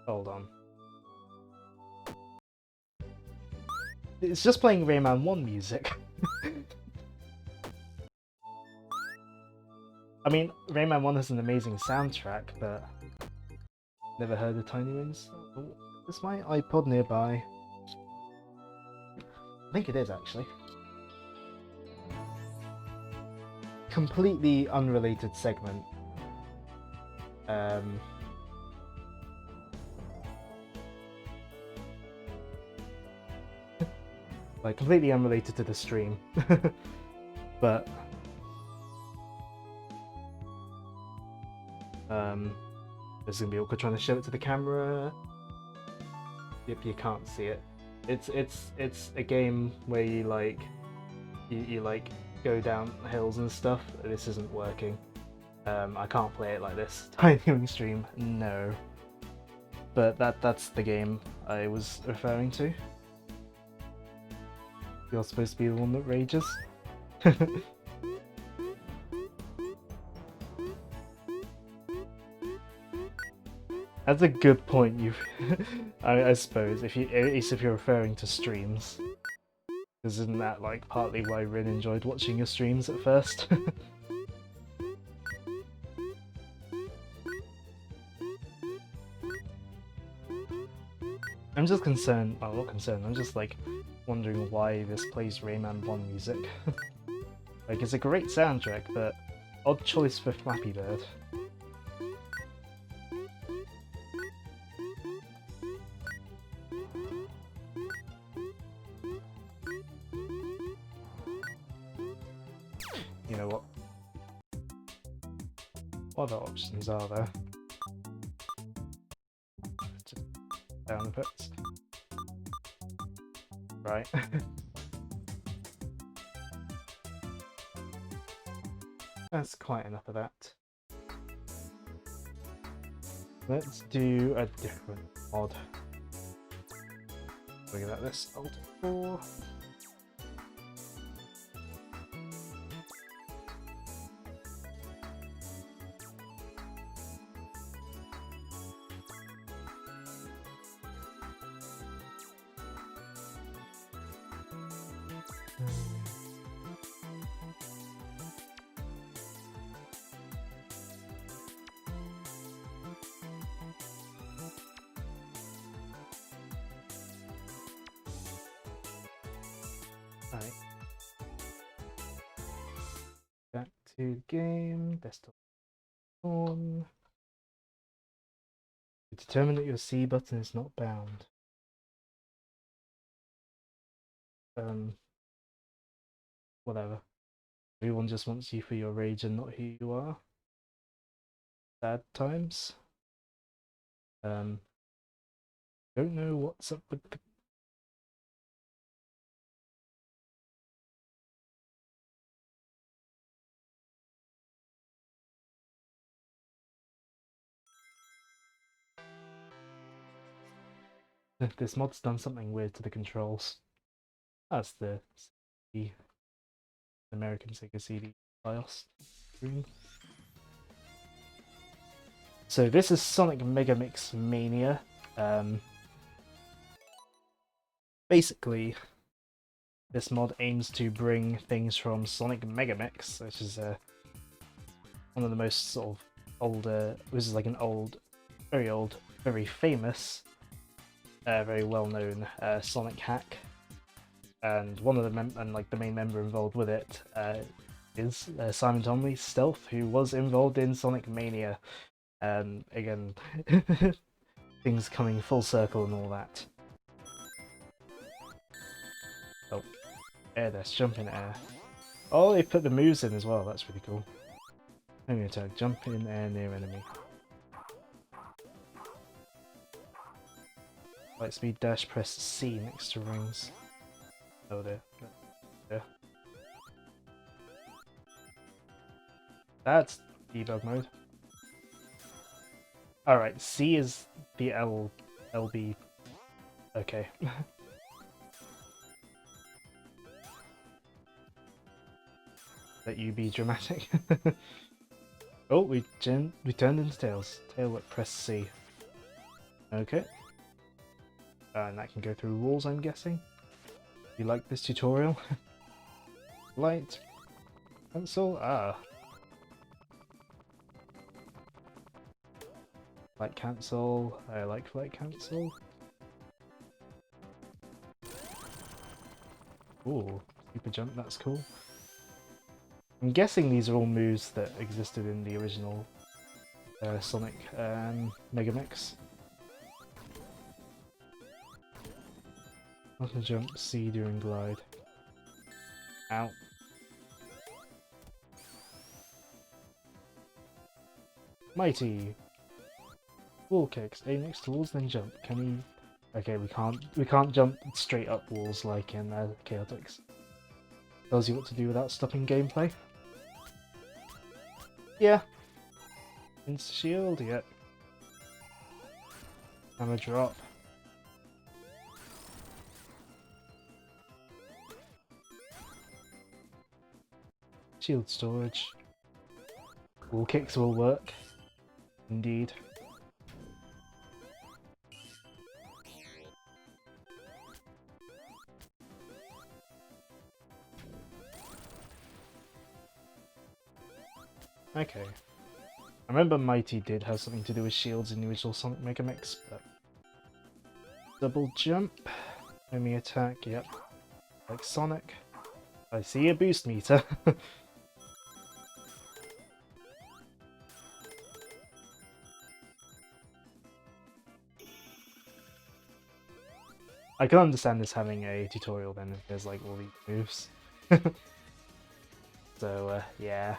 Hold on. It's just playing Rayman 1 music. I mean, Rayman 1 has an amazing soundtrack, but never heard of Tiny Wings. Oh, is my iPod nearby? I think it is, actually. Completely unrelated segment. Like, completely unrelated to the stream. But this is gonna be awkward trying to show it to the camera. Yep, you can't see it. It's a game where you like you like go down hills and stuff. This isn't working. I can't play it like this. Tiny Wing stream, no. But that's the game I was referring to. You're supposed to be the one that rages. That's a good point. I suppose if you, at least if you're referring to streams, because isn't that like partly why Rin enjoyed watching your streams at first? I'm just concerned. Well, not concerned. I'm just like wondering why this plays Rayman 1 music. Like, it's a great soundtrack, but odd choice for Flappy Bird. You know what? What other options are there? Just down puts. Right. That's quite enough of that. Let's do a different mod. Look at this. Alt 4. Right. Back to game, desktop on. Determine that your C button is not bound. Whatever. Everyone just wants you for your rage and not who you are. Sad times. Don't know what's up with the... This mod's done something weird to the controls. That's the American Sega CD BIOS screen. So this is Sonic Megamix Mania. Basically, this mod aims to bring things from Sonic Megamix, which is one of the most sort of older. This is like an old, very famous, very well-known Sonic hack. And one of the the main member involved with it is Simon Tomley, Stealth, who was involved in Sonic Mania. Again, things coming full circle and all that. Oh, air dash, jump in air. Oh, they put the moves in as well. That's really cool. Enemy attack, jump in air near enemy. Light speed dash, press C next to rings. Oh dear. Yeah. That's debug mode. Alright, C is the LB. Okay. Let you be dramatic. Oh, we turned into Tails. Tail at press C. Okay. And that can go through walls, I'm guessing. You like this tutorial? Light. Pencil. Ah. Light cancel. I like light cancel. Ooh, super jump, that's cool. I'm guessing these are all moves that existed in the original Sonic Megamix. Not a jump, C during glide. Ow. Mighty. Wall kicks. A next to walls, then jump. Can he? Okay, we can't jump straight up walls like in Chaotix. Tells you what to do without stopping gameplay. Yeah. Insta shield, yep. Hammer drop. Shield storage. Wall kicks will work. Indeed. Okay. I remember Mighty did have something to do with shields in the original Sonic Megamix, but... Double jump. Enemy attack, yep. Like Sonic. I see a boost meter. I can understand this having a tutorial then if there's like all these moves. So, yeah.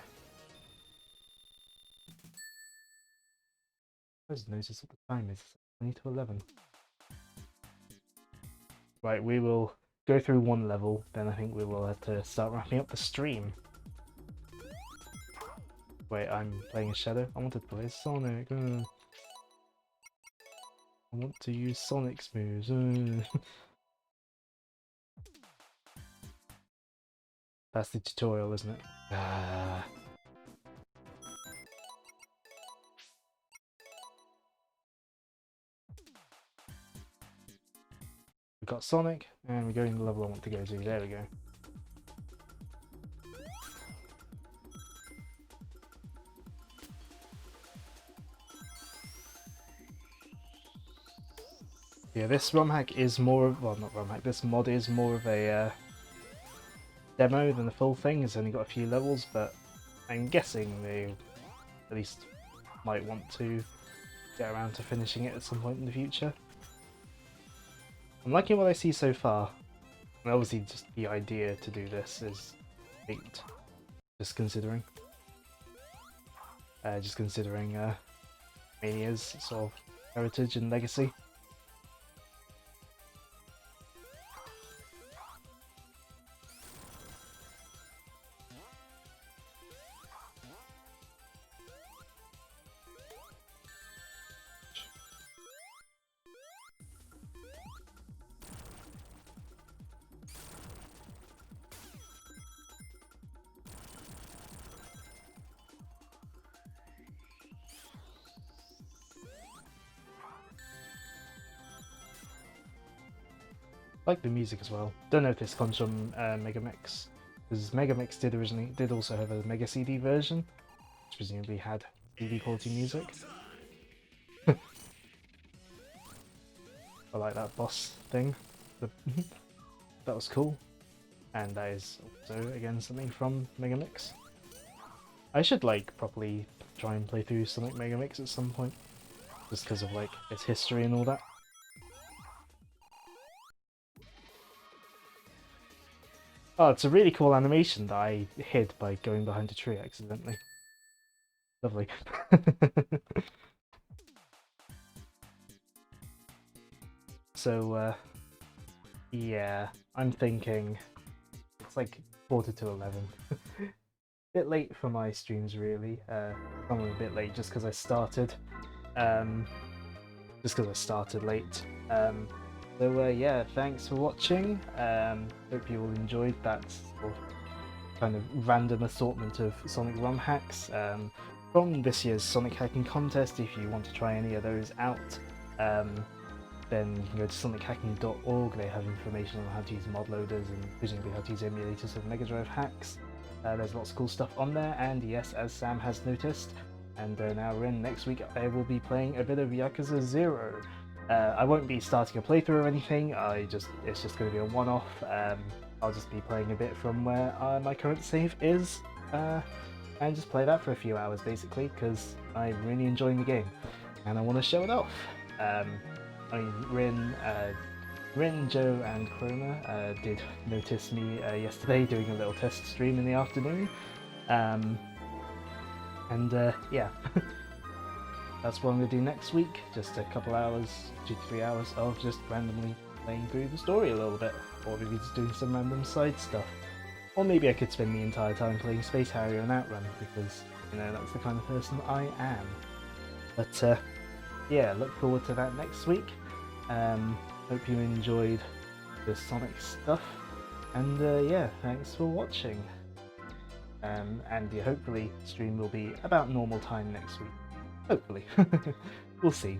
I just noticed what the time is. 20 to 11. Right, we will go through one level, then I think we will have to start wrapping up the stream. Wait, I'm playing a Shadow? I wanted to play Sonic. I want to use Sonic's moves. That's the tutorial, isn't it? Ah. We've got Sonic, and we're going to the level I want to go to. There we go. Yeah, this ROM hack is more of, well, not ROM hack, this mod is more of a demo than the full thing. It's only got a few levels, but I'm guessing they at least might want to get around to finishing it at some point in the future. I'm liking what I see so far, and obviously just the idea to do this is neat, just considering Mania's sort of heritage and legacy. Like the music as well. Don't know if this comes from Megamix, because Megamix did also have a Mega CD version, which presumably had CD quality music. I like that boss thing. That was cool, and that is also again something from Megamix. I should like properly try and play through Sonic Megamix at some point, just because of like its history and all that. Oh, it's a really cool animation that I hid by going behind a tree accidentally. Lovely. So, yeah, I'm thinking it's like quarter to 11. Bit late for my streams, really. I'm a bit late just because I started. Late. So yeah, thanks for watching. Hope you all enjoyed that sort of kind of random assortment of Sonic ROM hacks from this year's Sonic Hacking Contest. If you want to try any of those out, then you can go to sonichacking.org. They have information on how to use mod loaders and presumably how to use emulators of Mega Drive hacks. There's lots of cool stuff on there, and yes, as Sam has noticed, and now we're in next week, I will be playing a bit of Yakuza 0. I won't be starting a playthrough or anything, it's just going to be a one-off. I'll just be playing a bit from where my current save is, and just play that for a few hours basically, because I'm really enjoying the game, and I want to show it off. I mean, Rin, Joe, and Chroma did notice me yesterday doing a little test stream in the afternoon, yeah, that's what I'm going to do next week, just a couple hours, 2 to 3 hours of just randomly playing through the story a little bit, or maybe just doing some random side stuff. Or maybe I could spend the entire time playing Space Harrier and Outrun, because, you know, that's the kind of person I am. But, yeah, look forward to that next week. Hope you enjoyed the Sonic stuff, and yeah, thanks for watching. And yeah, hopefully stream will be about normal time next week. Hopefully. We'll see.